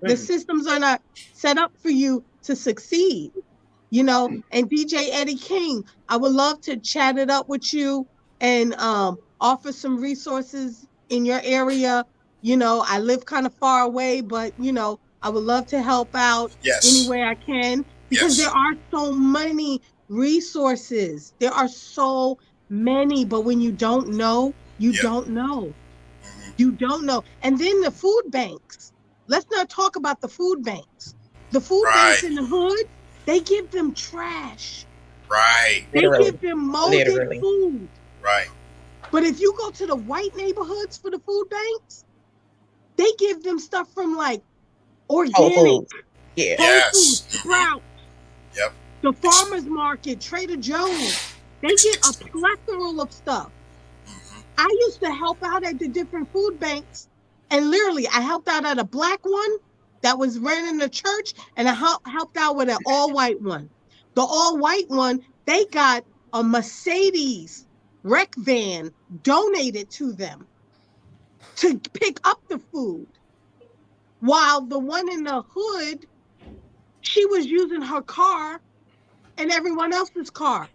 The systems are not set up for you to succeed. And DJ Eddie King, I would love to chat it up with you and offer some resources in your area. I live kind of far away, but I would love to help out any way I can, because there are so many resources. There are so many, but when you don't know, you don't know. You don't know. And then the food banks. Let's not talk about the food banks. The food banks in the hood, they give them trash. Right. They give them molded food. Right. But if you go to the white neighborhoods for the food banks, they give them stuff from like organic, Whole Foods, Sprouts, the farmers market, Trader Joe's. They get a plethora of stuff. I used to help out at the different food banks, and literally I helped out at a black one that was running the church, and I helped out with an all-white one. The all-white one, they got a Mercedes rec van donated to them to pick up the food, while the one in the hood, she was using her car and everyone else's car.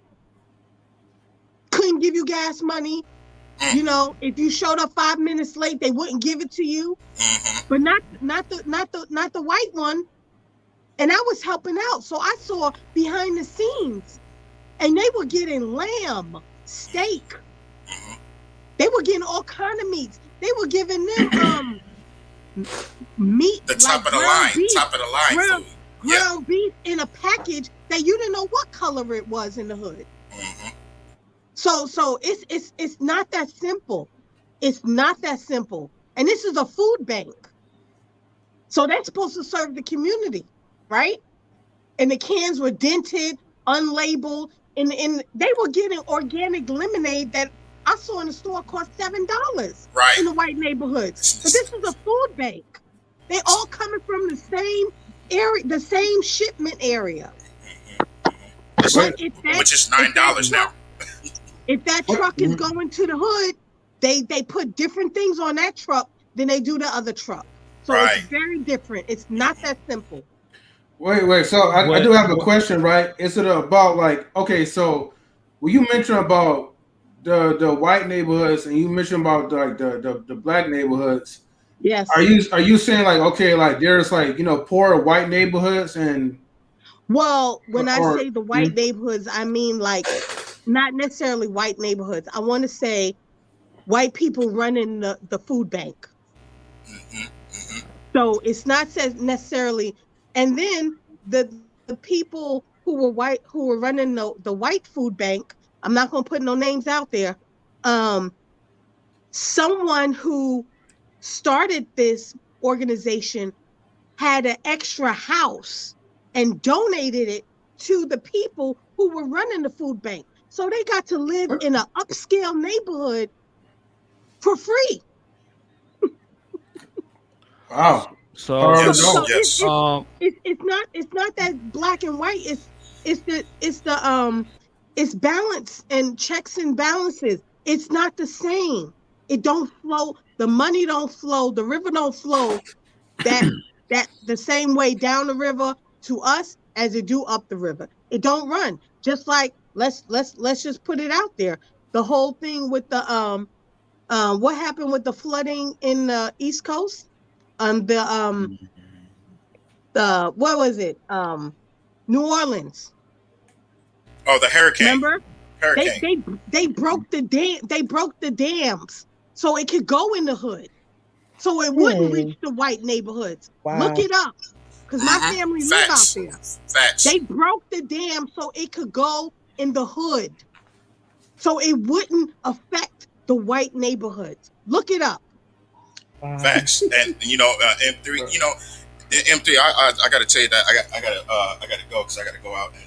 Couldn't give you gas money. If you showed up 5 minutes late, they wouldn't give it to you. But not the white one. And I was helping out, so I saw behind the scenes, and they were getting lamb, steak. They were getting all kind of meats. They were giving them meat, the top of the line, ground beef in a package that you didn't know what color it was in the hood. So it's not that simple. It's not that simple. And this is a food bank. So that's supposed to serve the community, right? And the cans were dented, unlabeled, and they were getting organic lemonade that I saw in the store cost $7 in the white neighborhoods. But this is a food bank. They all coming from the same area, the same shipment area. Which is $9 now. If that truck is going to the hood, they put different things on that truck than they do the other truck. So it's very different. It's not that simple. Wait. So I do have a question, right? Is it about so when you mentioned about the white neighborhoods and you mentioned about the black neighborhoods, yes. Are you saying there's poor white neighborhoods and Well, when I Or say the white neighborhoods, I mean like not necessarily white neighborhoods. I want to say white people running the food bank. So it's not necessarily, and then the people who were white who were running the white food bank. I'm not going to put no names out there. Um, Someone who started this organization had an extra house and donated it to the people who were running the food bank. So they got to live in an upscale neighborhood for free. wow. So Hard to Yes, So know. yes. it's not that black and white. It's balance and checks and balances. It's not the same. It don't flow. The money don't flow. The river don't flow that the same way down the river to us as it do up the river. It don't run. Just like let's just put it out there. The whole thing with the what happened with the flooding in the East Coast? The what was it? New Orleans. Oh, the hurricane. Remember? They Hurricane. they they broke the dams so it could go in the hood. So it wouldn't reach the white neighborhoods. Look Wow. it up. Because my family live out Facts. there. Facts. They broke the dam so it could go in the hood. So it wouldn't affect the white neighborhoods. Look it up. Wow. Facts. And M3. M3. I got to tell you that I got to go because I got to go out and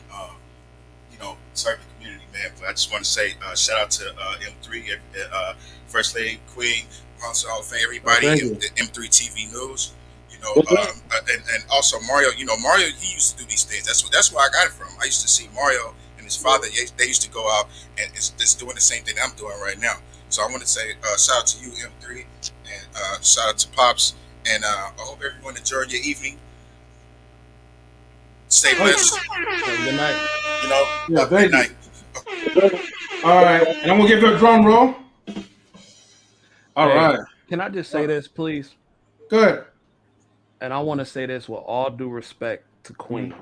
serve the community, man. But I just want to say shout out to M3, First Lady Queen, Council Hall of Fame, everybody, Thank you. M3 TV News. And also Mario. Mario, he used to do these things. That's where I got it from. I used to see Mario and his father. They used to go out and it's doing the same thing I'm doing right now. So I want to say shout out to you, M3, and shout out to Pops. And I hope everyone enjoyed your evening. Stay blessed. good night. Yeah, Good thank you. night. All right, and I'm gonna give you a drum roll. All Hey, right, Can I just say this, please? good. And I want to say this with all due respect to Queen.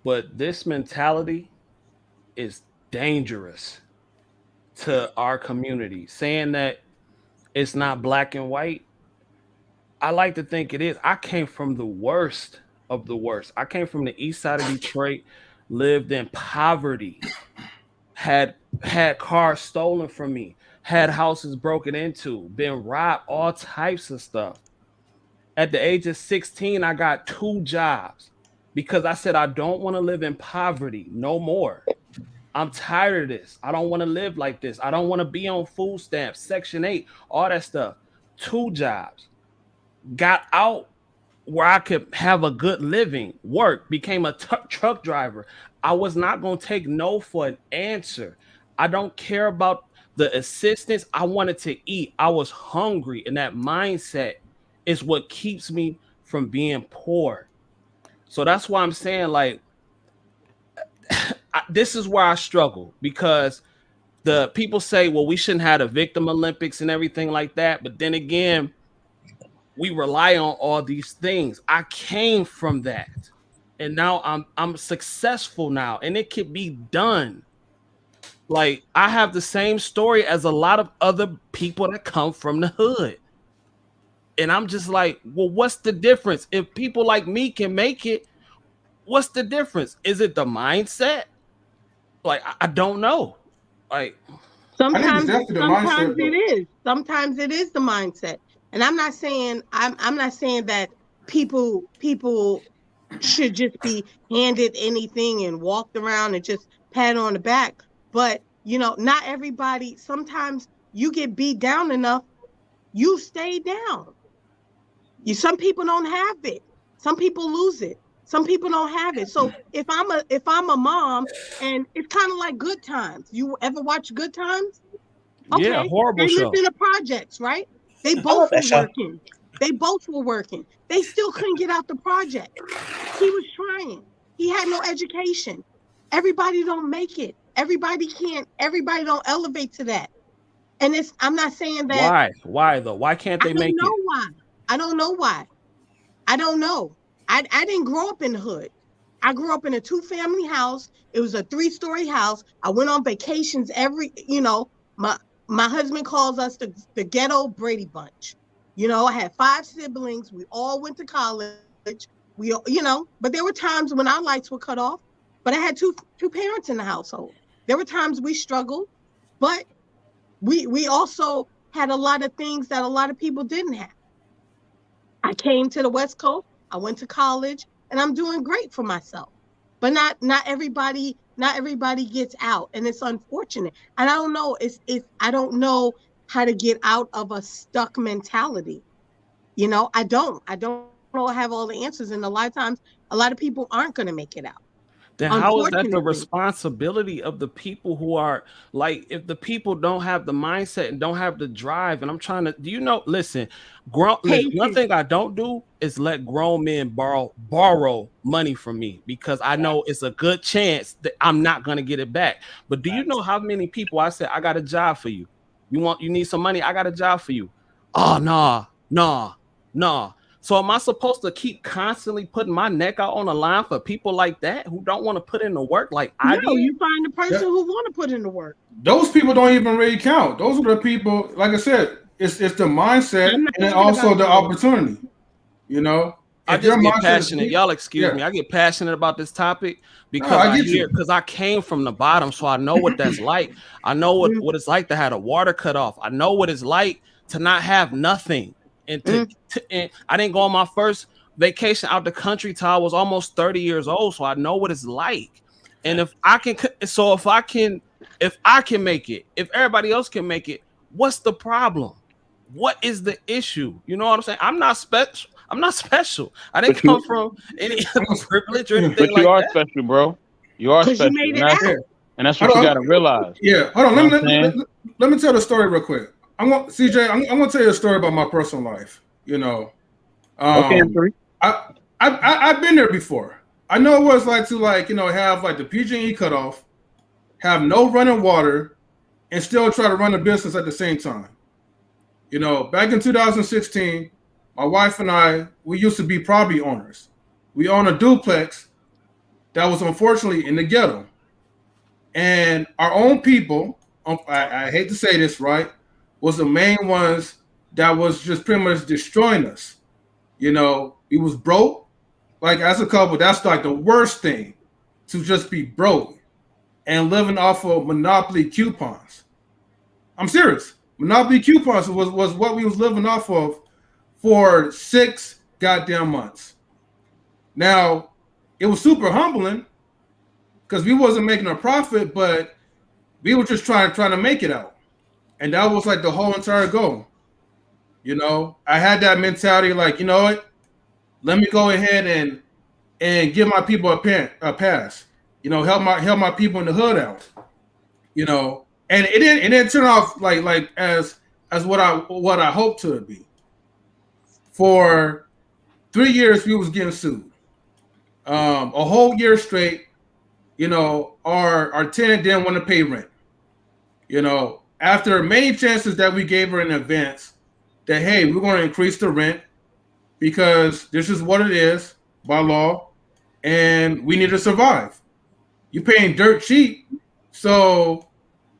But this mentality is dangerous to our community. Saying that it's not black and white, I like to think it is. I came from the worst of the worst. I came from the east side of Detroit, lived in poverty, had cars stolen from me, had houses broken into, been robbed, all types of stuff. At the age of 16, I got 2 jobs because I said I don't want to live in poverty no more. I'm tired of this. I don't want to live like this. I don't want to be on food stamps, Section 8, all that stuff. 2 jobs. Got out where I could have a good living, work, became a truck driver. I was not going to take no for an answer. I don't care about the assistance. I wanted to eat. I was hungry, and that mindset is what keeps me from being poor. So that's why I'm saying, like, this is where I struggle because the people say, well, we shouldn't have a victim Olympics and everything like that. But then again, we rely on all these things. I came from that. And now I'm successful now, and it can be done. Like, I have the same story as a lot of other people that come from the hood. And I'm just like, well, what's the difference? If people like me can make it, what's the difference? Is it the mindset? Like, I don't know. Like, I think it's Sometimes, definitely the sometimes mindset, it but is. Sometimes it is the mindset. And I'm not saying that people should just be handed anything and walked around and just pat on the back. But not everybody. Sometimes you get beat down enough, you stay down. Some people don't have it. Some people lose it. Some people don't have it. So if I'm a mom, and it's kind of like Good Times. You ever watch Good Times? yeah, Okay, horrible they lived show. in the projects, right? They I both love that were show. working. They both were working. They still couldn't get out the project. He was trying. He had no education. Everybody don't make it. Everybody can't. Everybody don't elevate to that. And I'm not saying that. Why? Why though? Why can't I they don't make it? know why. I don't know why. I don't know. I didn't grow up in the hood. I grew up in a 2-family house. It was a 3-story house. I went on vacations my husband calls us the ghetto Brady Bunch. I had 5 siblings. We all went to college. But there were times when our lights were cut off. But I had two parents in the household. There were times we struggled, but we also had a lot of things that a lot of people didn't have. I came to the West Coast. I went to college, and I'm doing great for myself. But not everybody gets out, and it's unfortunate. And I don't know. I don't know how to get out of a stuck mentality. I don't. I don't have all the answers, and a lot of times, a lot of people aren't going to make it out. Then how is that the responsibility of the people who are like, if the people don't have the mindset and don't have the drive, and I'm trying to, listen, one thing I don't do is let grown men borrow money from me, because I know it's a good chance that I'm not going to get it back. But do you know how many people I said, I got a job for you? You need some money? I got a job for you. Oh, nah. So am I supposed to keep constantly putting my neck out on the line for people like that who don't want to put in the work like I do? You find the person who want to put in the work. Those people don't even really count. Those are the people, like I said, it's the mindset and also the opportunity. I just get passionate. Y'all excuse me. I get passionate about this topic because I came from the bottom, so I know what that's like. I know what it's like to have the water cut off. I know what it's like to not have nothing. And I didn't go on my first vacation out the country till I was almost 30 years old, so I know what it's like. And if I can make it, if everybody else can make it, what's the problem? What is the issue? You know what I'm saying? I'm not special. I didn't come from any privilege or anything like that. But you are special, bro. You are special. And that's what you got to realize. Yeah. Hold on. Let me tell the story real quick. I'm going to tell you a story about my personal life. Okay, I've been there before. I know what it's like to have the PG&E cut off, have no running water, and still try to run a business at the same time. Back in 2016, my wife and I, we used to be property owners. We own a duplex that was unfortunately in the ghetto, and our own people. I hate to say this, right? Was the main ones that was just pretty much destroying us. We was broke. Like, as a couple, that's like the worst thing, to just be broke and living off of Monopoly coupons. I'm serious. Monopoly coupons was what we was living off of for 6 goddamn months. Now, it was super humbling because we wasn't making a profit, but we were just trying to make it out. And that was like the whole entire goal. I had that mentality, like, you know what? Let me go ahead and give my people a pass. Help my people in the hood out. And it didn't turn off like as what I hoped to be. For 3 years, we was getting sued. A whole year straight. Our tenant didn't want to pay rent. After many chances that we gave her in advance that, hey, we're going to increase the rent because this is what it is by law, and we need to survive. You're paying dirt cheap, so,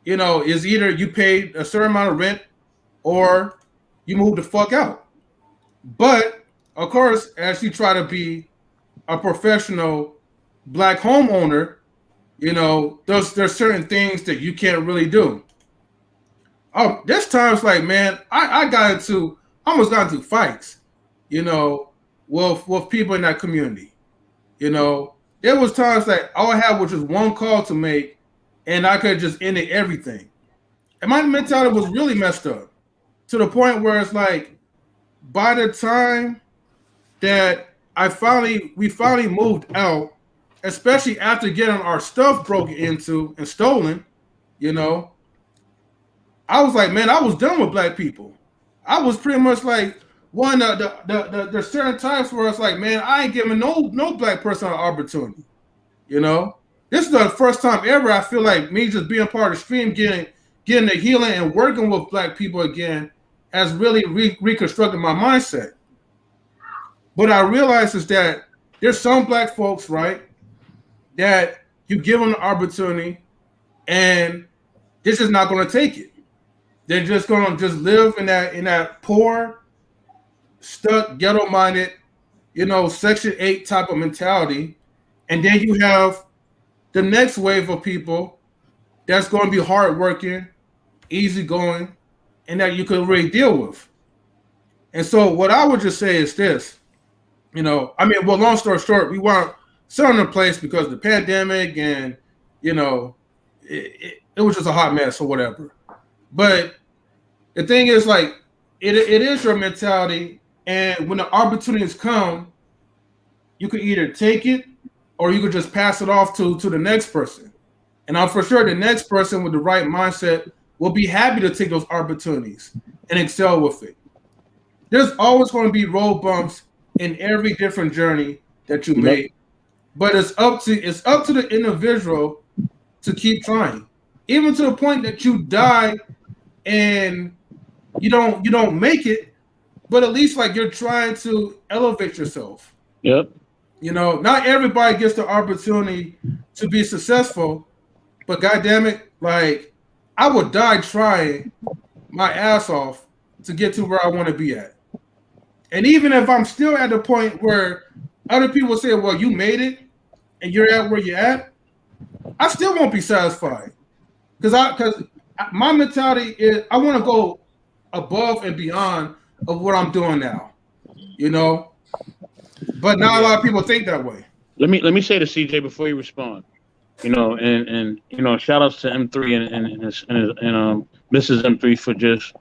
it's either you pay a certain amount of rent or you move the fuck out. But, of course, as you try to be a professional Black homeowner, there's certain things that you can't really do. Oh, there's times like, man, I almost got into fights, with people in that community. There was times that all I had was just one call to make, and I could just ended everything. And my mentality was really messed up to the point where it's like, by the time that we finally moved out, especially after getting our stuff broken into and stolen, I was like, man, I was done with Black people. I was pretty much like there's certain times where it's like, man, I ain't giving no Black person an opportunity. This is the first time ever I feel like me just being part of the stream, getting the healing and working with Black people again has really reconstructed my mindset. What I realized is that there's some Black folks, right, that you give them the opportunity and they're just not going to take it. They're just going to just live in that poor, stuck, ghetto-minded, Section 8 type of mentality. And then you have the next wave of people that's going to be hardworking, easygoing, and that you could really deal with. And so what I would just say is this, long story short, we weren't selling the place because of the pandemic and, it was just a hot mess or whatever. But the thing is, like, it is your mentality. And when the opportunities come, you could either take it or you could just pass it off to the next person. And I'm for sure the next person with the right mindset will be happy to take those opportunities and excel with it. There's always going to be road bumps in every different journey that you make, but it's up to the individual to keep trying, even to the point that you die and you don't make it, but at least like you're trying to elevate yourself. Yep. Not everybody gets the opportunity to be successful, but goddamn it, like I would die trying my ass off to get to where I want to be at. And even if I'm still at the point where other people say, well, you made it and you're at where you're at, I still won't be satisfied. Because my mentality is I want to go above and beyond of what I'm doing now. But not a lot of people think that way. Let me say to CJ before you respond. And shout outs to M3 and Mrs. M3 for just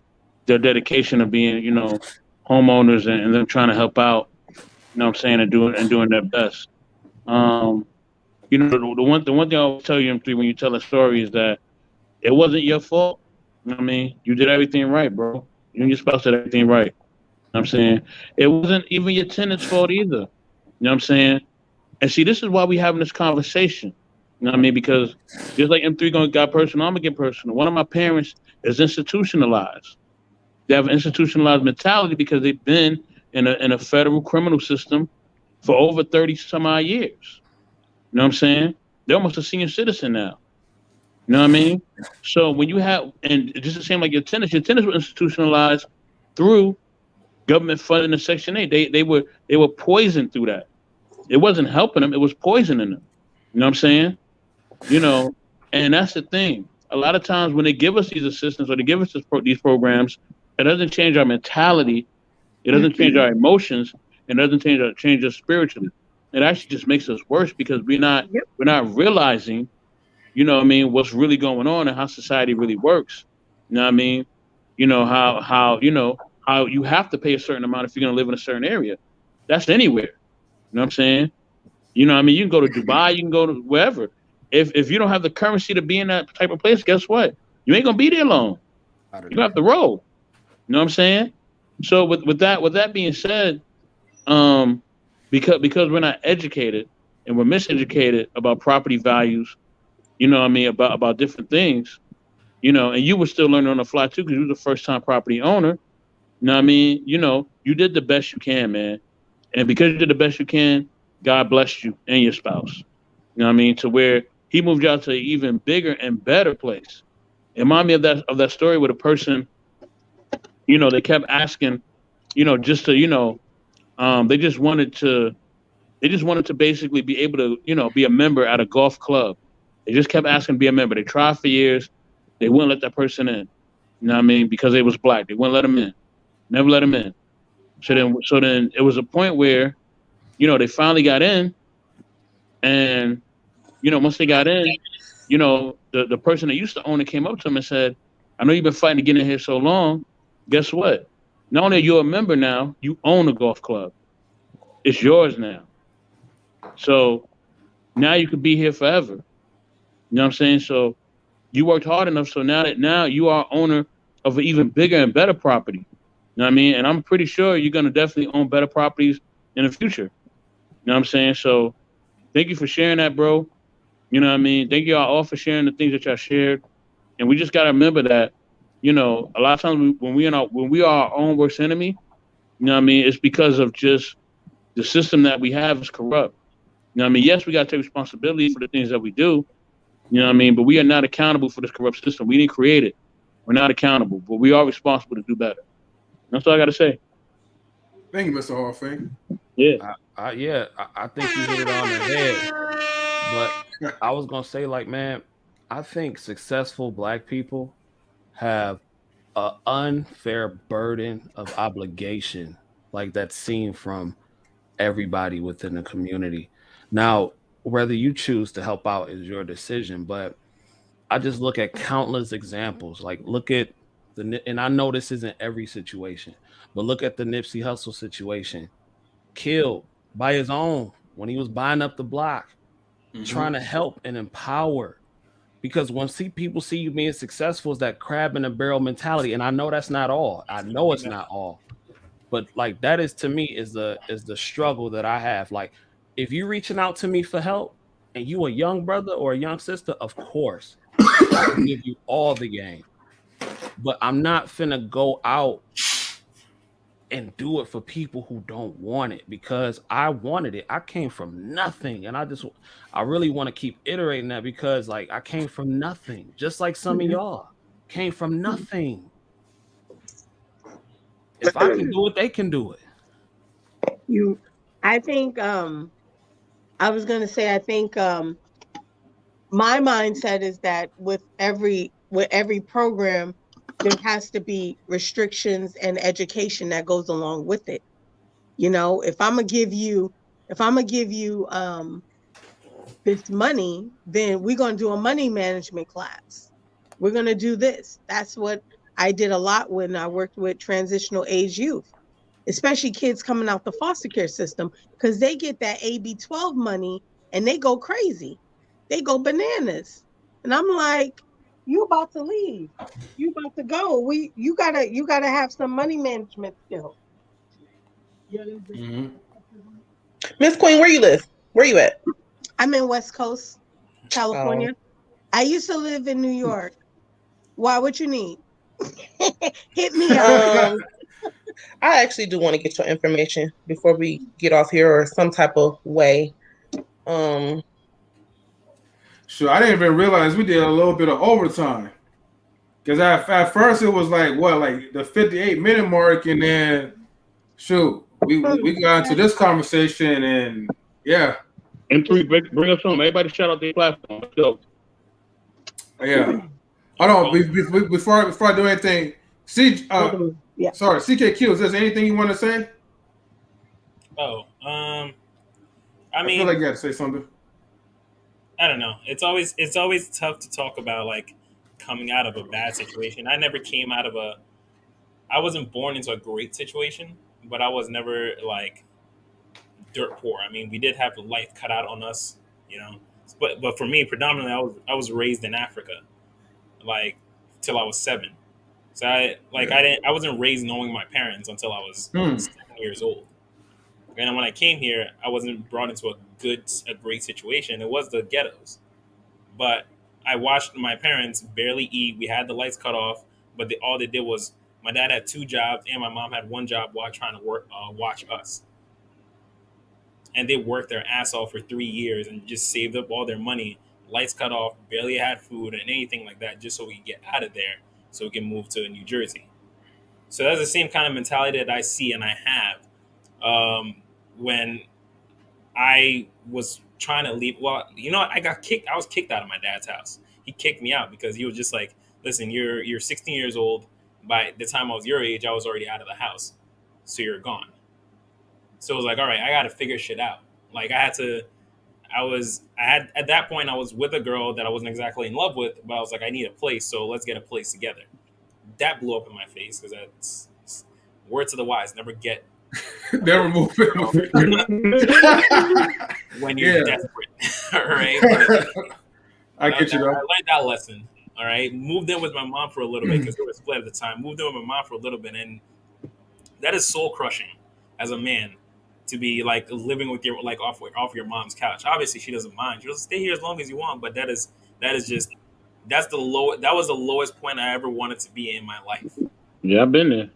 their dedication of being, homeowners and them trying to help out, what I'm saying, and doing their best. The one thing I'll tell you, M3, when you tell a story is that it wasn't your fault. You know what I mean? You did everything right, bro. You and your spouse did everything right. You know what I'm saying? It wasn't even your tenant's fault either. You know what I'm saying? And see, this is why we having this conversation. You know what I mean? Because just like M3 got personal, I'm gonna get personal. One of my parents is institutionalized. They have an institutionalized mentality because they've been in a federal criminal system for over 30 some odd years. You know what I'm saying? They're almost a senior citizen now. You know what I mean? So when you have, and just the same like your tenants were institutionalized through government funding and Section 8. They were poisoned through that. It wasn't helping them, it was poisoning them. You know what I'm saying? And that's the thing. A lot of times when they give us these assistance or they give us these programs, it doesn't change our mentality, it doesn't change our emotions, and it doesn't change us spiritually. It actually just makes us worse because we're not realizing, what's really going on and how society really works. You know what I mean? How you have to pay a certain amount if you're gonna live in a certain area. That's anywhere. You know what I'm saying? You can go to Dubai, you can go to wherever. If you don't have the currency to be in that type of place, guess what? You ain't gonna be there long. You're gonna have to roll. You know what I'm saying? So with that being said, because we're not educated and we're miseducated about property values, about different things, and you were still learning on the fly too, because you were the first time property owner. You know what I mean? You did the best you can, man. And because you did the best you can, God blessed you and your spouse. You know what I mean? To where he moved you out to an even bigger and better place. It reminded me of that story with a person, they kept asking, just to, they just wanted to basically be able to, be a member at a golf club. They just kept asking to be a member. They tried for years. They wouldn't let that person in. You know what I mean? Because they was black. They wouldn't let them in. Never let them in. So then it was a point where, they finally got in. And, once they got in, the person that used to own it came up to him and said, I know you've been fighting to get in here so long. Guess what? Not only are you a member now, you own a golf club. It's yours now. So now you could be here forever. You know what I'm saying? So you worked hard enough. So now you are owner of an even bigger and better property. You know what I mean? And I'm pretty sure you're going to definitely own better properties in the future. You know what I'm saying? So thank you for sharing that, bro. You know what I mean? Thank you all for sharing the things that y'all shared. And we just got to remember that, a lot of times when we are our own worst enemy, you know what I mean? It's because of just the system that we have is corrupt. You know what I mean? Yes, we got to take responsibility for the things that we do. You know what I mean? But we are not accountable for this corrupt system. We didn't create it. We're not accountable, but we are responsible to do better. That's all I got to say. Thank you, Mr. Hallfang. Yeah. I think you hit it on the head. But I was gonna say, like, man, I think successful black people have an unfair burden of obligation, like that's seen from everybody within the community. Now, whether you choose to help out is your decision, but I just look at countless examples. Like, look at and I know this isn't every situation, but look at the Nipsey Hussle situation. Killed by his own when he was buying up the block, trying to help and empower. Because when people see you being successful, is that crab in a barrel mentality. And I know that's not all. I know it's not all. But like that is to me is the struggle that I have. Like if you reaching out to me for help and you a young brother or a young sister, of course, I will give you all the game. But I'm not finna go out and do it for people who don't want it because I wanted it. I came from nothing. And I really want to keep iterating that because like I came from nothing, just like some of y'all came from nothing. If I can do it, they can do it. I think I was gonna say I think my mindset is that with every program there has to be restrictions and education that goes along with it. You know, if I'm gonna give you this money, then we're gonna do a money management class. We're gonna do this. That's what I did a lot when I worked with transitional age youth, especially kids coming out the foster care system, because they get that AB 12 money and they go crazy. They go bananas. And I'm like, you about to leave. You about to go. You gotta have some money management skills. Miss Queen, where you live? Where you at? I'm in West Coast, California. I used to live in New York. Why? What you need? Hit me up. I actually do want to get your information before we get off here or some type of way. Sure, I didn't even realize we did a little bit of overtime. Because at first it was like what, like the 58-minute mark, and then shoot, we got into this conversation, and yeah. M3, bring up something. Everybody shout out their platform. Let's go. Yeah. Hold on, before I do anything, sorry, CKQ, is there anything you want to say? Oh, I feel like you got to say something. I don't know. It's always tough to talk about like coming out of a bad situation. I wasn't born into a great situation, but I was never like dirt poor. I mean, we did have life cut out on us, you know. But for me, predominantly, I was raised in Africa, like till I was 7. So I wasn't raised knowing my parents until I was 7 years old. And when I came here, I wasn't brought into a great situation. It was the ghettos, but I watched my parents barely eat. We had the lights cut off, but all they did was my dad had 2 jobs and my mom had 1 job while trying to watch us. And they worked their ass off for 3 years and just saved up all their money. Lights cut off, barely had food and anything like that, just so we can get out of there, so we can move to New Jersey. So that's the same kind of mentality that I see and I have. When I was trying to leave, well, you know, I was kicked out of my dad's house. He kicked me out because he was just like, listen, you're 16 years old. By the time I was your age, I was already out of the house. So you're gone. So it was like, all right, I got to figure shit out. Like at that point, I was with a girl that I wasn't exactly in love with, but I was like, I need a place. So let's get a place together. That blew up in my face because that's word to the wise. Never move it. When you're desperate. All right. But, I get you though. I learned that lesson. All right. Moved in with my mom for a little bit because we were split at the time. Moved in with my mom for a little bit. And that is soul crushing as a man to be like living with your like off your mom's couch. Obviously she doesn't mind. She'll stay here as long as you want, but that was the lowest point I ever wanted to be in my life. Yeah, I've been there.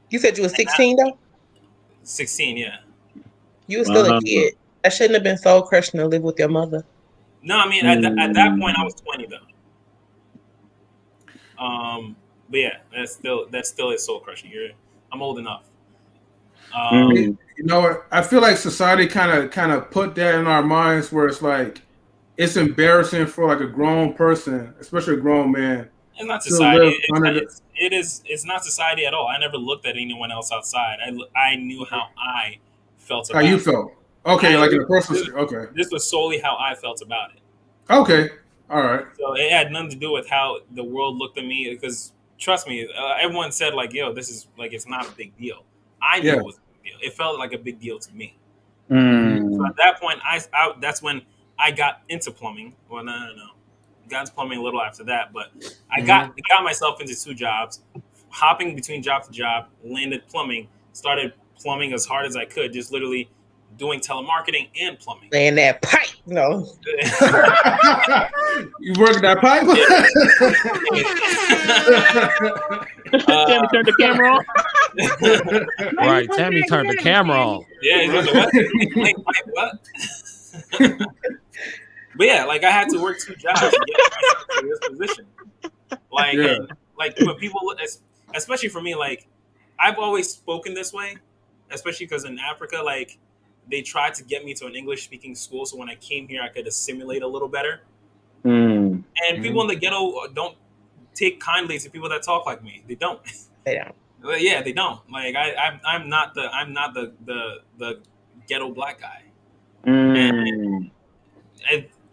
You said you were 16 though? 16, yeah. You were still a kid That shouldn't have been soul crushing to live with your mother. No, I mean at that point I was 20 though. But yeah, that still is soul crushing. I'm old enough. You know what? I feel like society kind of put that in our minds where it's like it's embarrassing for like a grown person, especially a grown man, It's not to society. live under the. It's not society at all. I never looked at anyone else outside. I knew how I felt How you about it. felt? Okay, like in a personal. Okay. This was solely how I felt about it. Okay. All right. So it had nothing to do with how the world looked at me. Because trust me, everyone said like, "Yo, this is like it's not a big deal." I knew Yeah. it was a big deal. It felt like a big deal to me. Mm. So at that point, that's when I got into plumbing. Well, no. Got into plumbing a little after that, but I got myself into 2 jobs, hopping between job to job, landed plumbing, started plumbing as hard as I could, just literally doing telemarketing and plumbing. And that pipe, no. You working that pipe? Tammy turned the camera on. Right, Tammy turned the camera on. Yeah, he's on the what? But yeah, like I had to work 2 jobs to get myself to this position. Like, and, like when people look, especially for me, like I've always spoken this way, especially because in Africa, like they tried to get me to an English-speaking school, so when I came here, I could assimilate a little better. And people in the ghetto don't take kindly to people that talk like me. They don't. They don't. Yeah, they don't. Like I'm not the ghetto black guy. And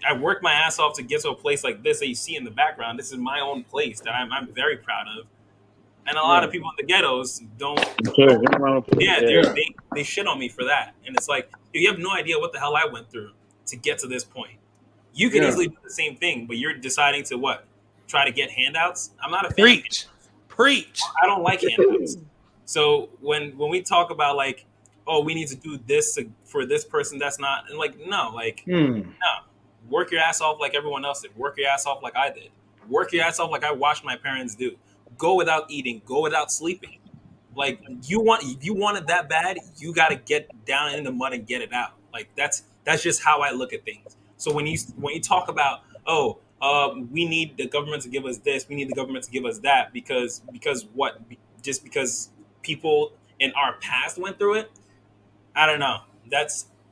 I worked my ass off to get to a place like this that you see in the background. This is my own place that I'm very proud of. And a lot of people in the ghettos don't. Yeah, they shit on me for that. And it's like, you have no idea what the hell I went through to get to this point. You could easily do the same thing, but you're deciding to what? Try to get handouts? I'm not a fan. Preach. I don't like handouts. So when we talk about like, oh, we need to do this for this person, that's not, and like, no, like, no. Work your ass off like everyone else did. Work your ass off like I did. Work your ass off like I watched my parents do. Go without eating. Go without sleeping. Like if you want it that bad, you got to get down in the mud and get it out. Like that's just how I look at things. So when you talk about we need the government to give us this, we need the government to give us that because what? Just because people in our past went through it, I don't know.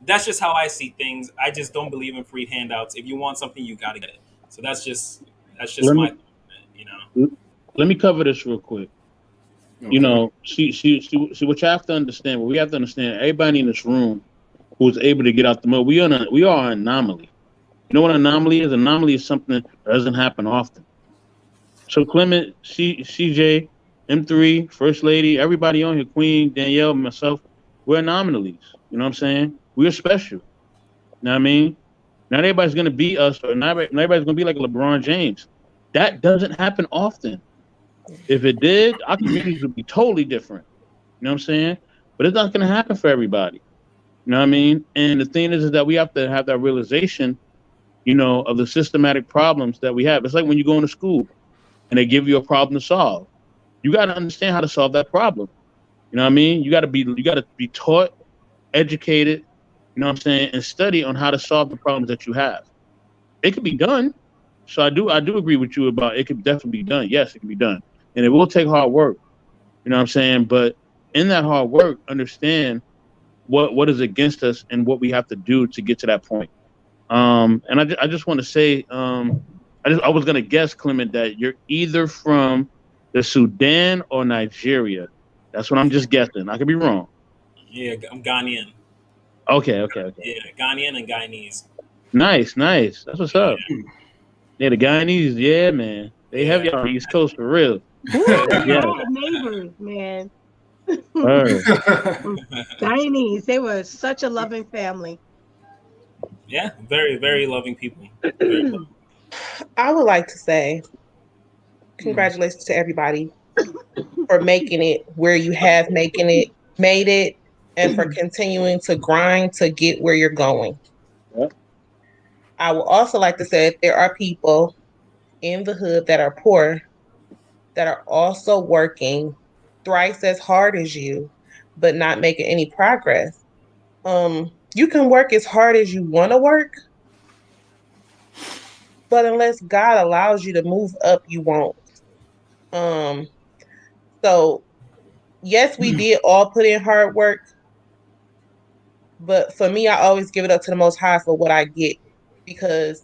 That's just how I see things. I just don't believe in free handouts. If you want something, you got to get it. So that's just my, you know. Let me cover this real quick. Okay. You know, see what you have to understand. What we have to understand, everybody in this room who's able to get out the mud, we are an anomaly. You know what an anomaly is? An anomaly is something that doesn't happen often. So Clement, CJ, M3, First Lady, everybody on here, Queen, Danielle, myself, we're anomalies. You know what I'm saying? We're special. You know what I mean? Not everybody's going to be us, or not everybody's going to be like LeBron James. That doesn't happen often. If it did, our communities would be totally different. You know what I'm saying? But it's not going to happen for everybody. You know what I mean? And the thing is that we have to have that realization, you know, of the systematic problems that we have. It's like when you go into school and they give you a problem to solve. You got to understand how to solve that problem. You know what I mean? You got to be taught, educated, you know what I'm saying, and study on how to solve the problems that you have. It could be done. So I do agree with you about it could definitely be done. Yes, it can be done. And it will take hard work. You know what I'm saying? But in that hard work, understand what is against us and what we have to do to get to that point. And I just want to say, I was gonna guess, Clement, that you're either from the Sudan or Nigeria. That's what I'm just guessing. I could be wrong. Yeah, I'm Ghanaian. Okay. Yeah, Ghanaian and Guyanese. Nice. That's what's up. Yeah, the Guyanese, yeah, man. They heavy on the East Coast for real. Neighbors, man. Guyanese, they were such a loving family. Yeah, very, very loving people. Very loving. I would like to say congratulations to everybody for making it where you have made it, and for continuing to grind to get where you're going. Yep. I would also like to say that there are people in the hood that are poor that are also working thrice as hard as you, but not making any progress. You can work as hard as you want to work, but unless God allows you to move up, you won't. Um, so yes, we did all put in hard work, but for me, I always give it up to the Most High for what I get because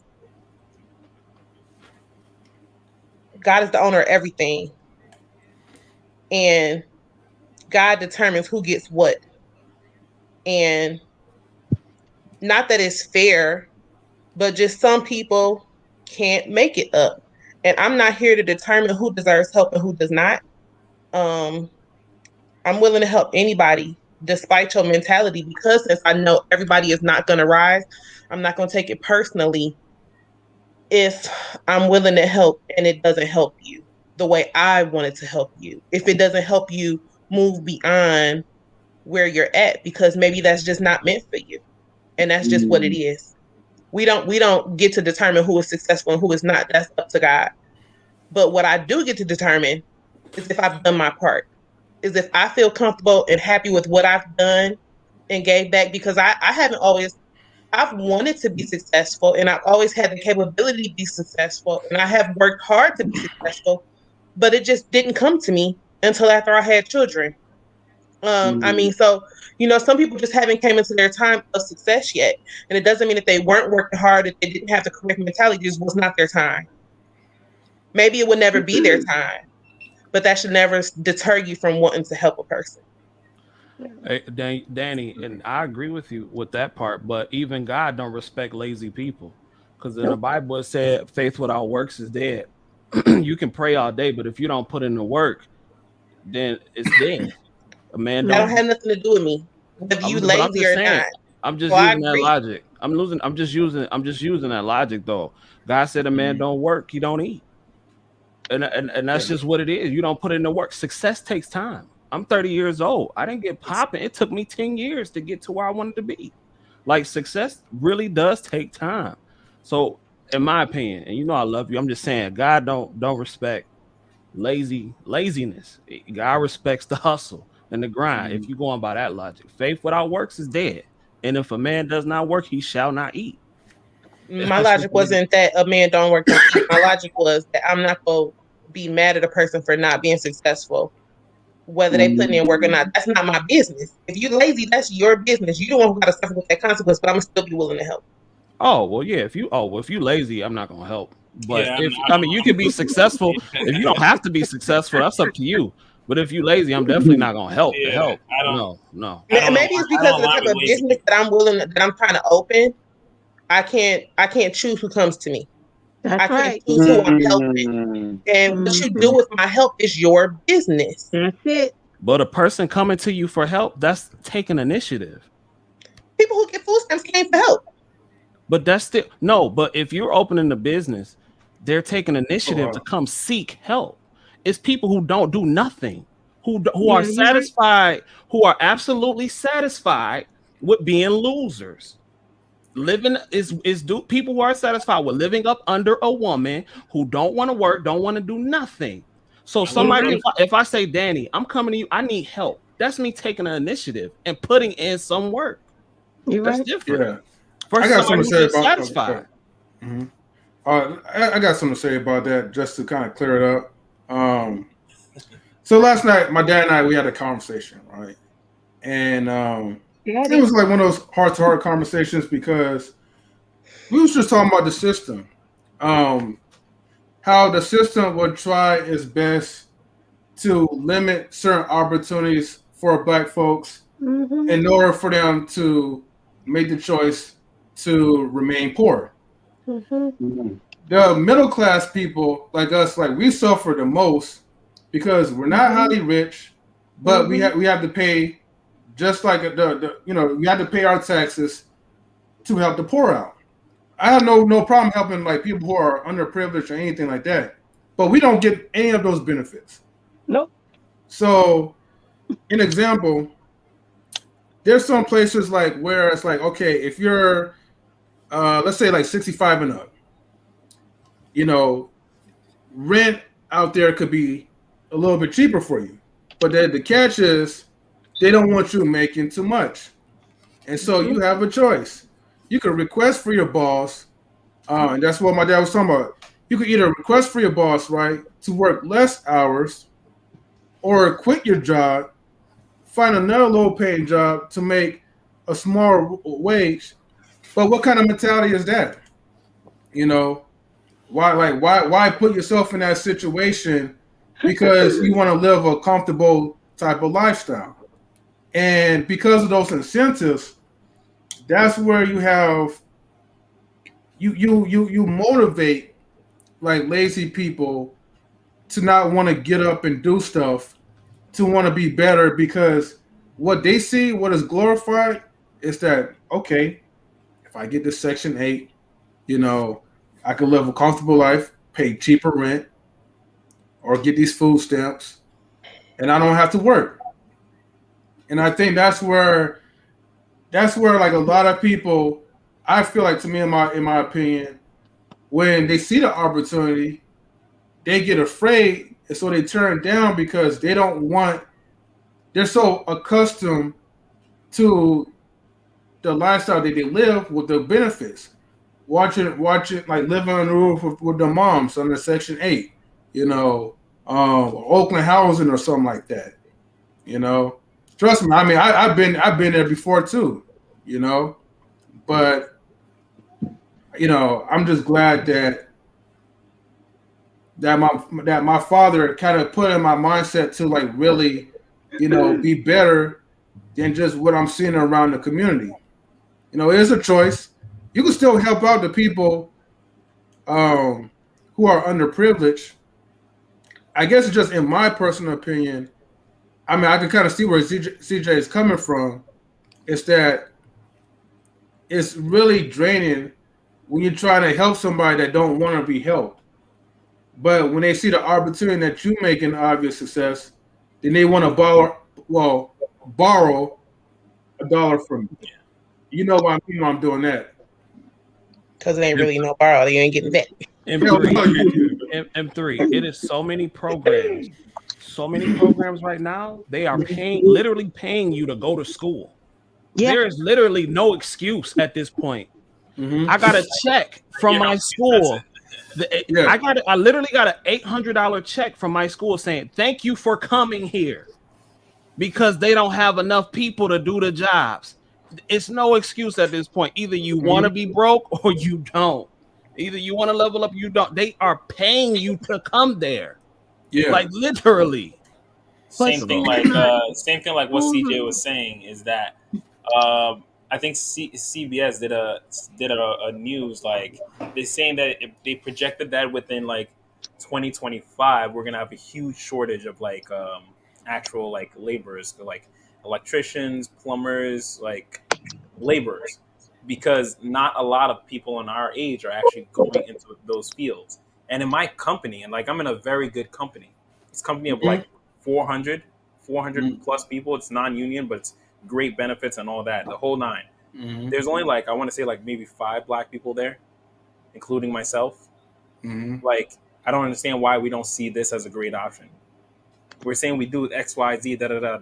God is the owner of everything, and God determines who gets what. And not that it's fair, but just some people can't make it up. And I'm not here to determine who deserves help and who does not. Um, I'm willing to help anybody despite your mentality because since I know everybody is not going to rise, I'm not going to take it personally if I'm willing to help and it doesn't help you the way I wanted to help you. If it doesn't help you move beyond where you're at because maybe that's just not meant for you. And that's just what it is. We don't get to determine who is successful and who is not. That's up to God. But what I do get to determine is if I've done my part. Is if I feel comfortable and happy with what I've done and gave back because I haven't always I've wanted to be successful and I've always had the capability to be successful and I have worked hard to be successful, but it just didn't come to me until after I had children. I mean, so some people just haven't came into their time of success yet, and it doesn't mean that they weren't working hard, that they didn't have the correct mentality. It just was not their time. Maybe it would never be their time, but that should never deter you from wanting to help a person. Hey, Danny, and I agree with you with that part, but even God don't respect lazy people. Because in the Bible it said faith without works is dead. You can pray all day, but if you don't put in the work, then it's dead. A man That don't don't have nothing to do with me, whether you but I'm lazy just or saying, not. I'm just So I using that agree. logic. I'm just using that logic though. God said a man don't work, he don't eat. And that's just what it is. You don't put in the work. Success takes time. I'm 30 years old. I didn't get popping. It took me 10 years to get to where I wanted to be. Like success really does take time. So in my opinion, and I love you, I'm just saying God don't respect laziness. God respects the hustle and the grind. If you're going by that logic, faith without works is dead. And if a man does not work, he shall not eat. My That's just logic what it is. wasn't that a man don't work, don't eat. My logic was that I'm not going to be mad at a person for not being successful, whether they put in work or not. That's not my business. If you lazy, that's your business. You don't want to got to suffer with that consequence, but I'm gonna still be willing to help. Oh well, yeah. If you lazy, I'm not gonna help. But Yeah, if I'm I mean, you can be successful. If you don't have to be successful, that's up to you. But if you lazy, I'm definitely not gonna help to yeah, help. I don't No, no. I don't Maybe it's align, I because don't of the align type with of lazy business people. that I'm trying to open. I can't choose who comes to me. I That's can't right. choose who I'm helping. And what you do Mhm. with my help is your business. That's it. But a person coming to you for help, that's taking initiative. People who get food stamps came for help. But that's still no. But if you're opening a business, they're taking initiative to come seek help. It's people who don't do nothing, who are Yeah, you're right. satisfied, who are absolutely satisfied with being losers. Living is do people who are satisfied with living up under a woman who don't want to work, don't want to do nothing. So You're somebody, right. if I say, Danny, I'm coming to you, I need help. That's me taking an initiative and putting in some work. You're That's right. different Yeah, I versus got somebody something to who's say just about. Oh, satisfied. mhm. I got something to say about that, just to kind of clear it up. So last night, my dad and I we had a conversation, right? And it Daddy. was like one of those heart to heart conversations because we was just talking about the system, um, how the system would try its best to limit certain opportunities for Black folks Mm-hmm. in order for them to make the choice to remain poor. Mm-hmm. The middle class people like us, like we suffer the most because we're not Mm-hmm. highly rich, but we Mm-hmm. have to pay just like we have to pay our taxes to help the poor out. I have no problem helping like people who are underprivileged or anything like that, but we don't get any of those benefits. Nope. So, an example, there's some places like where it's like, okay, if you're let's say like 65 and up, you know, rent out there could be a little bit cheaper for you. But the catch is they don't want you making too much. And so you have a choice. You can request for your boss, and that's what my dad was talking about. You could either request for your boss, right, to work less hours, or quit your job, find another low-paying job to make a smaller wage. But what kind of mentality is that? You know, why put yourself in that situation because you want to live a comfortable type of lifestyle? And because of those incentives, that's where you have you motivate like lazy people to not want to get up and do stuff, to want to be better because what they see, what is glorified, is that okay, if I get this Section 8, you know, I can live a comfortable life, pay cheaper rent, or get these food stamps, and I don't have to work. And I think that's where like a lot of people, I feel like, to me, in my opinion, when they see the opportunity, they get afraid, and so they turn down because they don't want. They're so accustomed to the lifestyle that they live with the benefits, watching like living on the roof with the moms under Section 8, you know, Oakland housing or something like that. You know, trust me. I mean, I've been there before too. You know, but I'm just glad that my father kind of put in my mindset to like really, be better than just what I'm seeing around the community. It is a choice. You can still help out the people who are underprivileged. I guess it's just in my personal opinion. I mean, I can kind of see where CJ is coming from. It's that it's really draining when you're trying to help somebody that don't want to be helped. But when they see the opportunity that you make an obvious success, then they want to borrow $1 from you. You know why I'm doing that. Because it ain't really no borrow. You ain't getting that. M3. It is so many programs. So many programs right now, they are literally paying you to go to school. Yeah. There is literally no excuse at this point. Mm-hmm. I got a check from my school. I literally got an $800 check from my school saying, thank you for coming here, because they don't have enough people to do the jobs. It's no excuse at this point. Either you want to be broke or you don't. Either you want to level up, you don't. They are paying you to come there. Yeah. Like literally. Same thing like what CJ was saying is that I think CBS did a news, like they're saying that if they projected that within like 2025 we're gonna have a huge shortage of like actual like laborers, like electricians, plumbers, like laborers, because not a lot of people in our age are actually going into those fields. And in my company, and like I'm in a very good company, it's a company of like 400 plus people. It's non-union, but it's great benefits and all that, the whole nine. There's only like, I want to say like maybe 5 black people there, including myself. Like, I don't understand why we don't see this as a great option. We're saying we do X, Y, Z,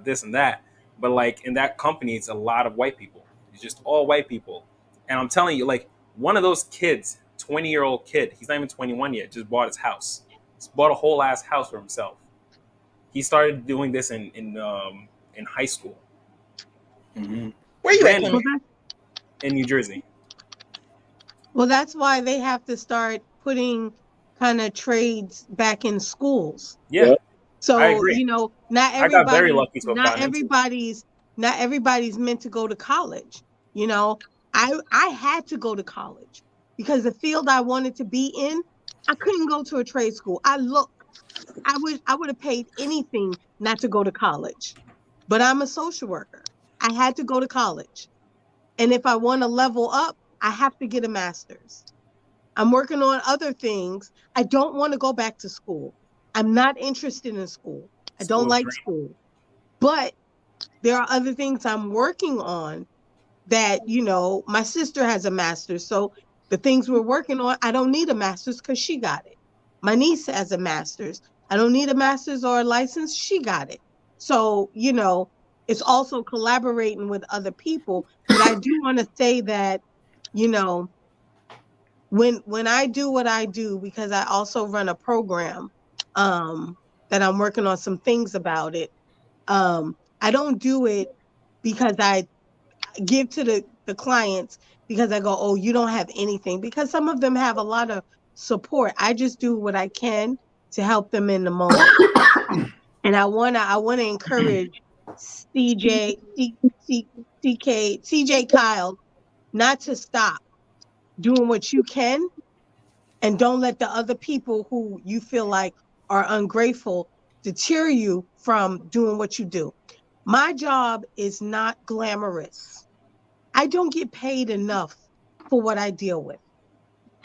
this and that, but like in that company, it's a lot of white people. It's just all white people. And I'm telling you, like one of those kids, 20-year-old kid, he's not even 21 yet, just bought his house. He's bought a whole ass house for himself. He started doing this in high school. Where you at? In New Jersey. Well, that's why they have to start putting kind of trades back in schools. Yeah. So I agree. not I got very lucky to have not everybody's meant to go to college. I had to go to college because the field I wanted to be in, I couldn't go to a trade school. I would have paid anything not to go to college. But I'm a social worker. I had to go to college. And if I want to level up, I have to get a master's. I'm working on other things. I don't want to go back to school. I'm not interested in school. I don't like school. But there are other things I'm working on that, my sister has a master's. So the things we're working on, I don't need a master's because she got it. My niece has a master's. I don't need a master's or a license. She got it. So, it's also collaborating with other people. But I do want to say that, you know, when I do what I do, because I also run a program that I'm working on some things about it. I don't do it because I give to the clients because I go, oh, you don't have anything, because some of them have a lot of support. I just do what I can to help them in the moment. And I wanna encourage CJ, CJ Kyle not to stop doing what you can, and don't let the other people who you feel like are ungrateful deter you from doing what you do. My job is not glamorous. I don't get paid enough for what I deal with.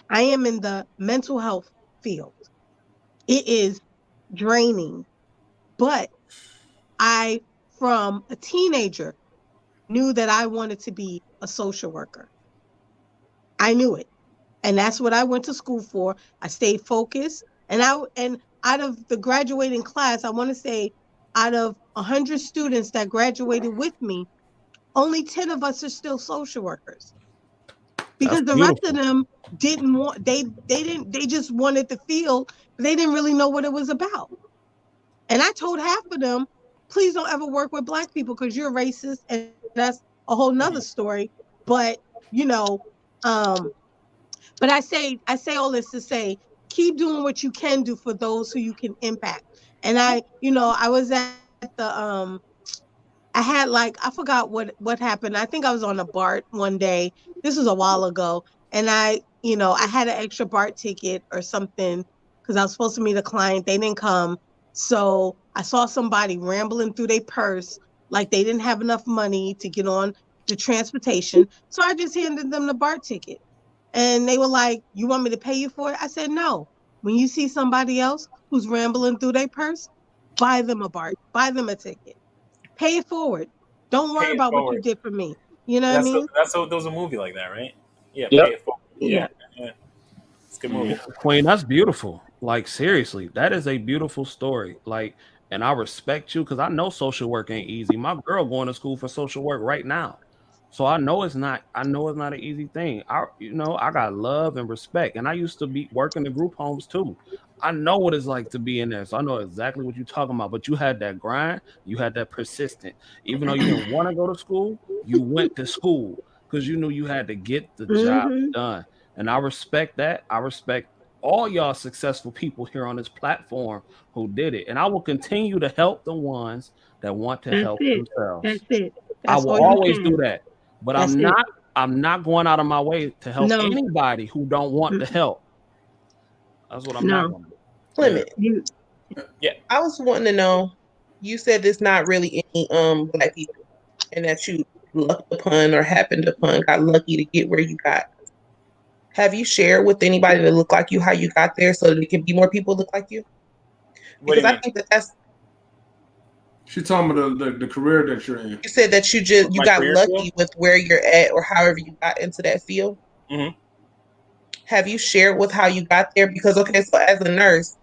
I am in the mental health field. It is draining, but I, from a teenager, knew that I wanted to be a social worker. I knew it. And that's what I went to school for. I stayed focused. And out of the graduating class, I want to say out of 100 students that graduated with me, only 10 of us are still social workers, That's because the rest of beautiful. them didn't want, they just wanted the field. They didn't really know what it was about. And I told half of them, please don't ever work with Black people because you're racist, and that's a whole nother story. But, you know, um, but I say all this to say, keep doing what you can do for those who you can impact. And I was at I had like, I forgot what happened. I think I was on a BART one day. This was a while ago. And I had an extra BART ticket or something because I was supposed to meet a client. They didn't come. So I saw somebody rambling through their purse like they didn't have enough money to get on the transportation. So I just handed them the BART ticket. And they were like, you want me to pay you for it? I said, no. When you see somebody else who's rambling through their purse, buy them a BART, buy them a ticket. Pay it forward. Don't Pay worry it about what you forward. did for me. You know what I That's mean? there was a movie like that, right? Yeah, Yep. pay it forward. Yeah. Yeah. It's a good movie. Queen, that's beautiful. Like seriously, that is a beautiful story. Like, and I respect you because I know social work ain't easy. My girl going to school for social work right now. So I know it's not, I know it's not an easy thing. I got love and respect. And I used to be working in group homes too. I know what it's like to be in there. So I know exactly what you're talking about. But you had that grind, you had that persistent. Even though you didn't want to go to school, you went to school because you knew you had to get the job Mm-hmm. done. And I respect that. I respect all y'all successful people here on this platform who did it. And I will continue to help the ones that want to That's help it. That's themselves. it. I That's will all you always do can. that. But That's it. I'm not going out of my way to help No, anybody who don't want the mm, help. That's what I'm not no. going to do. Yeah. Clement, You Yeah. I was wanting to know. You said there's not really any Black people, and that you lucked upon or happened upon, got lucky to get where you got. Have you shared with anybody that look like you how you got there, so that it can be more people look like you? What do Because you I mean? think that's, She's talking about the career that you're in. you said that you My got career lucky field? with where you're at or however you got into that field. Hmm. Have you shared with how you got there? Because okay, so as a nurse,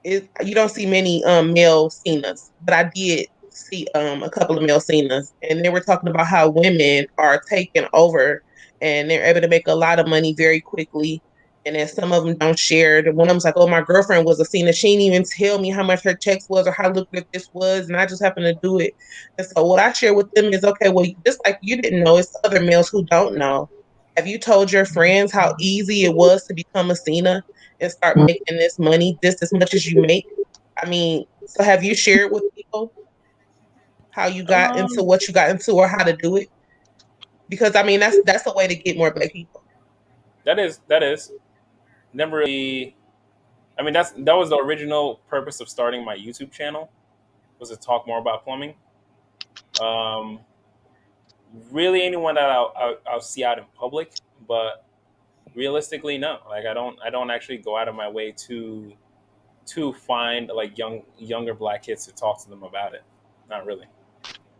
you don't see many male Cenas, but I did see a couple of male Cenas, and they were talking about how women are taking over and they're able to make a lot of money very quickly. And then some of them don't share. The one of them's like, "Oh, my girlfriend was a Cena. She didn't even tell me how much her checks was or how lucrative this was, and I just happened to do it." And so what I share with them is, okay, well, just like you didn't know, it's other males who don't know. Have you told your friends how easy it was to become a Cena and start making this money just as much as you make? I mean, so have you shared with people how you got into um what you got into or how to do it? Because I mean, that's a way to get more Black people. That is never really. I mean, that was the original purpose of starting my YouTube channel, was to talk more about plumbing. Um, really, anyone that I'll see out in public, but realistically, no. Like I don't actually go out of my way to find like younger Black kids to talk to them about it. Not really.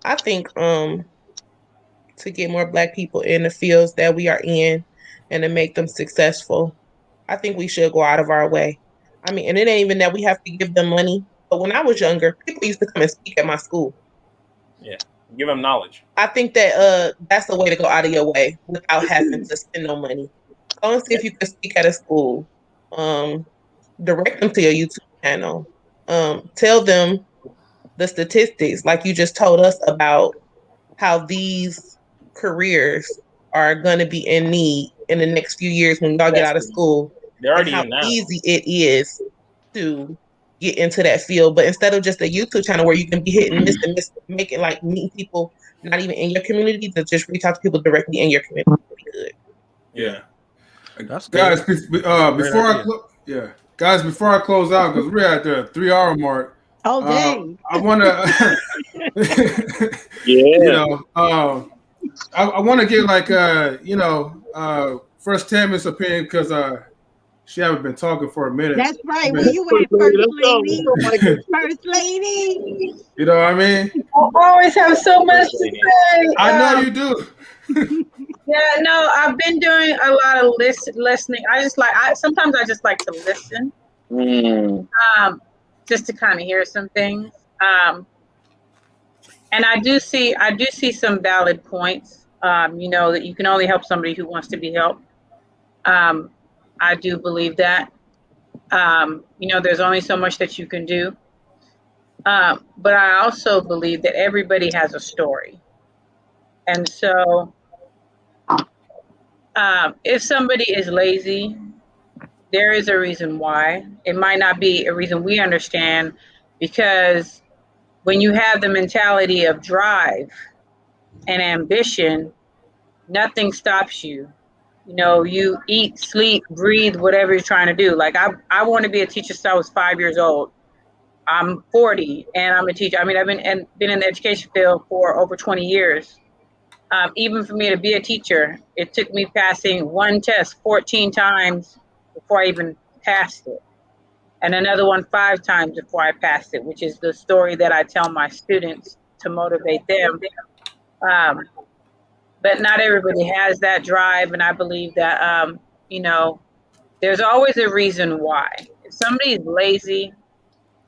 I think to get more Black people in the fields that we are in and to make them successful, I think we should go out of our way. I mean, and it ain't even that we have to give them money. But when I was younger, people used to come and speak at my school. Yeah. Give them knowledge. I think that that's the way to go out of your way without having to spend no money. Go and see if you can speak at a school. Direct them to your YouTube channel. Tell them the statistics, like you just told us about how these careers are going to be in need in the next few years when y'all get out of school, They're and already how in now. easy it is to get into that field. But instead of just a YouTube channel where you can be hitting this and miss, making like meeting people not even in your community, to just reach out to people directly in your community would be good. Yeah. That's Guys, good. guys, before I close out, because we're at the 3 hour mark. Oh, dang. I want to, Yeah. I want to get like first Tammy's opinion because she haven't been talking for a minute. That's right. Where you at, First Lady? First Lady. You know what I mean? I always have so much to say. I know you do. Yeah, no, I've been doing a lot of listening. Sometimes I just like to listen, just to kind of hear some things. And I do see some valid points. That you can only help somebody who wants to be helped. I do believe that. There's only so much that you can do. But I also believe that everybody has a story. And so if somebody is lazy, there is a reason why. It might not be a reason we understand, because when you have the mentality of drive and ambition, nothing stops you. You eat, sleep, breathe, whatever you're trying to do. Like I want to be a teacher since I was 5 years old. I'm 40 and I'm a teacher. I mean, I've been in the education field for over 20 years. Even for me to be a teacher, it took me passing one test 14 times before I even passed it, and another one 5 times before I passed it, which is the story that I tell my students to motivate them. But not everybody has that drive, and I believe that there's always a reason why. If somebody's lazy,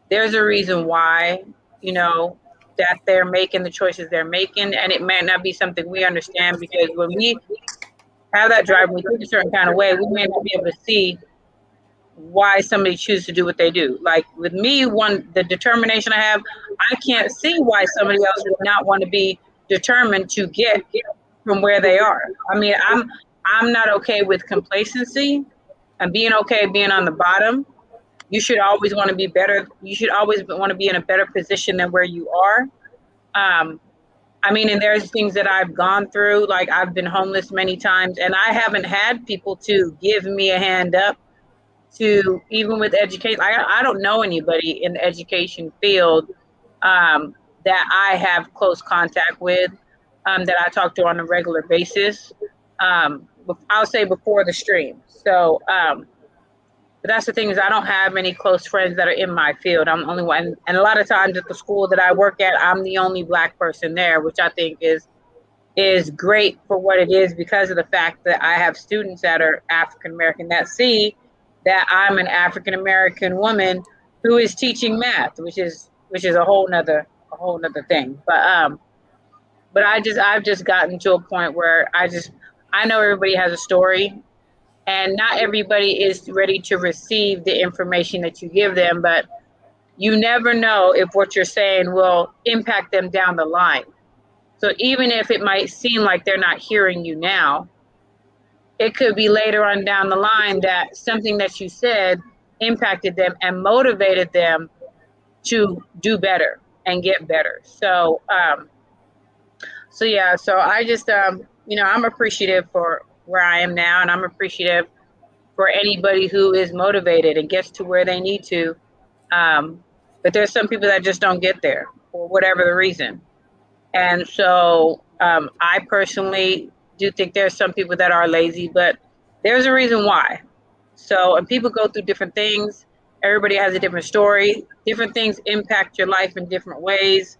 there's a reason why, that they're making the choices they're making, and it might not be something we understand, because when we have that drive, we think a certain kind of way, we may not be able to see why somebody chooses to do what they do. Like with me, the determination I have, I can't see why somebody else would not want to be determined to get from where they are. I mean, I'm not okay with complacency and being okay being on the bottom. You should always want to be better. You should always want to be in a better position than where you are. And there's things that I've gone through, like I've been homeless many times, and I haven't had people to give me a hand up to, even with education. I don't know anybody in the education field that I have close contact with, that I talk to on a regular basis. I'll say before the stream. So, but that's the thing, is I don't have any close friends that are in my field. I'm the only one. And a lot of times at the school that I work at, I'm the only Black person there, which I think is great for what it is, because of the fact that I have students that are African American that see that I'm an African American woman who is teaching math, which is a whole nother thing. But I've just gotten to a point where I know everybody has a story, and not everybody is ready to receive the information that you give them, but you never know if what you're saying will impact them down the line. So even if it might seem like they're not hearing you now, it could be later on down the line that something that you said impacted them and motivated them to do better and get better. So I just, I'm appreciative for where I am now, and I'm appreciative for anybody who is motivated and gets to where they need to. But there's some people that just don't get there for whatever the reason. And so I personally do think there's some people that are lazy, but there's a reason why. So, and people go through different things. Everybody has a different story. Different things impact your life in different ways.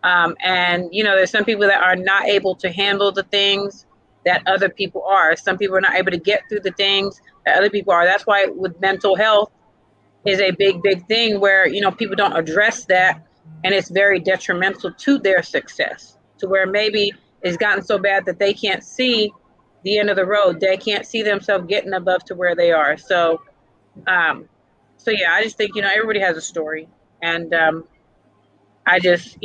And there's some people that are not able to handle the things that other people are. Some people are not able to get through the things that other people are. That's why with mental health is a big thing, where people don't address that, and it's very detrimental to their success. to where maybe it's gotten so bad that they can't see the end of the road. They can't see themselves getting above to where they are. So, yeah, I just think, everybody has a story. And I just,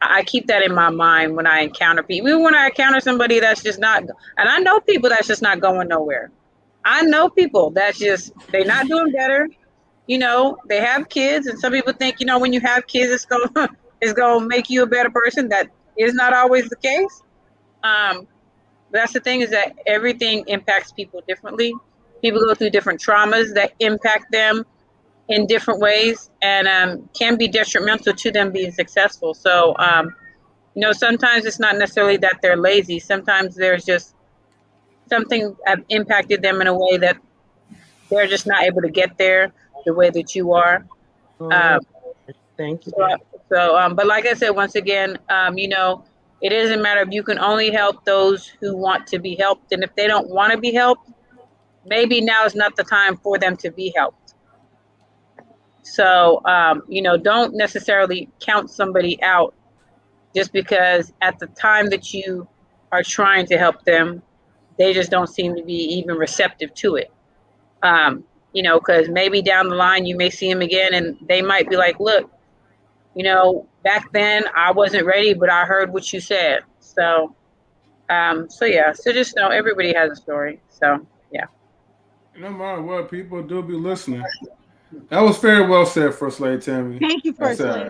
I keep that in my mind when I encounter people. Even when I encounter somebody that's just not, and I know people that's just not going nowhere. I know people that's just, they're not doing better. They have kids, and some people think, when you have kids, it's gonna make you a better person. That is not always the case. That's the thing, is that everything impacts people differently. People go through different traumas that impact them in different ways, and can be detrimental to them being successful. So, sometimes it's not necessarily that they're lazy. Sometimes there's just something have impacted them in a way that they're just not able to get there the way that you are. Um, Thank you. but like I said, once again, it doesn't matter if you can only help those who want to be helped. And if they don't want to be helped, maybe now is not the time for them to be helped. So, don't necessarily count somebody out just because at the time that you are trying to help them, they just don't seem to be even receptive to it. Because maybe down the line you may see them again and they might be like, look, back then I wasn't ready, but I heard what you said. So, so just know everybody has a story. So, yeah. No matter what, people do be listening. That was very well said, First Lady Tammy. Thank you, First Lady.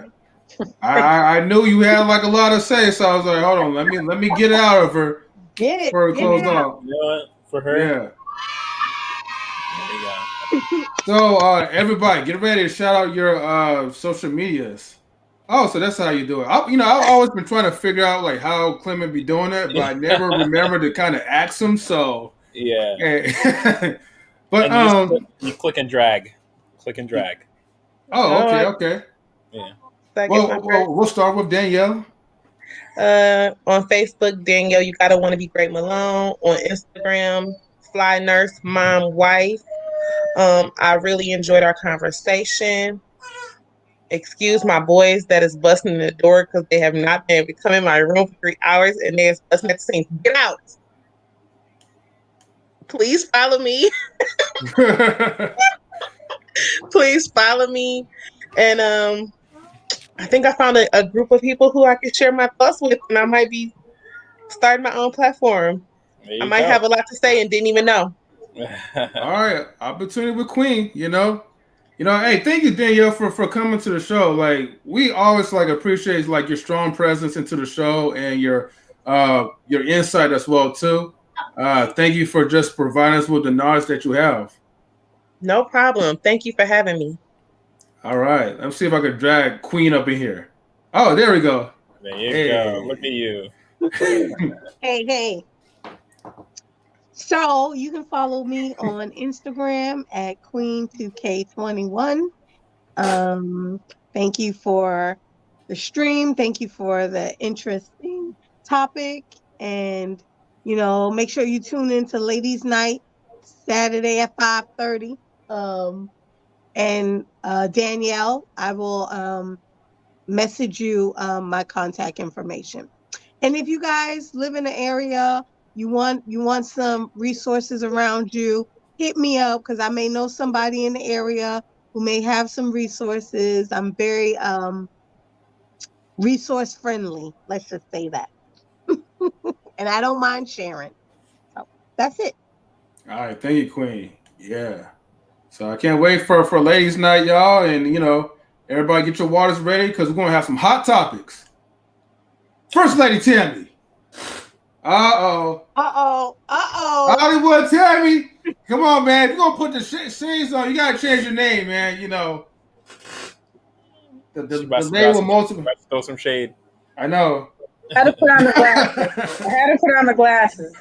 I knew you had like a lot to say, so I was like, hold on, let me get it out of her Get it. before we close off. You know what? For her. Yeah. There you go. So everybody, get ready to shout out your social medias. Oh, so that's how you do it. I've always been trying to figure out like how Clement be doing it, but I never remember to kind of ask him. So Yeah. Hey. But and you click and drag. Click and drag. Oh, okay. Yeah. Well, we'll start with Danielle. On Facebook, Danielle, you gotta want to be great Malone. On Instagram, Fly Nurse Mom Wife. I really enjoyed our conversation. Excuse my boys that is busting in the door because they have not been able to come in my room for 3 hours and they're busting at the same. Get out! Please follow me. Please follow me. And I think I found a group of people who I can share my thoughts with, and I might be starting my own platform. I might have a lot to say and didn't even know. All right, opportunity with Queen. Hey, thank you, Danielle, for coming to the show. Like, we always like appreciate like your strong presence into the show and your insight as well too. Thank you for just providing us with the knowledge that you have. No problem. Thank you for having me. All right, let's see if I can drag Queen up in here. Oh, there we go. There you go. Look at you. Hey. So you can follow me on Instagram at Queen2K21. Thank you for the stream. Thank you for the interesting topic. And, make sure you tune in to Ladies Night Saturday at 5:30. And Danielle, I will message you my contact information. And if you guys live in the area, you want some resources around you, hit me up because I may know somebody in the area who may have some resources. I'm very resource friendly. Let's just say that. And I don't mind sharing. So that's it. All right, thank you, Queen. Yeah. So I can't wait for Ladies Night, y'all, and everybody get your waters ready because we're gonna have some hot topics. First Lady Tammy. Hollywood Tammy. Come on, man. If you're gonna put the shades on, you gotta change your name, man. The name with multiple. Throw some shade. I know. I had to put on the glasses.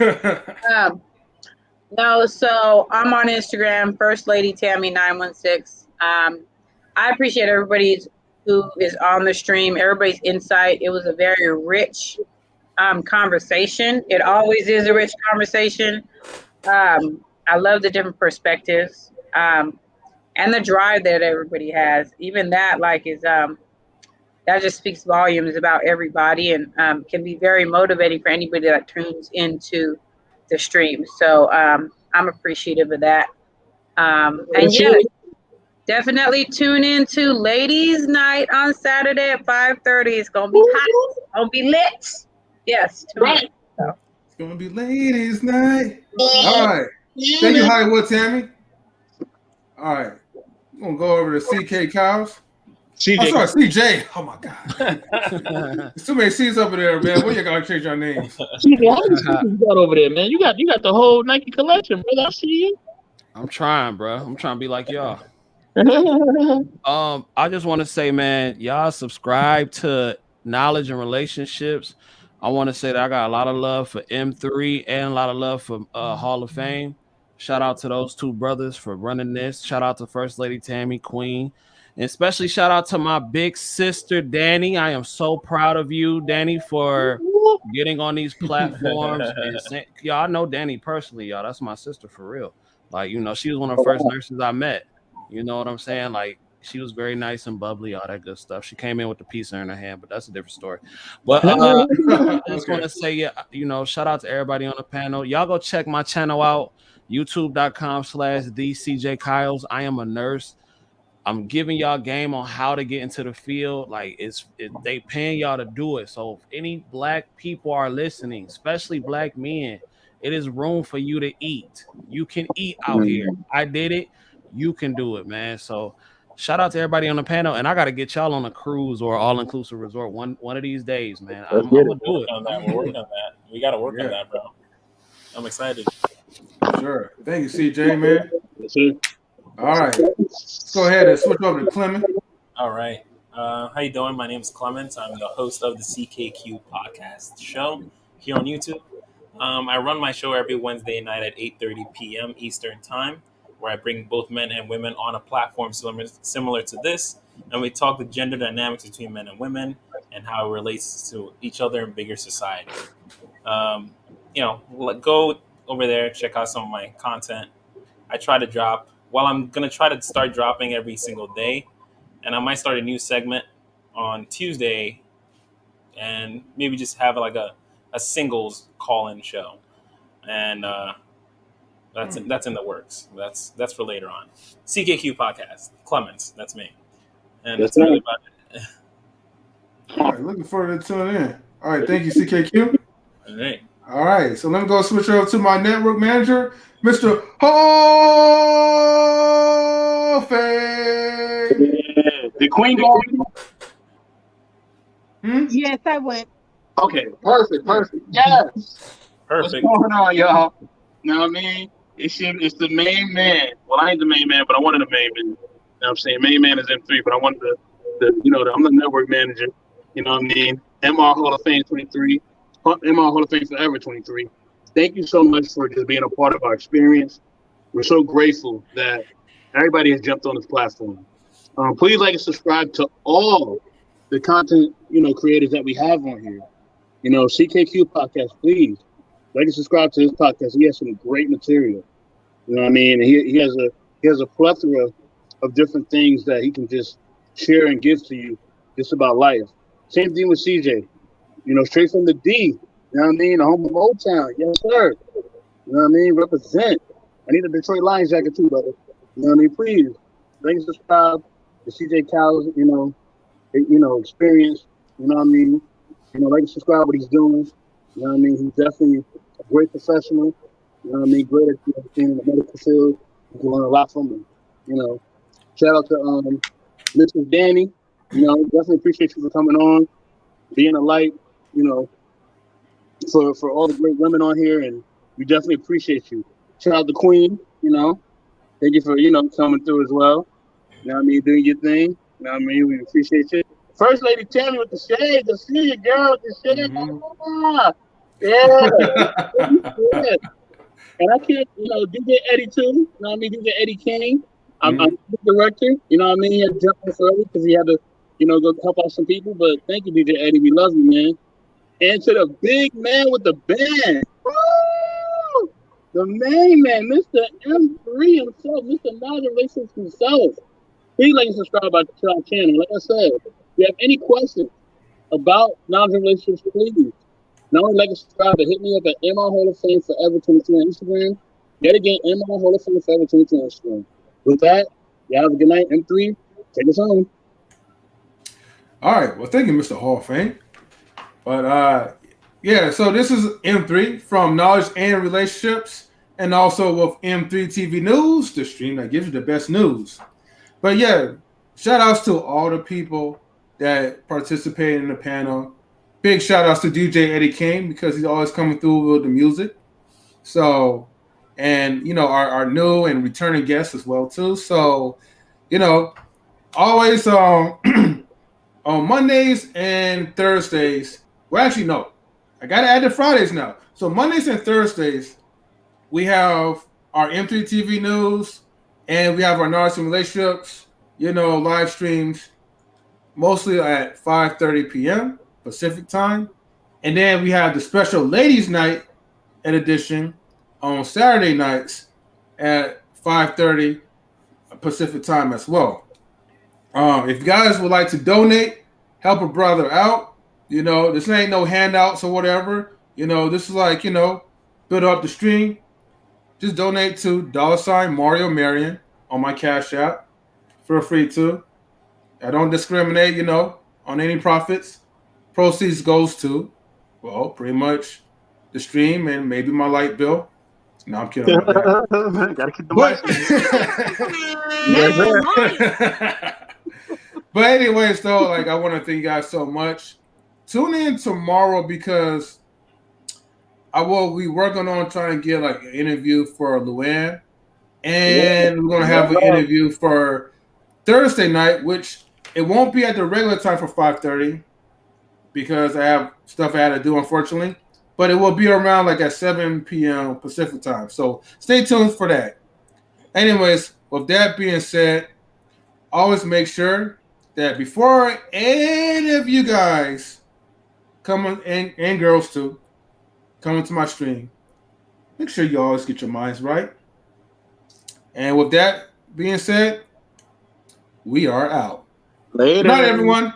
No, so I'm on Instagram, First Lady Tammy 916. I appreciate everybody who is on the stream, everybody's insight. It was a very rich conversation. It always is a rich conversation. I love the different perspectives and the drive that everybody has. Even that, is that just speaks volumes about everybody, and can be very motivating for anybody that tunes into the stream. So I'm appreciative of that. And yeah, definitely tune into Ladies Night on Saturday at 5:30. It's gonna be hot. It's gonna be lit. Yes, tune in. So. It's gonna be ladies' night. All right. Thank you, Hollywood Tammy. All right. I'm gonna go over to CK Cows. CJ. Oh, sorry, CJ. Oh my God. There's too many C's over there, man. When you gotta change your names? CJ, how many C's you got over there, man? You got the whole Nike collection, brother. I see you. I'm trying, bro. I'm trying to be like y'all. I just want to say, man, y'all subscribe to Knowledge and Relationships. I want to say that I got a lot of love for M3 and a lot of love for Hall of Fame. Shout out to those two brothers for running this. Shout out to First Lady Tammy, Queen, and especially shout out to my big sister Danny. I am so proud of you, Danny, for getting on these platforms. And y'all, I know Danny personally, y'all. That's my sister for real. Like, you know, she was one of the first nurses I met. You know what I'm saying? Like, she was very nice and bubbly, all that good stuff. She came in with the pizza in her hand, but that's a different story. But I just want to say, yeah, you know, shout out to everybody on the panel. Y'all go check my channel out, youtube.com/thecjkyles. I am a nurse. I'm giving y'all game on how to get into the field. Like they paying y'all to do it. So if any black people are listening, especially black men, it is room for you to eat. You can eat out here. I did it. You can do it, man. So shout out to everybody on the panel. And I got to get y'all on a cruise or all-inclusive resort one of these days, man. I'm going to do it. We're working on that. We got to work on that, bro. I'm excited. Sure. Thank you, CJ, man. Yes, sir. All right. Let's go ahead and switch over to Clement. All right. How you doing? My name is Clement. I'm the host of the CKQ podcast show here on YouTube. I run my show every Wednesday night at 8:30 p.m. Eastern Time, where I bring both men and women on a platform similar to this, and we talk the gender dynamics between men and women and how it relates to each other in bigger society. Go over there, check out some of my content. I try to drop. Well, I'm going to try to start dropping every single day, and I might start a new segment on Tuesday and maybe just have like a singles call-in show. And that's in the works. That's for later on. CKQ podcast. Clements, that's me. And that's really about it. All right, looking forward to tuning in. All right, thank you, CKQ. All right. All right, so let me go switch over to my network manager, Mr. Hall of Fame. The Queen go? Yes, I went. Okay, perfect. Yes. Perfect. What's going on, y'all? You know what I mean? It's the main man. Well, I ain't the main man, but I wanted the main man. You know what I'm saying? Main man is M3, but I wanted I'm the network manager. You know what I mean? MR Hall of Fame 23. MR Hall of Fame Forever 23. Thank you so much for just being a part of our experience. We're so grateful that everybody has jumped on this platform. Please like and subscribe to all the content, creators that we have on here. CKQ podcast, please like and subscribe to his podcast. He has some great material. You know what I mean? And he has a plethora of different things that he can just share and give to you just about life. Same thing with CJ. Straight from the D. You know what I mean? The home of Motown. Yes, sir. You know what I mean? Represent. I need a Detroit Lions jacket too, brother. You know what I mean? Please like and subscribe to CJ Cow's, experience. You know what I mean? Like and subscribe what he's doing. You know what I mean? He's definitely a great professional. You know what I mean? Great at being in the medical field. You can learn a lot from him. Shout out to Mrs. Danny. Definitely appreciate you for coming on, being a light, for all the great women on here, and we definitely appreciate you. Shout out to Queen, thank you for, coming through as well. You know what I mean? Doing your thing. You know what I mean? We appreciate you. First Lady Tammy with the shades. I see you, girl, with the shades. Yeah. And I can't, DJ Eddie too. You know what I mean? DJ Eddie King. I'm the director. You know what I mean? He had to jump in early because he had to, go help out some people. But thank you, DJ Eddie. We love you, man. And to the big man with the band. Woo! The main man, Mr. M3 himself, Mr. Knowledge Relations himself. Please like and subscribe to our channel. Like I said, you have any questions about knowledge and relationships, please. Not only like and subscribe, but hit me up at MR Hall of Fame Forever 22 on Instagram. Yet again, MR Hall of Fame Forever 22 on Instagram. With that, y'all have a good night. M3, take us home. All right. Well, thank you, Mr. Hall of Fame. But yeah, so this is M3 from Knowledge and Relationships, and also with M3 TV News, the stream that gives you the best news. But yeah, shout outs to all the people that participated in the panel. Big shout outs to DJ Eddie King because he's always coming through with the music. So, and our new and returning guests as well too. So, always on Mondays and Thursdays. Well, actually, no, I gotta add the Fridays now. So Mondays and Thursdays, we have our M3 TV News, and we have our Knowledge and Relationships, live streams, mostly at 5:30 p.m. Pacific time. And then we have the special Ladies Night edition on Saturday nights at 5:30 Pacific time as well. If you guys would like to donate, help a brother out, this ain't no handouts or whatever. This is like, build up the stream. Just donate to $ Mario Marion on my Cash App. Feel free to. I don't discriminate, on any profits. Proceeds goes to, well, pretty much the stream and maybe my light bill. No, I'm kidding about that. Gotta keep the lights on. But anyways, though, I want to thank you guys so much. Tune in tomorrow because I will be working on trying to get an interview for Luann. And we're going to have an interview for Thursday night, which it won't be at the regular time for 5:30 because I have stuff I had to do, unfortunately. But it will be around at 7 p.m. Pacific time. So stay tuned for that. Anyways, with that being said, always make sure that before any of you guys come and girls too, come into my stream, make sure you always get your minds right. And with that being said, we are out. Later. Good night, everyone.